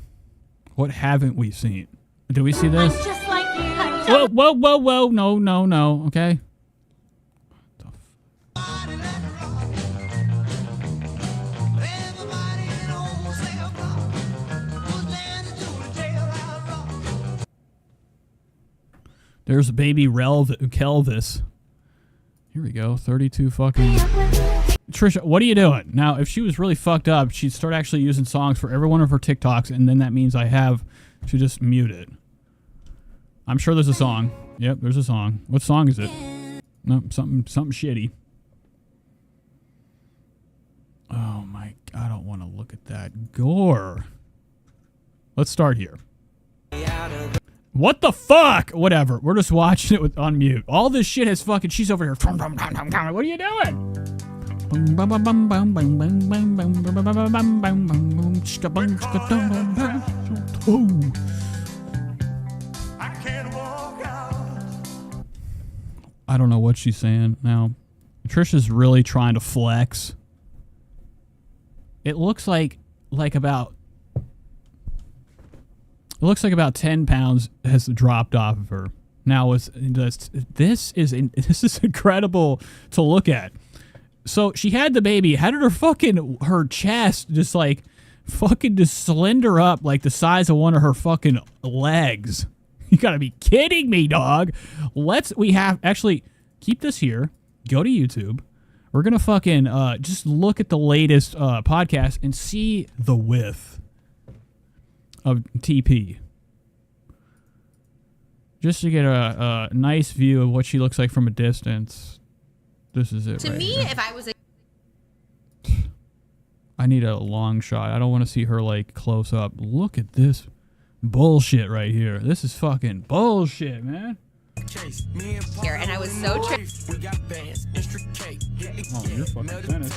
What haven't we seen? Did we see this? Just like you. Whoa. No. Okay. There's baby Kelvis. Here we go. 32 fucking... Trisha, what are you doing? Now, if she was really fucked up, she'd start actually using songs for every one of her TikToks, and then that means I have to just mute it. I'm sure there's a song. Yep, there's a song. What song is it? No, something shitty. Oh my... I don't want to look at that gore. Let's start here. What the fuck? Whatever. We're just watching it on mute. All this shit has fucking... She's over here. What are you doing? I don't know what she's saying now. Trisha's really trying to flex. It looks like about... It looks like about 10 pounds has dropped off of her. Now, this is incredible to look at. So she had the baby. How did her chest just slender up like the size of one of her fucking legs? You gotta be kidding me, dog. Actually, keep this here. Go to YouTube. We're gonna fucking just look at the latest podcast and see the width of TP. Just to get a nice view of what she looks like from a distance. This is it. To right me, here. if I was a... I need a long shot. I don't want to see her close up. Look at this bullshit right here. This is fucking bullshit, man. Here, and I was so Oh, you're fucking finished.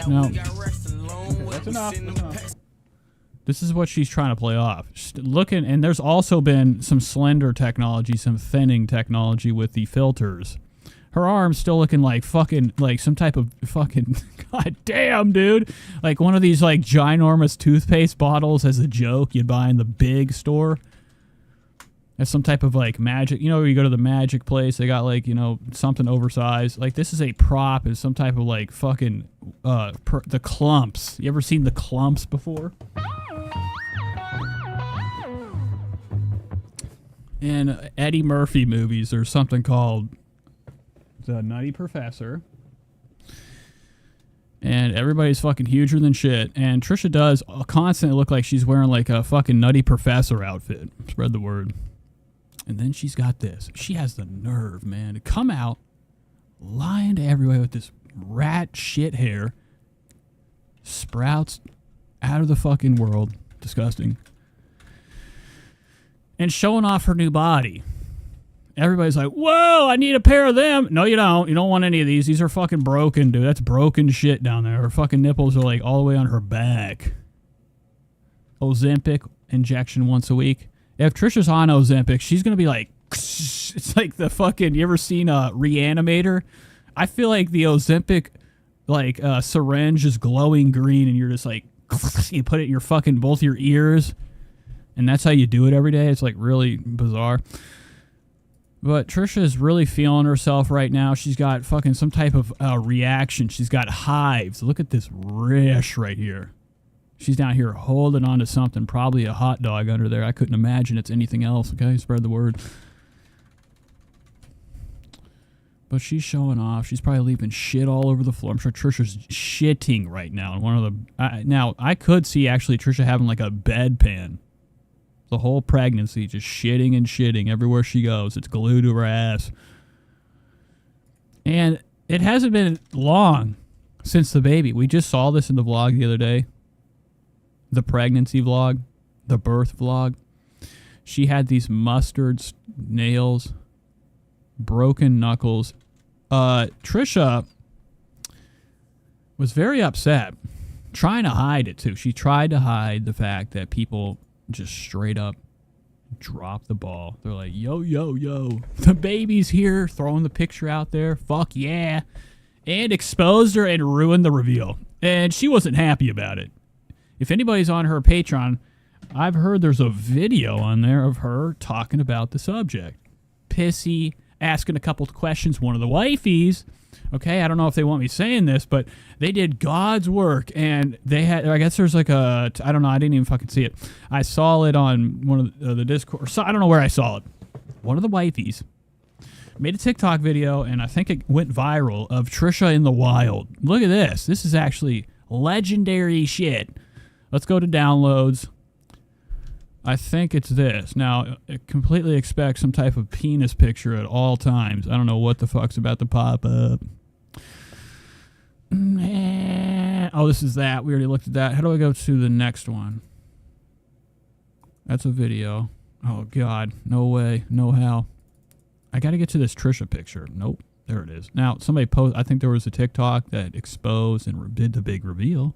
No. Okay, that's enough. This is what she's trying to play off. And there's also been some slender technology, some thinning technology with the filters. Her arm's still looking like fucking, like some type of fucking, god damn, dude. Like one of these like ginormous toothpaste bottles as a joke you'd buy in the big store. As some type of like magic, you know, where you go to the magic place, they got like, you know, something oversized. Like this is a prop, is some type of like fucking, the clumps. You ever seen the clumps before? In Eddie Murphy movies, there's something called The Nutty Professor. And everybody's fucking huger than shit. And Trisha does constantly look like she's wearing like a fucking Nutty Professor outfit. Spread the word. And then she's got this. She has the nerve, man, to come out lying to everybody with this rat shit hair. Sprouts out of the fucking world. Disgusting. And showing off her new body. Everybody's like, whoa, I need a pair of them. No, you don't. You don't want any of these. These are fucking broken, dude. That's broken shit down there. Her fucking nipples are like all the way on her back. Ozempic injection once a week. If Trisha's on Ozempic, she's going to be like, it's like the fucking, you ever seen a Reanimator? I feel like the Ozempic like syringe is glowing green and you're just like, you put it in your fucking, both your ears. And that's how you do it every day. It's like really bizarre. But Trisha is really feeling herself right now. She's got fucking some type of reaction. She's got hives. Look at this rash right here. She's down here holding on to something. Probably a hot dog under there. I couldn't imagine it's anything else. Okay, spread the word. But she's showing off. She's probably leaving shit all over the floor. I'm sure Trisha's shitting right now. And one of the now I could see actually Trisha having like a bedpan. The whole pregnancy, just shitting and shitting everywhere she goes. It's glued to her ass. And it hasn't been long since the baby. We just saw this in the vlog the other day. The pregnancy vlog. The birth vlog. She had these mustard nails. Broken knuckles. Trisha was very upset. Trying to hide it, too. She tried to hide the fact that people just straight up drop the ball. They're like, yo, yo, yo, the baby's here, throwing the picture out there. Fuck yeah. And exposed her and ruined the reveal. And she wasn't happy about it. If anybody's on her Patreon, I've heard there's a video on there of her talking about the subject. Pissy, asking a couple of questions. One of the wifeys, okay, I don't know if they want me saying this, but they did God's work, and they had, I guess there's like a, I don't know, I didn't even fucking see it. I saw it on one of the Discord, so I don't know where I saw it. One of the wifeys made a TikTok video, and I think it went viral, of Trisha in the wild. Look at this. This is actually legendary shit. Let's go to downloads. I think it's this. Now, it completely expects some type of penis picture at all times. I don't know what the fuck's about to pop up. Oh, this is that. We already looked at that. How do I go to the next one? That's a video. Oh, God. No way. No how. I got to get to this Trisha picture. Nope. There it is. Now, somebody posted, I think there was a TikTok that exposed and did the big reveal.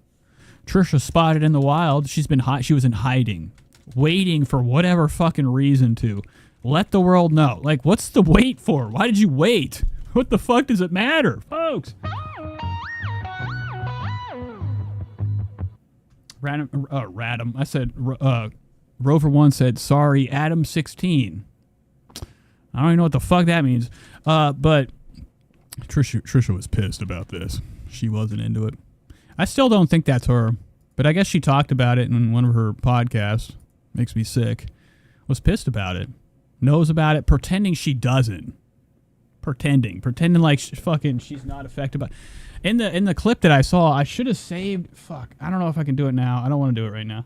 Trisha spotted in the wild. She was in hiding. Waiting for whatever fucking reason to let the world know. Like, what's the wait for? Why did you wait? What the fuck does it matter, folks? Radam. I said, Rover 1 said, sorry, Adam 16. I don't even know what the fuck that means. But Trisha was pissed about this. She wasn't into it. I still don't think that's her. But I guess she talked about it in one of her podcasts. Makes me sick. Was pissed about it. Knows about it. Pretending she doesn't. Pretending like she's not affected by. In the clip that I saw, I should have saved. Fuck. I don't know if I can do it now. I don't want to do it right now.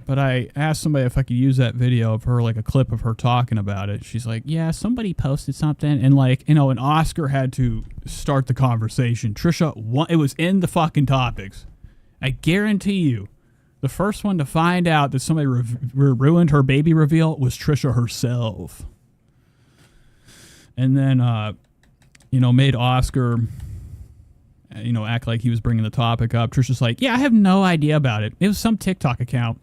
But I asked somebody if I could use that video of her, like a clip of her talking about it. She's like, yeah, somebody posted something. And like, you know, an Oscar had to start the conversation. Trisha, it was in the fucking topics. I guarantee you. The first one to find out that somebody ruined her baby reveal was Trisha herself. And then, made Oscar, act like he was bringing the topic up. Trisha's like, yeah, I have no idea about it. It was some TikTok account.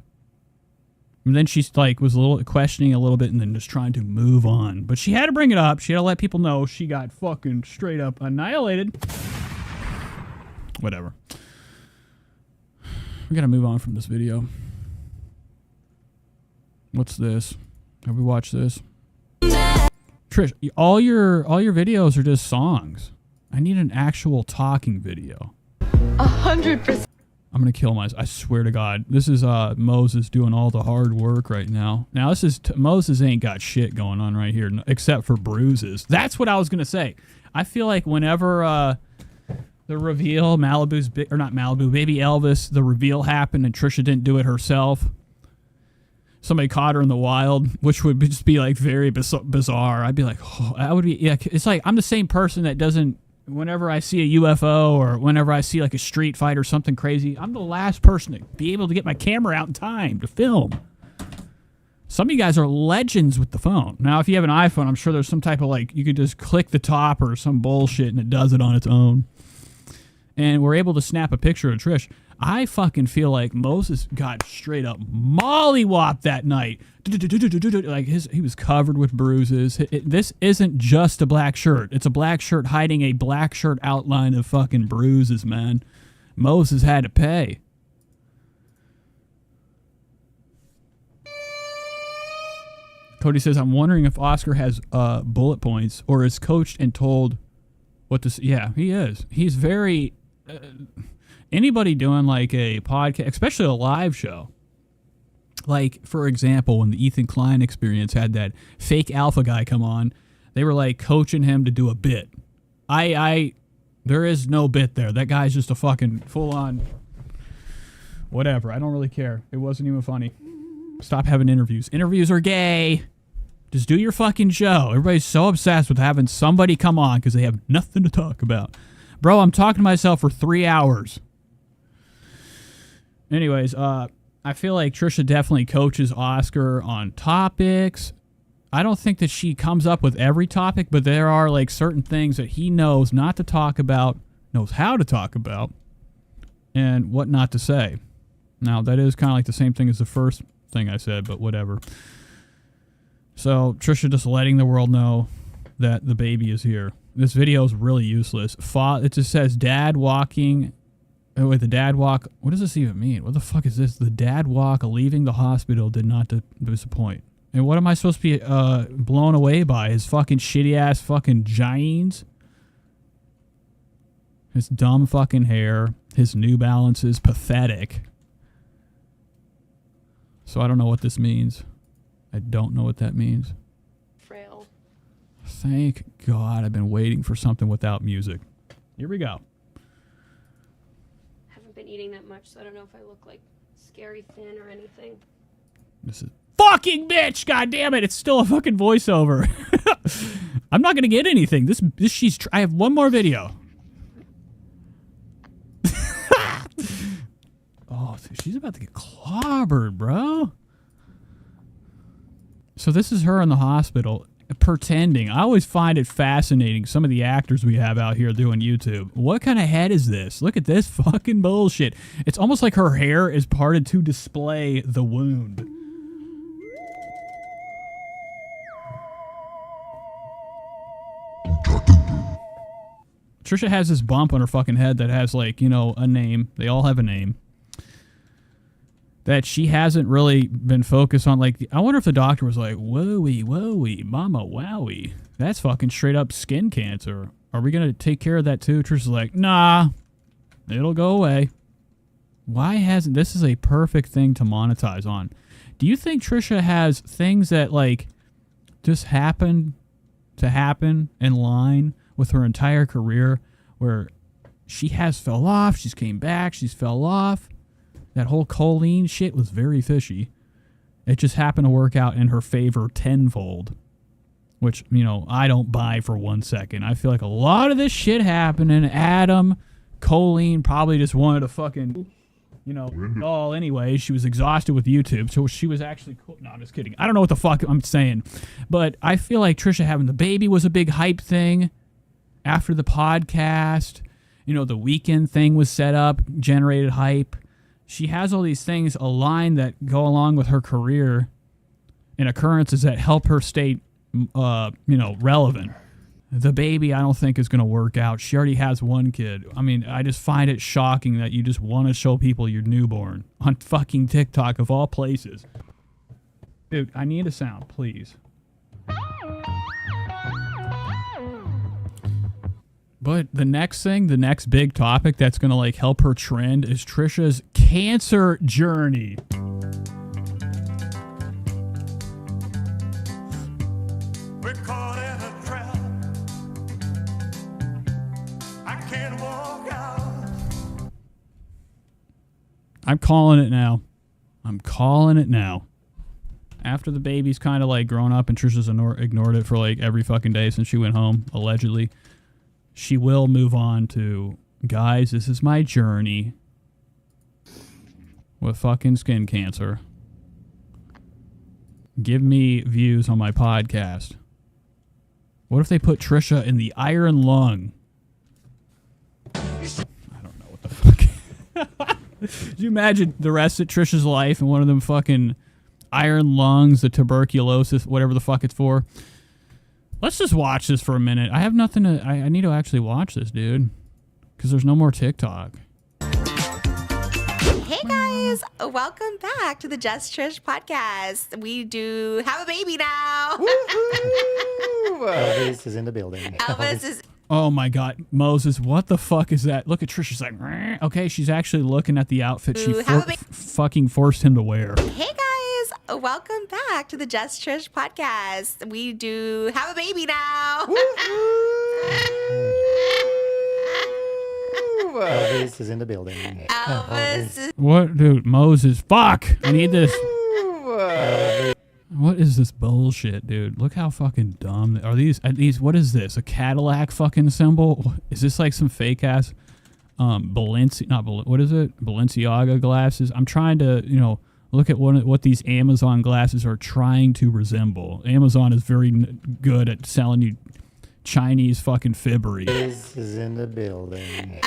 And then she's like, was a little questioning a little bit and then just trying to move on. But she had to bring it up. She had to let people know she got fucking straight up annihilated. Whatever. We gotta move on from this video. What's this? Have we watched this? Trish, all your videos are just songs. I need an actual talking video. 100%. I'm gonna kill myself. I swear to God. This is Moses doing all the hard work right now. Now this is Moses ain't got shit going on right here except for bruises. That's what I was gonna say. I feel like whenever the reveal, Baby Elvis, the reveal happened and Trisha didn't do it herself. Somebody caught her in the wild, which would just be like very bizarre. I'd be like, oh, that would be, yeah. It's like I'm the same person that doesn't, whenever I see a UFO or whenever I see like a street fight or something crazy, I'm the last person to be able to get my camera out in time to film. Some of you guys are legends with the phone. Now, if you have an iPhone, I'm sure there's some type of like, you could just click the top or some bullshit and it does it on its own. And we're able to snap a picture of Trish. I fucking feel like Moses got straight up mollywopped that night. Like he was covered with bruises. This isn't just a black shirt. It's a black shirt hiding a black shirt outline of fucking bruises, man. Moses had to pay. Cody says, I'm wondering if Oscar has bullet points or is coached and told what to say. Yeah, he is. He's very... anybody doing like a podcast, especially a live show, like for example when the Ethan Klein Experience had that fake alpha guy come on, they were like coaching him to do a bit. There is no bit there. That guy's just a fucking full-on whatever. I don't really care. It wasn't even funny. Stop having interviews. Interviews are gay. Just do your fucking show. Everybody's so obsessed with having somebody come on because they have nothing to talk about. Bro, I'm talking to myself for 3 hours. Anyways, I feel like Trisha definitely coaches Oscar on topics. I don't think that she comes up with every topic, but there are like certain things that he knows not to talk about, knows how to talk about, and what not to say. Now, that is kind of like the same thing as the first thing I said, but whatever. So, Trisha just letting the world know that the baby is here. This video is really useless. It just says dad walking. Oh, wait, the dad walk. What does this even mean? What the fuck is this? The dad walk leaving the hospital did not disappoint. And what am I supposed to be blown away by? His fucking shitty ass fucking jeans? His dumb fucking hair. His New Balances. Pathetic. So I don't know what this means. I don't know what that means. Frail. Thank God I've been waiting for something without music. Here we go. Haven't been eating that much, so I don't know if I look like scary thin or anything. This is fucking bitch. God damn it! It's still a fucking voiceover. I'm not gonna get anything. I have one more video. Oh, she's about to get clobbered, bro. So this is her in the hospital pretending. I always find it fascinating, some of the actors we have out here doing YouTube. What kind of head is this? Look at this fucking bullshit. It's almost like her hair is parted to display the wound. Trisha has this bump on her fucking head that has, like, you know, a name. They all have a name. That she hasn't really been focused on. Like, I wonder if the doctor was like, whoa-wee, mama wowie. That's fucking straight up skin cancer. Are we going to take care of that too? Trisha's like, nah, it'll go away. Why hasn't... This is a perfect thing to monetize on. Do you think Trisha has things that, like, just happen to happen in line with her entire career where she has fell off, she's came back, she's fell off? That whole Colleen shit was very fishy. It just happened to work out in her favor tenfold. Which, you know, I don't buy for 1 second. I feel like a lot of this shit happening. Adam, Colleen probably just wanted to fucking, you know, all anyway. She was exhausted with YouTube, so she was actually cool. No, I'm just kidding. I don't know what the fuck I'm saying. But I feel like Trisha having the baby was a big hype thing. After the podcast, you know, the weekend thing was set up, generated hype. she has all these things aligned that go along with her career and occurrences that help her stay, relevant. The baby, I don't think is going to work out. She already has one kid. I mean, I just find it shocking that you just want to show people your newborn on fucking TikTok of all places. Dude, I need a sound, please. But the next big topic that's going to like help her trend is Trisha's cancer journey. We're caught in a trap. I can't walk out. I'm calling it now. After the baby's kind of like grown up and Trisha's ignored it for like every fucking day since she went home, allegedly, she will move on to, guys, this is my journey with fucking skin cancer. Give me views on my podcast. What if they put Trisha in the iron lung? I don't know what the fuck. Could you imagine the rest of Trisha's life and one of them fucking iron lungs, the tuberculosis, whatever the fuck it's for? Let's just watch this for a minute. I have nothing to... I need to actually watch this, dude. Because there's no more TikTok. Hey guys, welcome back to the Just Trish podcast. We do have a baby now. Elvis is in the building. Elvis is... Oh my God, Moses, what the fuck is that? Look at Trish, she's like... Rrr. Okay, she's actually looking at the outfit she fucking forced him to wear. Hey guys, welcome back to the Just Trish podcast. We do have a baby now. Elvis is in the building. Elvis is... What, dude? Moses, fuck! I need this. What is this bullshit, dude? Look how fucking dumb are these. What is this? A Cadillac fucking symbol? Is this like some fake ass Balenciaga glasses? I'm trying to, look at what these Amazon glasses are trying to resemble. Amazon is very good at selling you Chinese fucking fibbery. This is in the building.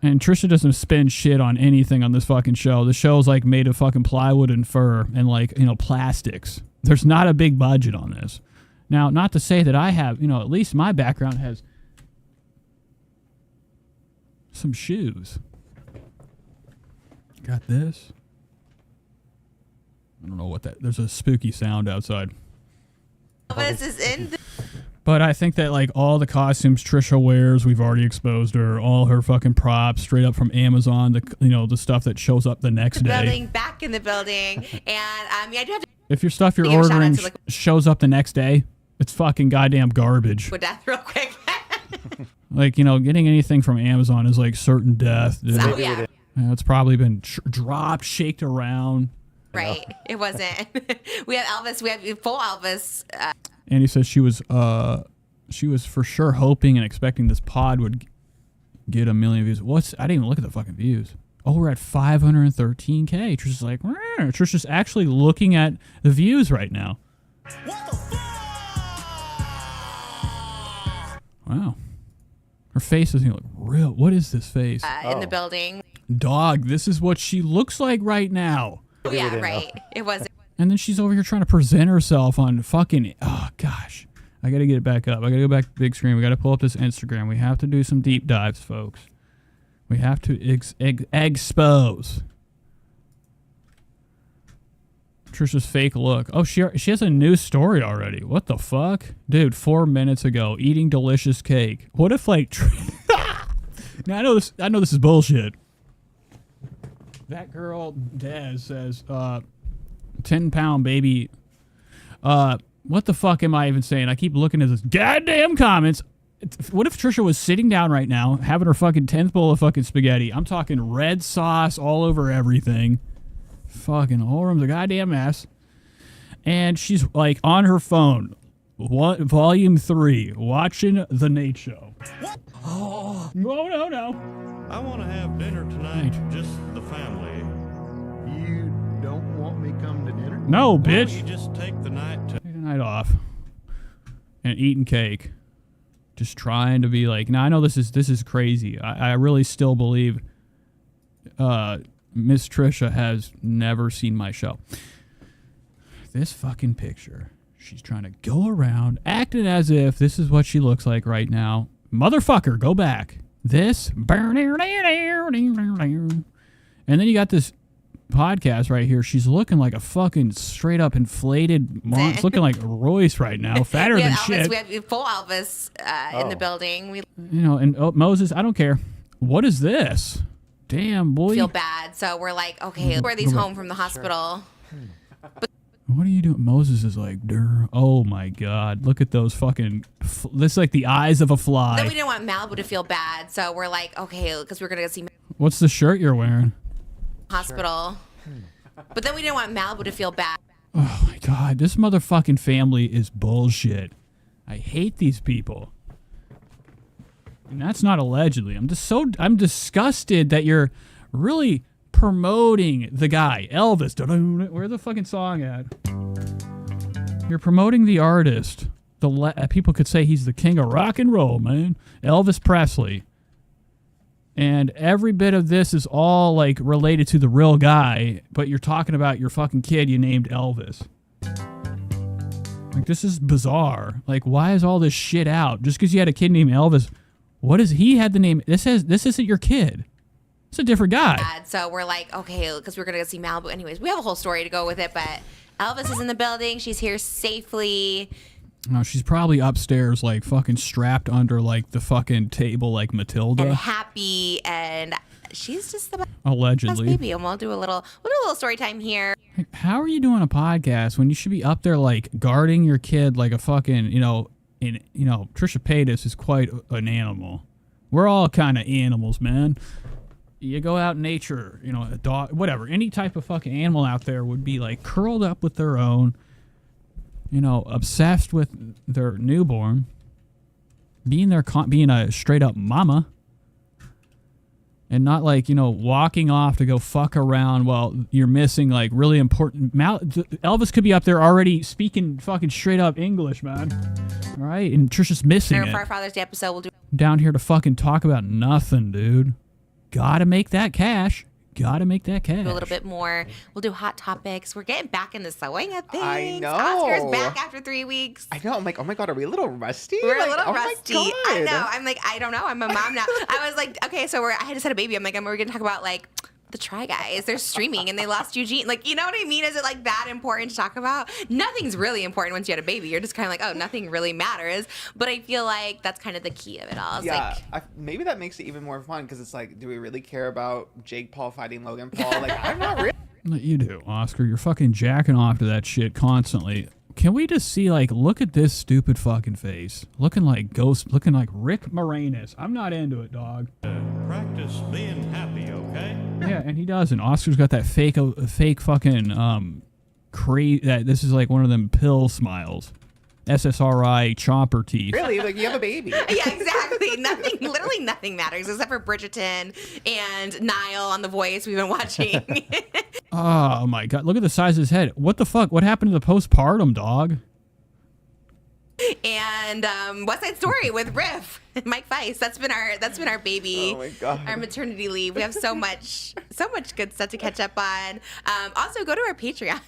And Trisha doesn't spend shit on anything on this fucking show. The show's like made of fucking plywood and fur and like, plastics. There's not a big budget on this. Now, not to say that I have, at least my background has some shoes. Got this. I don't know what that... There's a spooky sound outside. Elvis is in the... But I think that, like, all the costumes Trisha wears, we've already exposed her. All her fucking props, straight up from Amazon. The stuff that shows up the next day. Building, back in the building. And, I do have to... If your stuff you're ordering shows up the next day, it's fucking goddamn garbage. With death real quick. Like, getting anything from Amazon is like certain death. So, yeah. It's probably been dropped, shaked around. Right. It wasn't. We have Elvis. We have full Elvis. Andy says she was for sure hoping and expecting this pod would get 1 million views. I didn't even look at the fucking views. Oh, we're at 513K. Trisha's like, Rrr. Trisha's actually looking at the views right now. Wow. Her face doesn't look real. What is this face? In the building. Dog, this is what she looks like right now. Oh, yeah, right. It wasn't. And then she's over here trying to present herself on fucking... Oh, gosh. I got to get it back up. I got to go back to the big screen. We got to pull up this Instagram. We have to do some deep dives, folks. We have to expose Trisha's fake look. Oh, she has a new story already. What the fuck? Dude, 4 minutes ago, eating delicious cake. What if, like... Now, I know this is bullshit. That girl, Des, says, 10-pound baby. What the fuck am I even saying? I keep looking at this goddamn comments. What if Trisha was sitting down right now, having her fucking 10th bowl of fucking spaghetti? I'm talking red sauce all over everything. Fucking whole room's a goddamn mess. And she's like on her phone, volume 3, watching The Nate Show. Oh, no. I want to have dinner tonight, just the family. You don't want me come to dinner? No, Why bitch. don't you just take the night to... Take the night off. And eating cake. Just trying to be like... Now, I know this is crazy. I really still believe Miss Trisha has never seen my show. This fucking picture. She's trying to go around acting as if this is what she looks like right now. Motherfucker, go back. This. And then you got this podcast right here. She's looking like a fucking straight up inflated It's looking like Royce right now. Fatter than Elvis, shit. We have full Elvis in the building. We And Moses, I don't care. What is this? Damn, boy. feel bad. So we're like, okay, we're these home from the hospital. What are you doing? Moses is like, Durr. Oh my God. Look at those fucking, this is like the eyes of a fly. Then we didn't want Malibu to feel bad. So we're like, okay, because we're going to go see What's the shirt you're wearing? hospital. But then we didn't want Malibu to feel bad. Oh my God. This motherfucking family is bullshit. I hate these people. And that's not allegedly. I'm disgusted that you're really promoting the guy, Elvis. Where the fucking song at? You're promoting the artist. People could say he's the king of rock and roll, man. Elvis Presley. And every bit of this is all like related to the real guy, but you're talking about your fucking kid you named Elvis. Like, this is bizarre. Like, why is all this shit out? Just because you had a kid named Elvis, what is he had the name? This isn't your kid. It's a different guy. So we're like, okay, because we're going to go see Malibu. Anyways, we have a whole story to go with it, but Elvis is in the building. She's here safely. No, she's probably upstairs, like, fucking strapped under, like, the fucking table, like Matilda. And happy, and she's just the best Allegedly. baby. And we'll do a little story time here. Like, how are you doing a podcast when you should be up there, like, guarding your kid like a fucking, Trisha Paytas is quite an animal. We're all kind of animals, man. You go out in nature, a dog, whatever, any type of fucking animal out there would be, like, curled up with their own, obsessed with their newborn, being a straight up mama, and not like, walking off to go fuck around while you're missing like really important. Elvis could be up there already speaking fucking straight up English, man. All right, and Trisha's missing For our it. Father's Day episode, we'll do Down here to fucking talk about nothing, dude. Gotta make that cash. a little bit more. We'll do hot topics. We're getting back in the swing of things. I know. Oscar's back after 3 weeks. I know. I'm like, oh my God, are we a little rusty? We're like, a little oh rusty. My God. I know. I'm like, I don't know. I'm a mom now. I was like, okay, so I had just had a baby. I'm like, we're going to talk about like the Try Guys. They're streaming and they lost Eugene. Like, you know what I mean? Is it like that important to talk about? Nothing's really important once you had a baby. You're just kind of like, oh, nothing really matters. But I feel like that's kind of the key of it all. It's maybe that makes it even more fun because it's like, do we really care about Jake Paul fighting Logan Paul? Like, I'm not really. You do, Oscar. You're fucking jacking off to that shit constantly. Can we just see, like, look at this stupid fucking face. Looking like Rick Moranis. I'm not into it, dog. Practice being happy, okay? Yeah, and he doesn't. Oscar's got that fake fucking, that this is like one of them pill smiles. SSRI chomper teeth. Really? Like, you have a baby. Yeah, exactly. Literally nothing matters except for Bridgerton and Niall on The Voice we've been watching. Oh my God. Look at the size of his head. What the fuck? What happened to the postpartum, dog? And West Side Story with Riff, Mike Weiss. That's been our baby. Oh my God. Our maternity leave. We have so much good stuff to catch up on. Also, go to our Patreon,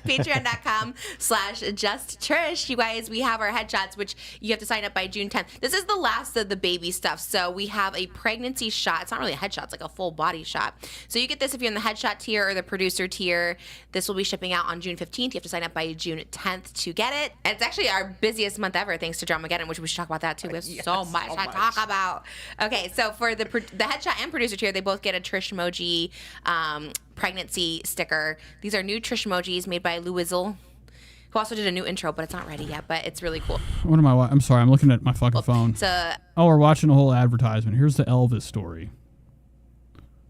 patreon.com/justtrish. You guys, we have our headshots, which you have to sign up by June 10th. This is the last of the baby stuff. So we have a pregnancy shot. It's not really a headshot. It's like a full body shot. So you get this if you're in the headshot tier or the producer tier. This will be shipping out on June 15th. You have to sign up by June 10th to get it. And it's actually our busiest month ever, thanks to Dramageddon, which we should talk about that too. We have so much to talk about. Okay, so for the headshot and producer tier, they both get a Trish emoji pregnancy sticker. These are new Trish emojis made by Lou Wizzle, who also did a new intro, but it's not ready yet, but it's really cool. What am I? I'm sorry, I'm looking at my fucking phone. So, we're watching a whole advertisement. Here's the Elvis story.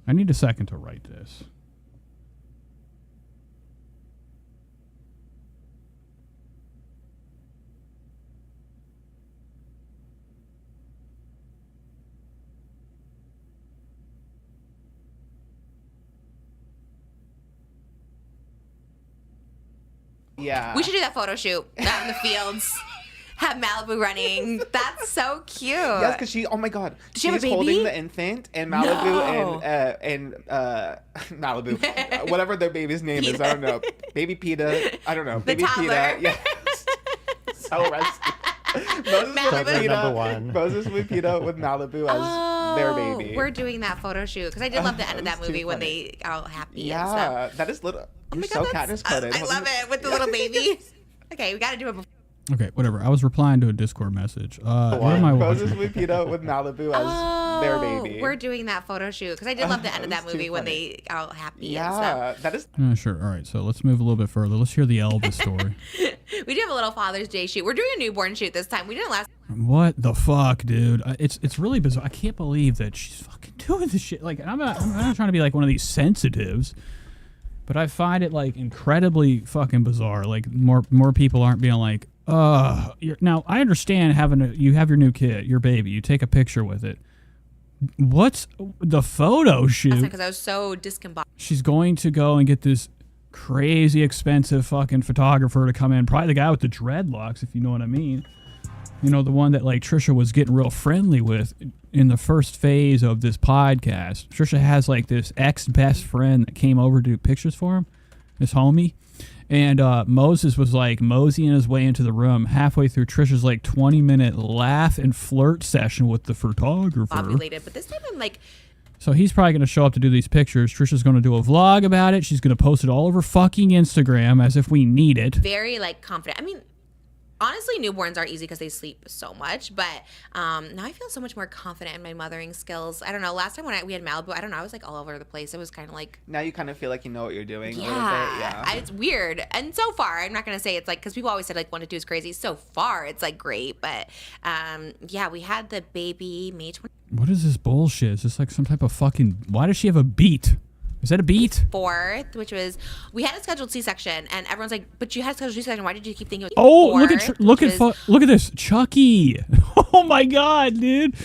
I need a second to write this. Yeah. We should do that photo shoot out in the fields. have Malibu running. That's so cute. Yes, because she. Oh my God, Does she have a she's baby? holding the infant, and Malibu No. and Malibu, whatever their baby's name is. I don't know. Baby Peta. I don't know. The Baby toddler. Peta. Yes. So rescue. Moses Malibu. with Peta with Malibu as their baby. We're doing that photo shoot because I did love the end of that movie when they are all happy. and stuff. Yeah, that is little. You're so Katniss coded. I love it with the little babies. Okay, we got to do it before. Okay, whatever. I was replying to a Discord message. Where am I watching? Moses with Peta with Malibu as their baby. We're doing that photo shoot because I did love the end of that movie when they are all happy. and Yeah, stuff. that is. Sure. All right. So let's move a little bit further. Let's hear the Elvis story. We do have a little Father's Day shoot. We're doing a newborn shoot this time. We didn't last. What the fuck, dude? It's really bizarre. I can't believe that she's fucking doing this shit. Like, I'm not trying to be like one of these sensitives, but I find it like incredibly fucking bizarre. Like more people aren't being like, now I understand you have your new kid, your baby, you take a picture with it. What's the photo shoot? Because I was so discombobulated. She's going to go and get this crazy expensive fucking photographer to come in. Probably the guy with the dreadlocks, if you know what I mean. You know, the one that like Trisha was getting real friendly with in the first phase of this podcast. Trisha has like this ex-best friend that came over to do pictures for him, this homie. And Moses was like moseying his way into the room halfway through Trisha's like 20-minute laugh and flirt session with the photographer. Ovulated, but this time I'm like, So he's probably going to show up to do these pictures. Trisha's going to do a vlog about it. She's going to post it all over fucking Instagram as if we need it. very like confident. I mean, honestly, newborns are easy because they sleep so much, but now I feel so much more confident in my mothering skills. I don't know. Last time when we had Malibu, I don't know, I was like all over the place. It was kind of like, Now you kind of feel like you know what you're doing. A little bit. yeah, it's weird. And so far, I'm not going to say it's like, because people always said like 1 to 2 is crazy. So far, it's like great. But yeah, we had the baby May 24th. What is this bullshit? Is this like some type of fucking... Why does she have a beat? Is that a beat? Which was, we had a scheduled C-section, and everyone's like, but you had a scheduled C-section. Why did you keep thinking it was Oh, fourth? look at this. Chucky. Oh my God, dude.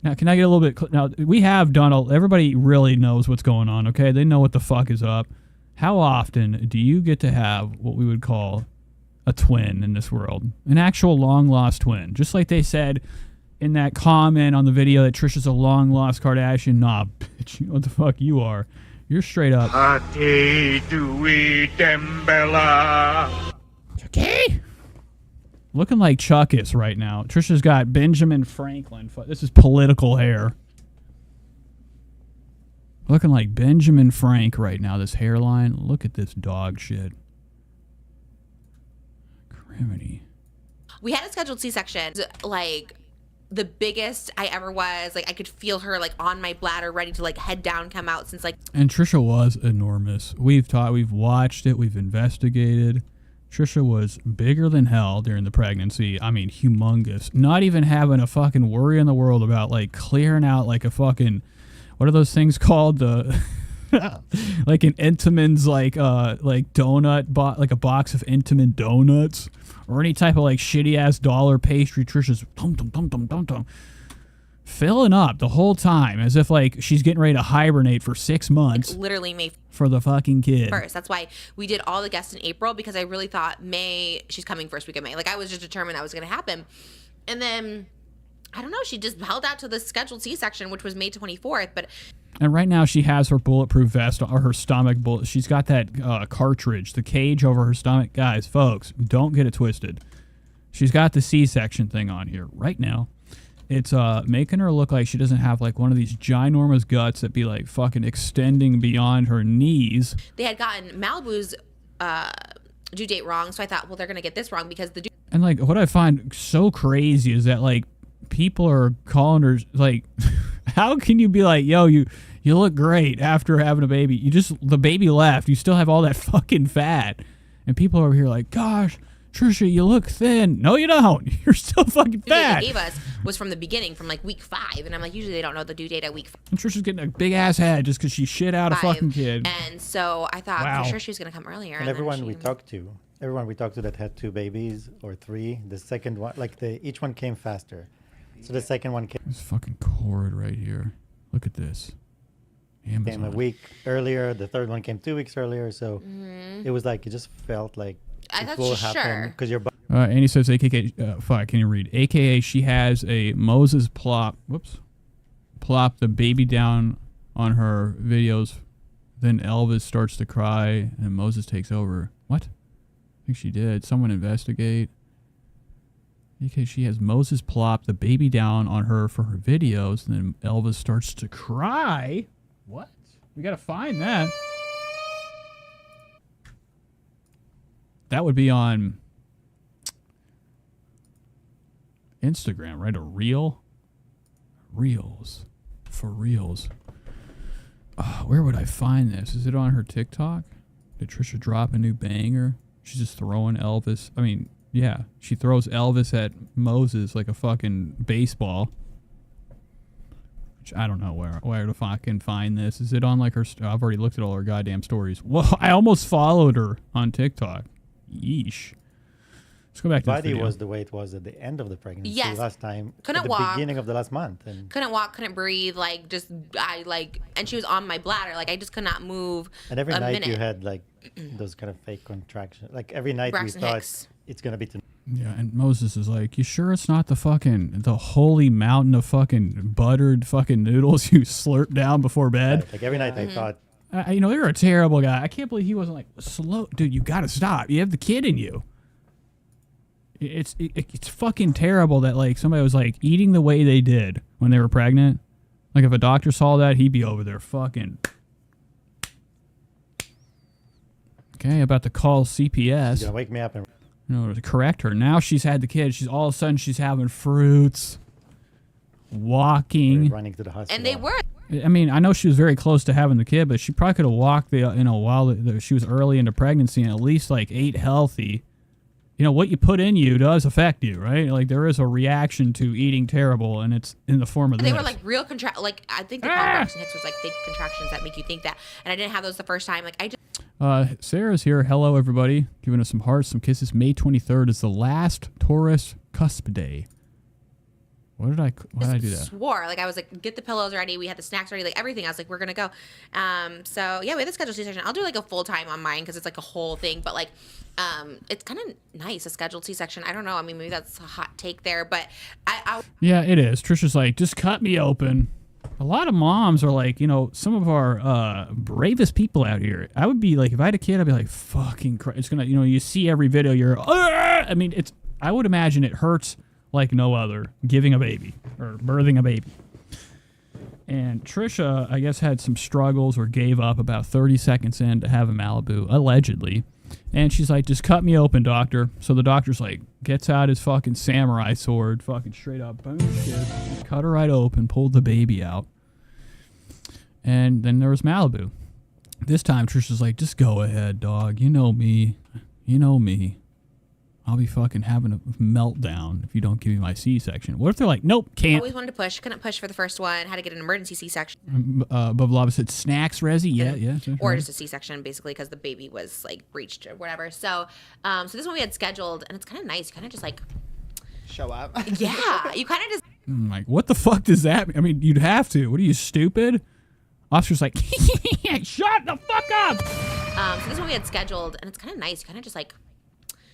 Now, can I get a little bit... Now, we have done... Everybody really knows what's going on, okay? They know what the fuck is up. How often do you get to have what we would call a twin in this world? An actual long-lost twin. Just like they said in that comment on the video that Trisha's a long-lost Kardashian. Nah, bitch, you know what the fuck you are. You're straight up. Chucky! Looking like Chuckus right now. Trisha's got Benjamin Franklin. This is political hair. Looking like Benjamin Frank right now. This hairline. Look at this dog shit. Criminy. We had a scheduled C-section, like the biggest I ever was. Like I could feel her like on my bladder, ready to like head down, come out since like. And Trisha was enormous. We've watched it, we've investigated. Trisha was bigger than hell during the pregnancy. I mean, humongous. Not even having a fucking worry in the world about like clearing out like a fucking, what are those things called? The like an Entenmann's like donut like a box of Entenmann donuts. Or any type of like shitty ass dollar pastry. Trisha's filling up the whole time as if like she's getting ready to hibernate for 6 months. Literally May for the fucking kid. 1st. That's why we did all the guests in April, because I really thought May, she's coming first week of May. Like I was just determined that was going to happen. And then I don't know, she just held out to the scheduled C-section, which was May 24th. But and right now she has her bulletproof vest or her stomach bullet. She's got that cartridge, the cage over her stomach. Guys, folks, don't get it twisted. She's got the C-section thing on here right now. It's making her look like she doesn't have like one of these ginormous guts that be like fucking extending beyond her knees. they had gotten Malibu's due date wrong, so I thought, well, they're going to get this wrong because the due. And like what I find so crazy is that like people are calling her like, how can you be like, yo, you look great after having a baby? The baby left. You still have all that fucking fat. And people over here like, gosh, Trisha, you look thin. No, you don't. You're still fucking fat. They gave us was from the beginning, from like week 5. And I'm like, usually they don't know the due date at week 5. And Trisha's getting a big ass head just because she shit out a fucking kid. And so I thought Wow. for sure she was going to come earlier. And everyone we talked to that had 2 babies or 3, the second one, like each one came faster. So the second one came. This fucking cord right here. Look at this. Came a Amazon. week earlier. The third one came 2 weeks earlier. So it was like, it just felt like I it thought will for happen sure. because your body. And he says, AKA, fuck, can you read? AKA, she has a Moses plop the baby down on her videos. Then Elvis starts to cry and Moses takes over. What? I think she did. Someone investigate. AKA, she has Moses plop the baby down on her for her videos. And then Elvis starts to cry. What? We got to find that. That would be on Instagram, right? A reel? Reels. For reels. Where would I find this? Is it on her TikTok? Did Trisha drop a new banger? She's just throwing Elvis. I mean, yeah. She throws Elvis at Moses like a fucking baseball. Which I don't know where to fucking find this. Is it on like her... I've already looked at all her goddamn stories. Well, I almost followed her on TikTok. Yeesh. Let's go back to the body video. was the way it was at the end of the pregnancy last time. Couldn't at the walk. beginning of the last month. And Couldn't walk, couldn't breathe, and she was on my bladder. Like, I just could not move and every a night minute. you had like those kind of fake contractions. Like every night Braxton we thought Hicks. it's going to be tonight. Yeah, and Moses is like, you sure it's not the holy mountain of fucking buttered fucking noodles you slurp down before bed? Right. Like every night I thought... you're a terrible guy. I can't believe he wasn't like, slow. Dude, you got to stop. You have the kid in you. It's fucking terrible that like somebody was like eating the way they did when they were pregnant. Like if a doctor saw that, he'd be over there fucking. Okay, about to call CPS. He's gonna wake me up and to correct her. Now she's had the kid. She's all of a sudden she's having fruits, walking, running to the hospital. And they were. I mean, I know she was very close to having the kid, but she probably could have walked while she was early into pregnancy and at least like ate healthy. You know, what you put in you does affect you, right? Like, there is a reaction to eating terrible, and it's in the form of They this. were like real I think the Braxton Hicks was like fake contractions that make you think that. And I didn't have those the first time. Like, I just. Sarah's here. Hello, everybody. Giving us some hearts, some kisses. May 23rd is the last Taurus cusp day. Why did I do that? Swore. Like, I was like, get the pillows ready. We had the snacks ready. Like, everything. I was like, we're going to go. So, yeah, we had the scheduled C-section. I'll do, like, a full time on mine because it's, like, a whole thing. But, like, it's kind of nice, a scheduled C-section. I don't know. I mean, maybe that's a hot take there. But Yeah, it is. Trisha's like, just cut me open. A lot of moms are like, some of our bravest people out here. I would be like, if I had a kid, I'd be like, fucking Christ. It's going to, you see every video, I mean, I would imagine it hurts like no other, giving a baby or birthing a baby. And Trisha, I guess, had some struggles or gave up about 30 seconds in to have a Malibu, allegedly. And she's like, just cut me open, doctor. So the doctor's like, gets out his fucking samurai sword, fucking straight up, boom, shit, just cut her right open, pulled the baby out. And then there was Malibu. This time, Trisha's like, just go ahead, dog. You know me. I'll be fucking having a meltdown if you don't give me my C-section. What if they're like, nope, can't. always wanted to push. Couldn't push for the first one. Had to get an emergency C-section. Above Lava said snacks, Resi. Yeah. Or just a C-section, basically, because the baby was, like, breached or whatever. So this one we had scheduled, and it's kind of nice. You kind of just, like... Show up. Yeah. You kind of just... I'm like, what the fuck does that mean? I mean, you'd have to. What are you, stupid? Officer's like, shut the fuck up! So this one we had scheduled, and it's kind of nice. You kind of just, like...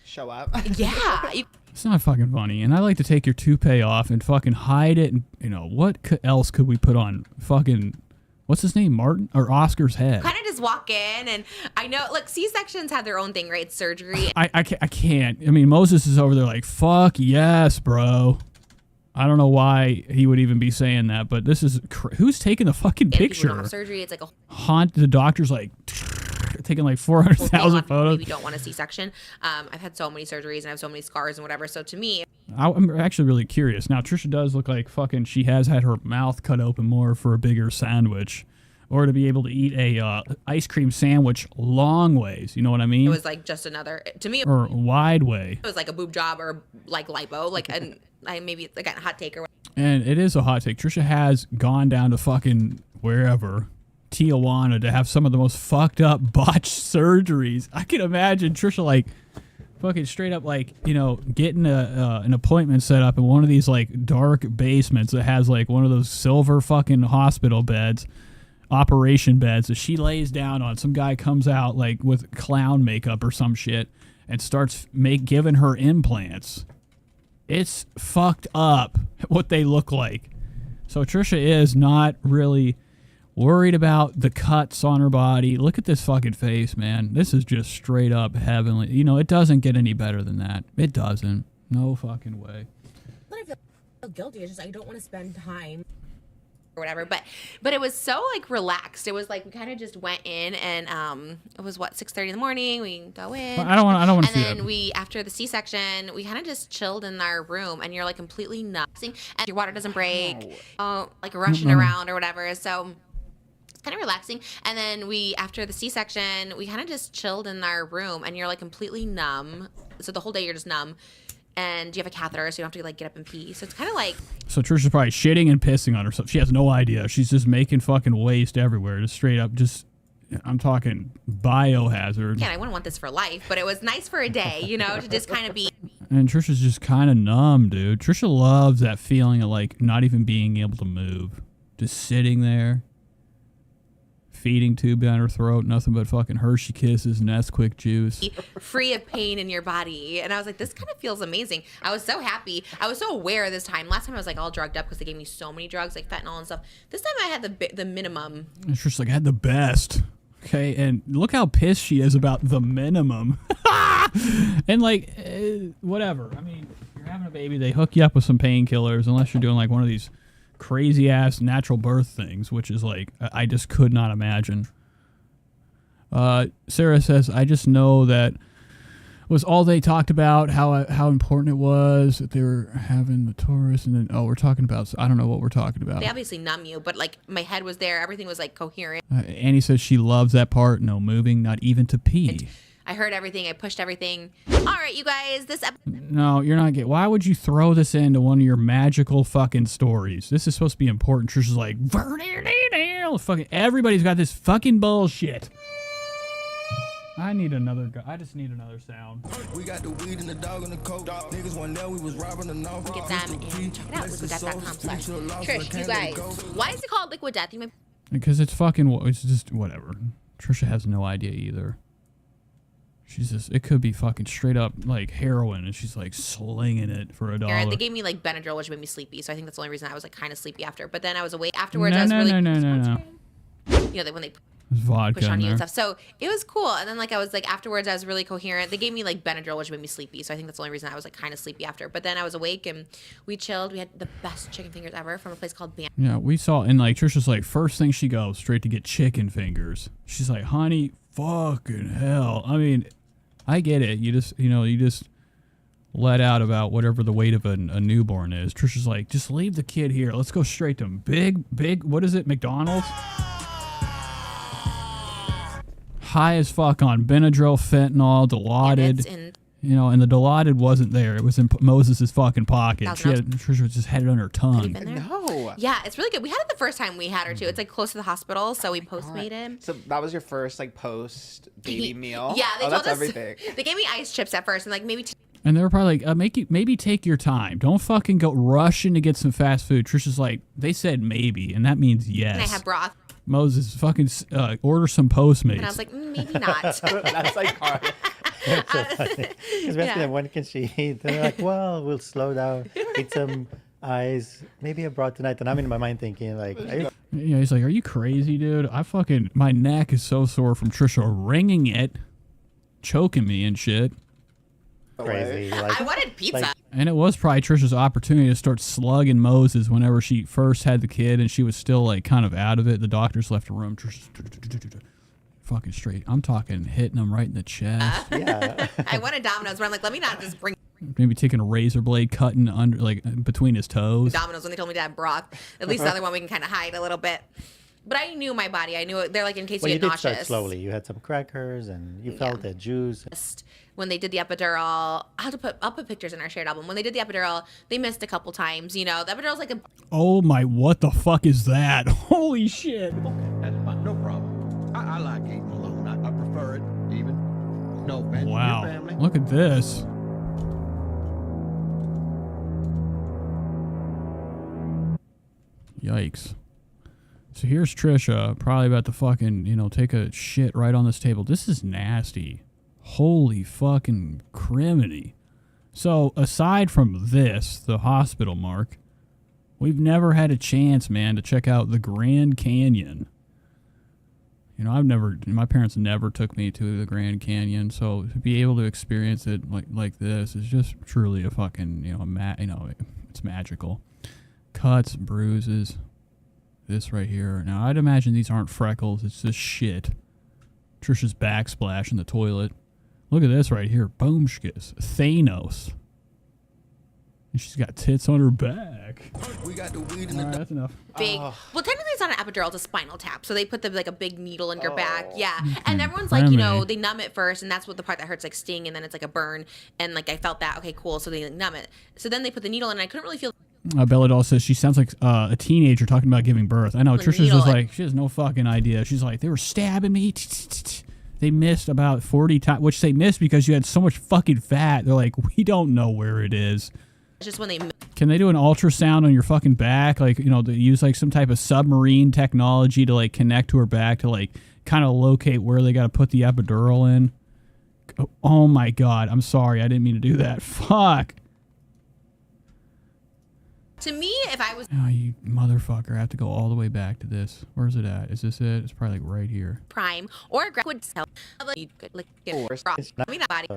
Show up. Yeah. It's not fucking funny. And I like to take your toupee off and fucking hide it. And, what else could we put on fucking, what's his name, Martin? Or Oscar's head? Kind of just walk in, and I know, look, C-sections have their own thing, right? It's surgery. I can't. I mean, Moses is over there like, fuck yes, bro. I don't know why he would even be saying that, but this is, who's taking the fucking picture? People don't have surgery. It's like a... The doctor's like... taking like 400,000 photos. You don't want a C-section. I've had so many surgeries and I have so many scars and whatever. So to me, I'm actually really curious. Now, Trisha does look like fucking she has had her mouth cut open more for a bigger sandwich, or to be able to eat a ice cream sandwich long ways. You know what I mean? it was like just another, to me, or wide way. it was like a boob job or like lipo, like, and maybe like a hot take or whatever. And it is a hot take. Trisha has gone down to fucking wherever, Tijuana, to have some of the most fucked up botched surgeries. I can imagine Trisha like fucking straight up like, getting an appointment set up in one of these like dark basements that has like one of those silver fucking hospital beds, operation beds that she lays down on. Some guy comes out like with clown makeup or some shit, and starts giving her implants. It's fucked up what they look like. So Trisha is not really worried about the cuts on her body. Look at this fucking face, man. This is just straight up heavenly. You know, it doesn't get any better than that. It doesn't. No fucking way. I feel guilty. It's just I don't want to spend time or whatever, but it was so like relaxed. It was like we kind of just went in, and it was what, 6:30 in the morning. We go in. I don't want to see that. And then we, after the C-section, we kind of just chilled in our room, and you're like completely nuts, and your water doesn't break, like rushing around or whatever. So it's kind of relaxing. And then we, after the C-section, we kind of just chilled in our room, and you're like completely numb. So the whole day you're just numb. And you have a catheter, so you don't have to like get up and pee. So it's kind of like. So Trisha's probably shitting and pissing on herself. She has no idea. She's just making fucking waste everywhere. Just straight up, I'm talking biohazard. Yeah, I wouldn't want this for life, but it was nice for a day, you know, to just kind of be. And Trisha's just kind of numb, dude. Trisha loves that feeling of like not even being able to move. Just sitting there. Feeding tube down her throat, nothing but fucking Hershey Kisses and Nesquik juice. Free of pain in your body. And I was like, this kind of feels amazing. I was so happy. I was so aware this time. Last time I was like all drugged up because they gave me so many drugs, like fentanyl and stuff. This time I had the minimum. It's just like, I had the best. Okay, and look how pissed she is about the minimum. And like, whatever. I mean, if you're having a baby, they hook you up with some painkillers unless you're doing like one of these crazy ass natural birth things, which is like I just could not imagine. Sarah says, I just know that was all they talked about, how important it was that they were having the Taurus, and then we're talking about, I don't know what we're talking about. They obviously numb you, but like my head was there, everything was like coherent. Annie says she loves that part, no moving, not even to pee. And I heard everything, I pushed everything. All right, you guys, this episode. No, you're not getting. Why would you throw this into one of your magical fucking stories? This is supposed to be important. Trisha's like, fucking everybody's got this fucking bullshit. I need another. I just need another sound. We got the weed and the dog and the coke. Niggas one there, we was robbing the north. Get them and check it out. Liquiddeath.com/. Trish, you guys, why is it called Liquid Death? You might. Because it's fucking. It's just whatever. Trisha has no idea either. She's just, it could be fucking straight up like heroin, and she's like slinging it for $1. They gave me like Benadryl, which made me sleepy, so I think that's the only reason I was like kind of sleepy after. But then I was awake afterwards. I was really. No. You know, when they vodka push on you there. and stuff. So it was cool. And then like I was like afterwards, I was really coherent. They gave me like Benadryl, which made me sleepy, so I think that's the only reason I was like kind of sleepy after. But then I was awake and we chilled. We had the best chicken fingers ever from a place called Ban. Yeah, we saw, and like Trisha's like, first thing she goes straight to get chicken fingers. She's like, honey, fucking hell. I mean, I get it. You just let out about whatever the weight of a newborn is. Trisha's like, just leave the kid here. Let's go straight to big, what is it, McDonald's? High as fuck on Benadryl, fentanyl, Dilaudid. And the Dilaudid wasn't there. It was in Moses' fucking pocket. Trisha just had it on her tongue. No. Yeah, it's really good. We had it the first time we had her too. It's like close to the hospital, so we postmated. So that was your first like post baby meal? Yeah, they told that's us everything. They gave me ice chips at first, and like maybe. And they were probably like, maybe take your time. Don't fucking go rushing to get some fast food. Trisha's like, they said maybe, and that means yes. And I had broth. Moses, fucking order some Postmates. And I was like, maybe not. That's like hard. That's so funny. Especially when can she eat? They're like, well, we'll slow down, eat some ice, maybe a broth tonight. And I'm in my mind thinking like, he's like, are you crazy, dude? My neck is so sore from Trisha wringing it, choking me and shit. Crazy. I wanted pizza. And it was probably Trisha's opportunity to start slugging Moses whenever she first had the kid and she was still like kind of out of it. The doctors left the room. Trisha's fucking straight. I'm talking hitting him right in the chest. Yeah. I wanted Domino's, but I'm like, let me not just bring. Maybe taking a razor blade, cutting under like between his toes. Domino's when they told me to have broth. At least the other one we can kind of hide a little bit. But I knew my body. I knew it. They're like in case you get nauseous. Start slowly. You had some crackers and you felt the juice. When they did the epidural, I'll put pictures in our shared album. When they did the epidural, they missed a couple times. You know, the epidural's like a. Oh my! What the fuck is that? Holy shit! That's fine. No problem. I like eating alone. I prefer it even. No offense to your Wow! family. Look at this. Yikes. So here's Trisha, probably about to fucking, take a shit right on this table. This is nasty. Holy fucking criminy. So, aside from this, the hospital, Mark, we've never had a chance, man, to check out the Grand Canyon. You know, my parents never took me to the Grand Canyon, so to be able to experience it like this is just truly a fucking, it's magical. Cuts, bruises, this right here. Now, I'd imagine these aren't freckles, it's just shit. Trisha's backsplash in the toilet. Look at this right here. Boomshkis. Thanos. And she's got tits on her back. We got the weed in All right, that's enough. Big. Well, technically it's not an epidural, it's a spinal tap. So they put a big needle in your back. Yeah. And everyone's like, they numb it first, and that's what the part that hurts, like sting, and then it's like a burn. And like I felt that, okay, cool. So they numb it. So then they put the needle in, and I couldn't really feel. Bella doll says she sounds like a teenager talking about giving birth. I know. Trisha's just like, she has no fucking idea. She's like, they were stabbing me. They missed about 40 times, which they missed because you had so much fucking fat. They're like, we don't know where it is. It's just when they. Can they do an ultrasound on your fucking back? Like, they use like some type of submarine technology to like connect to her back to like kind of locate where they got to put the epidural in. Oh my God. I'm sorry. I didn't mean to do that. Fuck. To me, if I was. Oh, you motherfucker. I have to go all the way back to this. Where's it at? Is this it? It's probably like right here. Prime or would tell body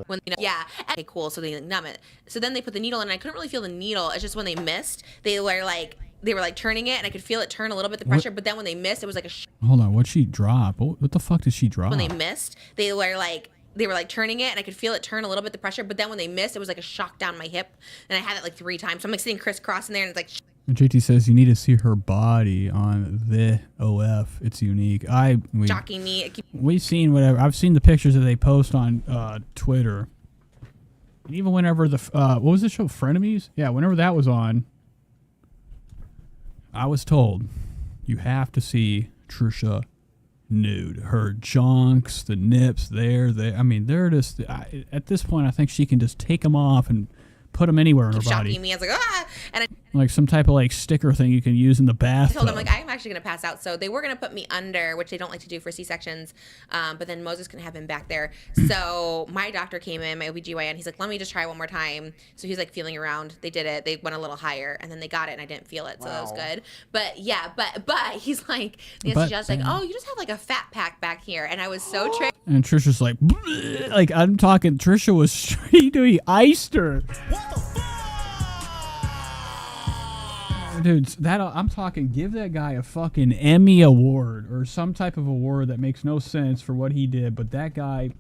when yeah. Okay, cool. So they numb it. So then they put the needle in, and I couldn't really feel the needle. It's just when they missed, they were like turning it, and I could feel it turn a little bit, the pressure. But then when they missed, it was like a. Hold on. What'd she drop? What the fuck did she drop? When they missed, they were turning it, and I could feel it turn a little bit, the pressure. But then when they missed, it was like a shock down my hip, and I had it like 3 times. So I'm like sitting crisscross in there, and it's like. And JT says you need to see her body on the OF. It's unique. Shocking me. We've seen whatever. I've seen the pictures that they post on Twitter. And even whenever what was the show? Frenemies? Yeah, whenever that was on, I was told you have to see Trisha nude. Her jonks, the nips, they're they're just. At this point, I think she can just take them off and put them anywhere in her body. Shocking me. I was like, and like some type of like sticker thing you can use in the bathtub. I told them like I'm actually gonna pass out. So they were gonna put me under, which they don't like to do for C-sections. But then Moses couldn't have him back there. So my doctor came in, my OBGYN. He's like, let me just try one more time. So he's like feeling around. They did it. They went a little higher, and then they got it, and I didn't feel it. So that was good. But yeah, but he's like, just like, oh, you just have like a fat pack back here, and I was so tricked. And Trisha's like, bleh. Like I'm talking. Trisha was straight doing iced her. Dude, I'm talking, give that guy a fucking Emmy award or some type of award that makes no sense for what he did, but that guy,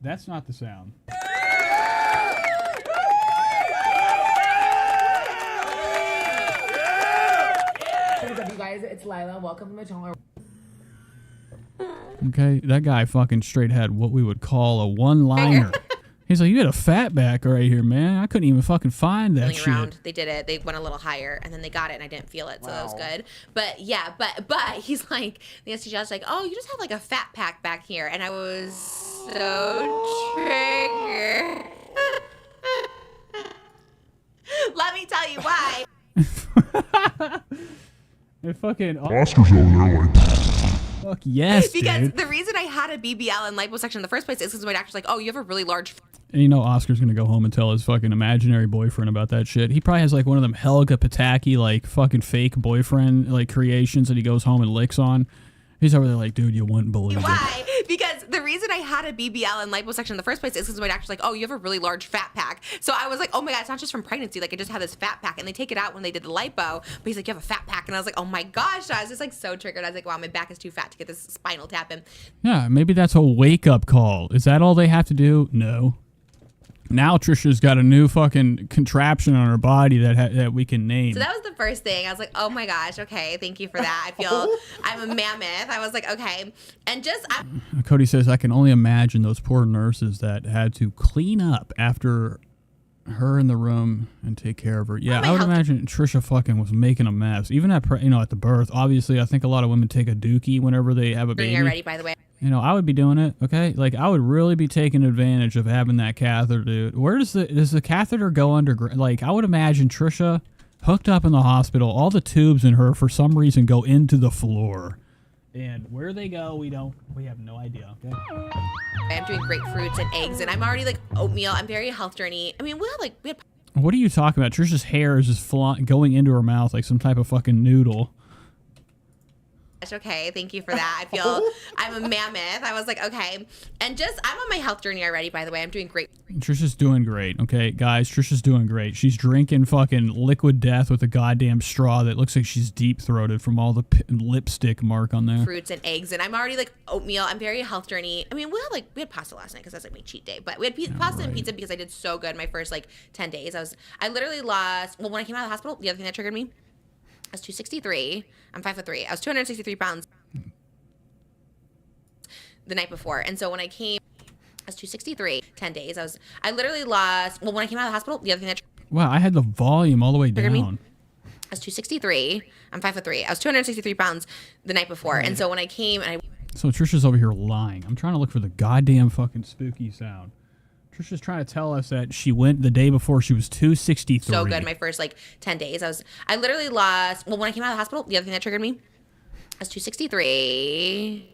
that's not the sound. What's up, you guys? It's Lila. Welcome to my channel. Okay, that guy fucking straight had what we would call a one-liner. He's like, you had a fat back right here, man. I couldn't even fucking find that shit. Around. They did it. They went a little higher, and then they got it, and I didn't feel it, so that was good. But yeah, but he's like, the anesthesiologist like, oh, you just have like a fat pack back here, and I was so triggered. Let me tell you why. It fucking Oscar's over there like. Fuck yes, because dude. the reason I had a BBL and liposuction in the first place is because my doctor's like, oh, you have a really large. And Oscar's gonna go home and tell his fucking imaginary boyfriend about that shit. He probably has like one of them Helga Pataki like fucking fake boyfriend like creations that he goes home and licks on. He's over there like, dude, you wouldn't believe it. Why? Because the reason I had a BBL and liposuction in the first place is because my doctor's like, oh, you have a really large fat pack. So I was like, oh my God, it's not just from pregnancy. Like I just had this fat pack, and they take it out when they did the lipo. But he's like, you have a fat pack, and I was like, oh my gosh. I was just like so triggered. I was like, wow, my back is too fat to get this spinal tap in. Yeah, maybe that's a wake up call. Is that all they have to do? No. Now Trisha's got a new fucking contraption on her body that we can name. So that was the first thing. I was like, oh my gosh, okay, thank you for that. I feel I'm a mammoth. I was like, okay. And just... Cody says, I can only imagine those poor nurses that had to clean up after her in the room and take care of her. Yeah, I would imagine Trisha fucking was making a mess. Even at at the birth, obviously, I think a lot of women take a dookie whenever they have a baby. You're ready, by the way. I would be doing it, okay? Like, I would really be taking advantage of having that catheter, dude. Where does the catheter go underground? Like, I would imagine Trisha hooked up in the hospital, all the tubes in her, for some reason, go into the floor. And where they go, we have no idea. Okay? I'm doing grapefruits and eggs, and I'm already like oatmeal. I'm very health journey. I mean, we had What are you talking about? Trisha's hair is just going into her mouth like some type of fucking noodle. okay, thank you for that. I feel I'm a mammoth. I was like, okay. And I'm on my health journey already, by the way. I'm doing great. Trisha's doing great, okay? Guys, Trisha's doing great. She's drinking fucking liquid death with a goddamn straw that looks like she's deep-throated from all the lipstick mark on there. Fruits and eggs, and I'm already like oatmeal. I'm very health journey. I mean, we had pasta last night because that's like my cheat day. But we had pasta and pizza because I did so good my first like 10 days. I literally lost, when I came out of the hospital, the other thing that triggered me, I was 263. I'm 5'3". I was 263 pounds the night before. And so when I came, I was 263, 10 days. I literally lost, when I came out of the hospital, the other thing that Wow, I had the volume all the way triggered down. me, I was 263. I'm 5'3". I was 263 pounds the night before. And so when I came So Trisha's over here lying. I'm trying to look for the goddamn fucking spooky sound. Trisha's trying to tell us that she went the day before she was 263. so good my first like 10 days. I literally lost, when I came out of the hospital, the other thing that triggered me, I was 263.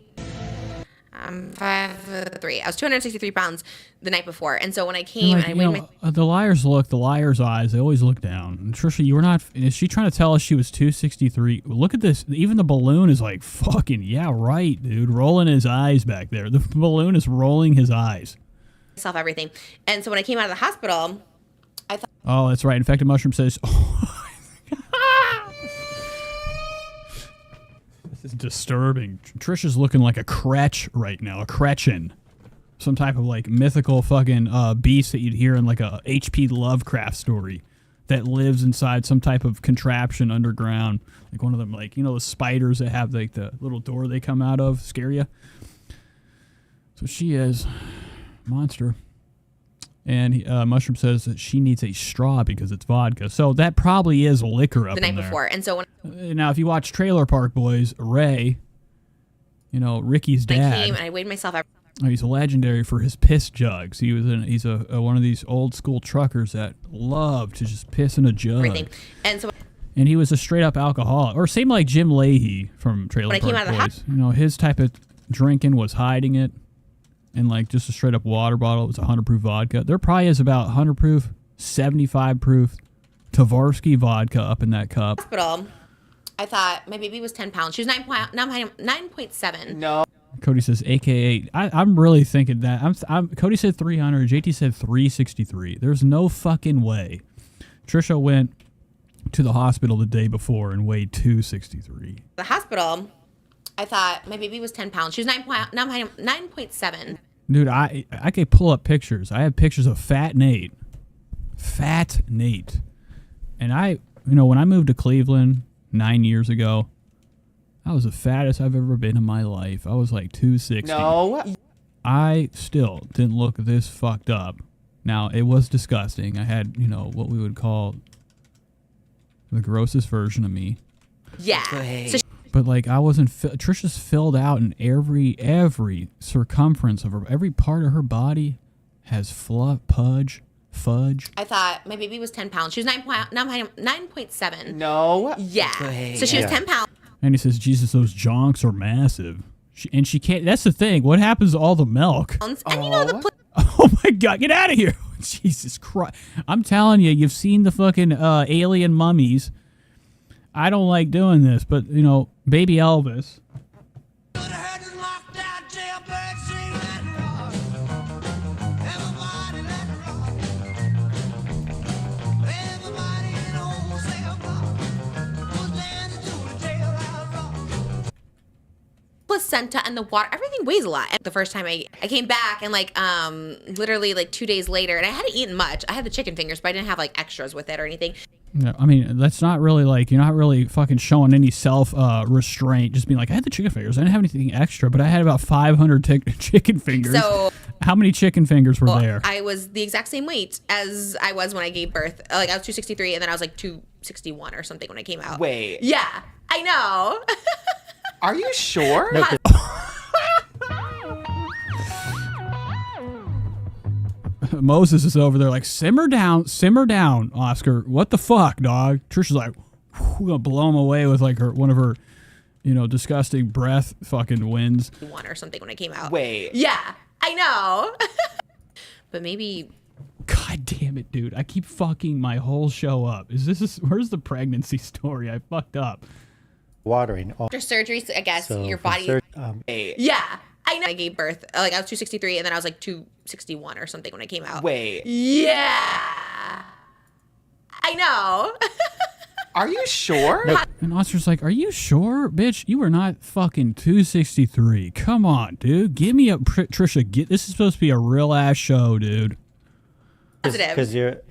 I'm 5'3". I was 263 pounds the night before. And so when I came, Like, the liar's eyes, they always look down. And Trisha, you were not, is she trying to tell us she was 263? Look at this. Even the balloon is like, fucking, yeah, right, dude. Rolling his eyes back there. The balloon is rolling his eyes. myself everything. And so when I came out of the hospital, I thought, oh, that's right. Infected Mushroom says, this is disturbing. Trisha's looking like a Kretch right now, a Kretchen. Some type of like mythical fucking beast that you'd hear in like a H.P. Lovecraft story that lives inside some type of contraption underground. Like one of them, like, the spiders that have like the little door they come out of, scare you. So she is monster. And Mushroom says that she needs a straw because it's vodka. So that probably is liquor up the night in there. before. And so when Now, if you watch Trailer Park Boys, Ray, Ricky's I dad. came and I weighed myself out. He's legendary for his piss jugs. He's one of these old school truckers that love to just piss in a jug. Everything. And so And he was a straight up alcoholic, or same like Jim Leahy from Trailer When I Park came out of the Boys. His type of drinking was hiding it in like just a straight up water bottle. It was 100 proof vodka. There probably is about 100 proof, 75 proof Tavarsky vodka up in that cup. Hospital, I thought my baby was 10 pounds. She was 9.7. No. Cody says, AKA, I'm really thinking that. Cody said 300. JT said 363. There's no fucking way. Trisha went to the hospital the day before and weighed 263. The hospital, I thought my baby was 10 pounds. She was 9.7. Dude, I could pull up pictures. I have pictures of Fat Nate. Fat Nate. And when I moved to Cleveland 9 years ago, I was the fattest I've ever been in my life. I was like 260. No. I still didn't look this fucked up. Now, it was disgusting. I had, what we would call the grossest version of me. Yeah. So But like I wasn't, Trisha's filled out in every circumference of her, every part of her body has fudge. I thought my baby was 10 pounds. She was 9.7. No. Yeah. So she was 10 pounds. And he says, Jesus, those jonks are massive. She can't, that's the thing. What happens to all the milk? And the Oh my God, get out of here. Jesus Christ. I'm telling you, you've seen the fucking alien mummies. I don't like doing this, but, baby Elvis. placenta and the water, everything weighs a lot. The first time I came back and literally 2 days later, and I hadn't eaten much. I had the chicken fingers, but I didn't have extras with it or anything. Yeah, I mean, that's not really you're not really fucking showing any self restraint. Just being like, I had the chicken fingers. I didn't have anything extra, but I had about 500 chicken fingers. So how many chicken fingers were there? I was the exact same weight as I was when I gave birth. I was 263, and then I was 261 or something when I came out. Wait. Yeah, I know. Are you sure? No, Moses is over there simmer down, Oscar. What the fuck, dog? Trisha's like, we're gonna blow him away with one of her, disgusting breath fucking wins. One or something when I came out. Wait. Yeah, I know. But maybe. God damn it, dude. I keep fucking my whole show up. Where's the pregnancy story? I fucked up. Watering. After surgery, I guess So your for body. Wait. Yeah, I know. I gave birth. Like I was 263, and then I was like 261 or something when I came out. Wait. Yeah. I know. Are you sure? And Oscar's like, are you sure? Bitch, you are not fucking 263. Come on, dude. Give me a... Trisha, this is supposed to be a real-ass show, dude. Because your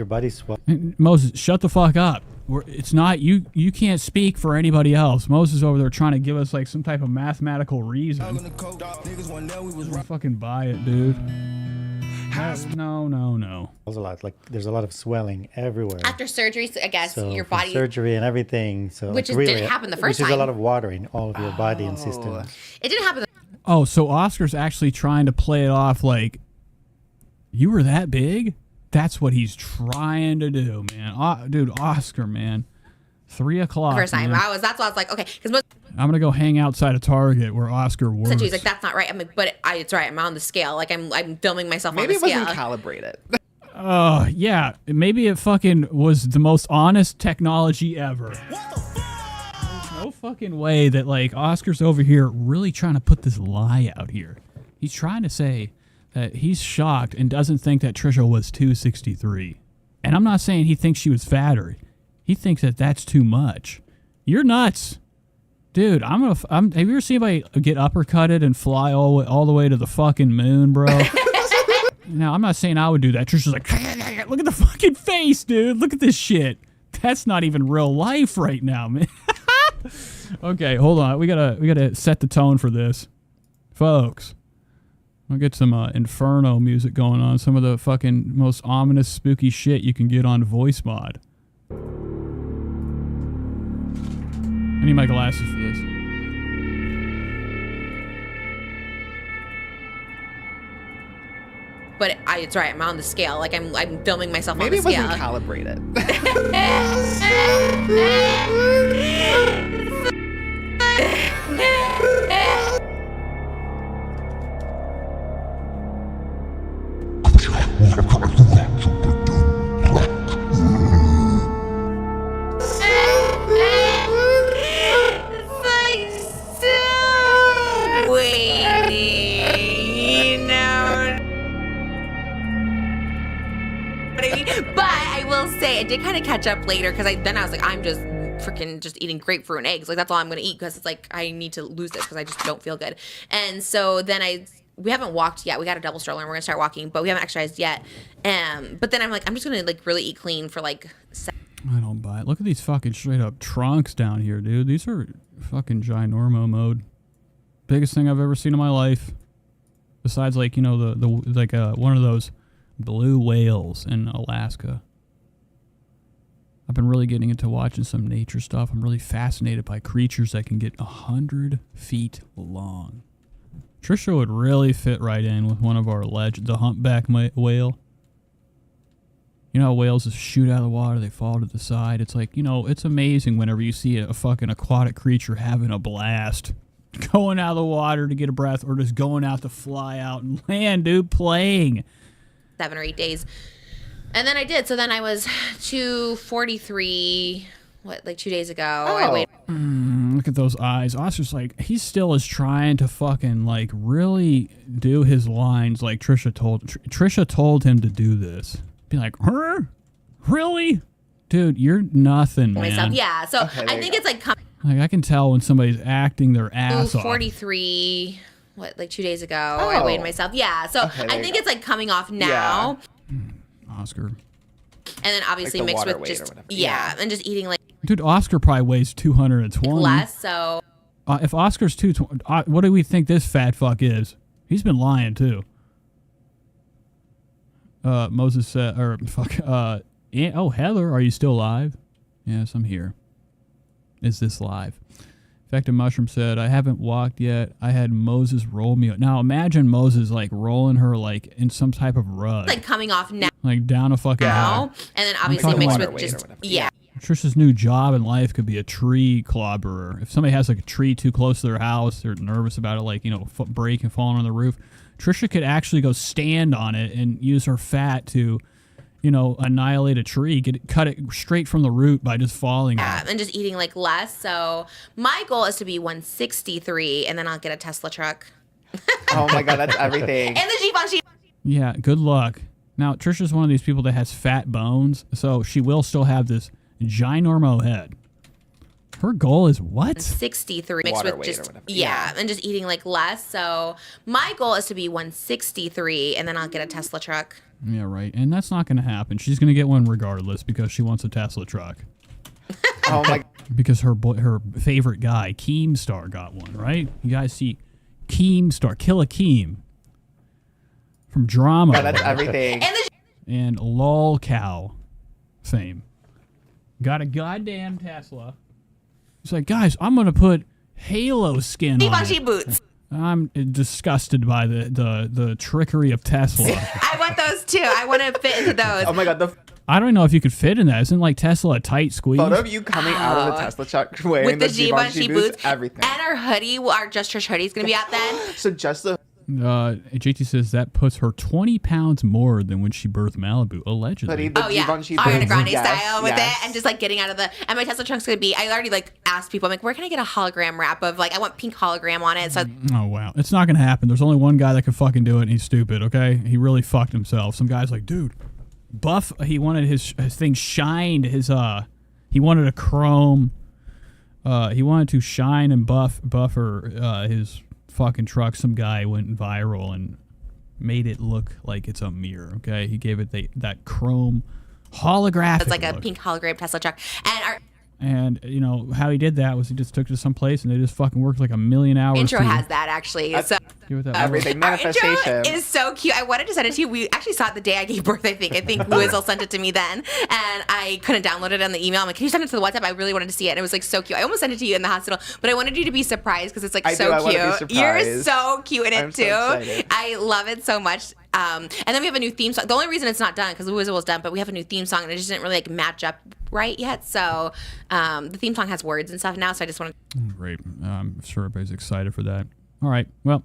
body's swell. Moses, shut the fuck up. It's not... You can't speak for anybody else. Moses over there trying to give us, like, some type of mathematical reason. I fucking buy it, dude. No. There's a lot. Like, there's a lot of swelling everywhere. After surgery, I guess So your from body. surgery and everything. So Which like, didn't happen the first Which is a time. lot of watering all of your body and systems. It didn't happen. Oh, so Oscar's actually trying to play it off like, you were that big? That's what he's trying to do, man. Dude, Oscar, man. 3 o'clock. The first time. Man. That's why I was like, okay. Because most. I'm going to go hang outside of Target where Oscar works. He's like, that's not right. I'm like, but it's right. I'm on the scale. Like I'm filming myself Maybe on the scale. it wasn't calibrated. Yeah. Maybe it fucking was the most honest technology ever. There's no fucking way that, like, Oscar's over here really trying to put this lie out here. He's trying to say that he's shocked and doesn't think that Trisha was 263. And I'm not saying he thinks she was fatter. He thinks that that's too much. You're nuts. Dude, have you ever seen anybody get uppercutted and fly all the way to the fucking moon, bro? Now, I'm not saying I would do that. Trisha's like, look at the fucking face, dude. Look at this shit. That's not even real life right now, man. Okay, hold on. We gotta set the tone for this, folks. I'll get some Inferno music going on. Some of the fucking most ominous, spooky shit you can get on voice mod. I need my glasses for this. But it's right. I'm on the scale. Like I'm filming myself Maybe on the it scale. wasn't calibrated. But I will say, I did kind of catch up later because then I was like, I'm just freaking just eating grapefruit and eggs. Like, that's all I'm going to eat because it's like, I need to lose this because I just don't feel good. And so then we haven't walked yet. We got a double stroller and we're going to start walking, but we haven't exercised yet. But then I'm like, I'm just going to like really eat clean for like I don't buy it. Look at these fucking straight up trunks down here, dude. These are fucking ginormo mode. Biggest thing I've ever seen in my life. Besides, like, you know, one of those blue whales in Alaska. I've been really getting into watching some nature stuff. I'm really fascinated by creatures that can get 100 feet long. Trisha would really fit right in with one of our legends, the humpback whale. You know how whales just shoot out of the water, they fall to the side. It's like, you know, it's amazing whenever you see a fucking aquatic creature having a blast. Going out of the water to get a breath or just going out to fly out and land, dude, playing. 7 or 8 days. And then I did. So then I was 243, like 2 days ago. Oh. I weighed. Look at those eyes. Oscar's like, he still is trying to fucking, like, really do his lines like Trisha told him to do this. Be like, huh? Really? Dude, you're nothing, man. Myself. Yeah. So I think it's like Like, I can tell when somebody's acting their ass off. 43, like 2 days ago. I weighed myself. Yeah. So I think it's like coming off now. Yeah. Oscar. And then obviously like mixed with just, and just eating like. Dude, Oscar probably weighs 220. Less, so. If Oscar's 220, what do we think this fat fuck is? He's been lying, too. Moses said, Heather, are you still alive? Yes, I'm here. Is this live? Effective Mushroom said, I haven't walked yet. I had Moses roll me. Now imagine Moses like rolling her like in some type of rug. Like coming off now. Like down a fucking now. And then obviously mixed with just, Trisha's new job in life could be a tree clobberer. If somebody has like a tree too close to their house, they're nervous about it, like, you know, break and falling on the roof. Trisha could actually go stand on it and use her fat to, you know, annihilate a tree, cut it straight from the root by just falling. Yeah, and just eating like less. So my goal is to be 163, and then I'll get a Tesla truck. Oh my God, that's everything. And the Givenchy. Yeah, good luck. Now, Trisha's one of these people that has fat bones, so she will still have this ginormo head. Her goal is what? 63 mixed with just and just eating like less. So my goal is to be 163, and then I'll get a Tesla truck. Yeah, right. And that's not going to happen. She's going to get one regardless because she wants a Tesla truck. Oh my! Because her favorite guy, Keemstar, got one. Right? You guys see Keemstar, Killa Keem from Drama. Yeah, that's everything. And Lol Cow fame. Got a goddamn Tesla. It's like, guys, I'm going to put Halo skin on Givenchy it. boots. I'm disgusted by the trickery of Tesla. I want those too. I want to fit into those. Oh my God, I don't know if you could fit in that. Isn't like Tesla a tight squeeze? photo of you coming out of the Tesla truck wearing with the Givenchy boots, everything. And our hoodie, our Just Trish hoodie is going to be out then. So just the... JT says that puts her 20 pounds more than when she birthed Malibu, allegedly. Oh yeah, Ariana Grande style with it, and just like getting out of the. And my Tesla trunk's gonna be. I already like asked people. I'm like, where can I get a hologram wrap of like? I want pink hologram on it. So. Oh wow, it's not gonna happen. There's only one guy that can fucking do it, and he's stupid. Okay, he really fucked himself. Some guy's like, dude, Buff. He wanted his thing shined. He wanted a chrome. He wanted to shine and buffer his fucking truck. Some guy went viral and made it look like it's a mirror. Okay, he gave it that chrome holographic. It's like a look. pink hologram Tesla truck, and our And you know how he did that was he just took it to some place and they just fucking worked like a million hours. intro has that actually. So give it that everything our manifestation intro is so cute. I wanted to send it to you. We actually saw it the day I gave birth. I think Louisville sent it to me then, and I couldn't download it on the email. I'm like, can you send it to the WhatsApp? I really wanted to see it, and it was like so cute. I almost sent it to you in the hospital, but I wanted you to be surprised because it's like so cute. You're so cute in it too. I love it so much. And then we have a new theme song. The only reason it's not done because Louisville was done, but we have a new theme song and it just didn't really like match up right yet. So the theme song has words and stuff now. So I just want to. Great. I'm sure everybody's excited for that. All right. Well,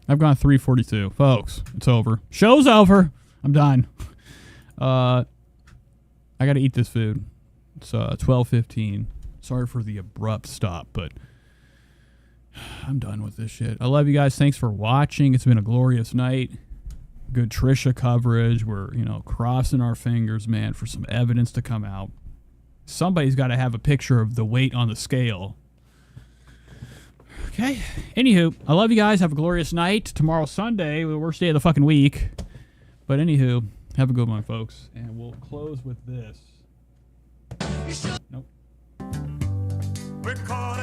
I've gone 3:42, folks. It's over. Show's over. I'm done. I got to eat this food. It's 12:15. Sorry for the abrupt stop, but I'm done with this shit. I love you guys. Thanks for watching. It's been a glorious night. Good Trisha coverage. We're, crossing our fingers, man, for some evidence to come out. Somebody's got to have a picture of the weight on the scale. Okay. Anywho, I love you guys. Have a glorious night. Tomorrow's Sunday, the worst day of the fucking week. But anywho, have a good one, folks. And we'll close with this. Nope. We're caught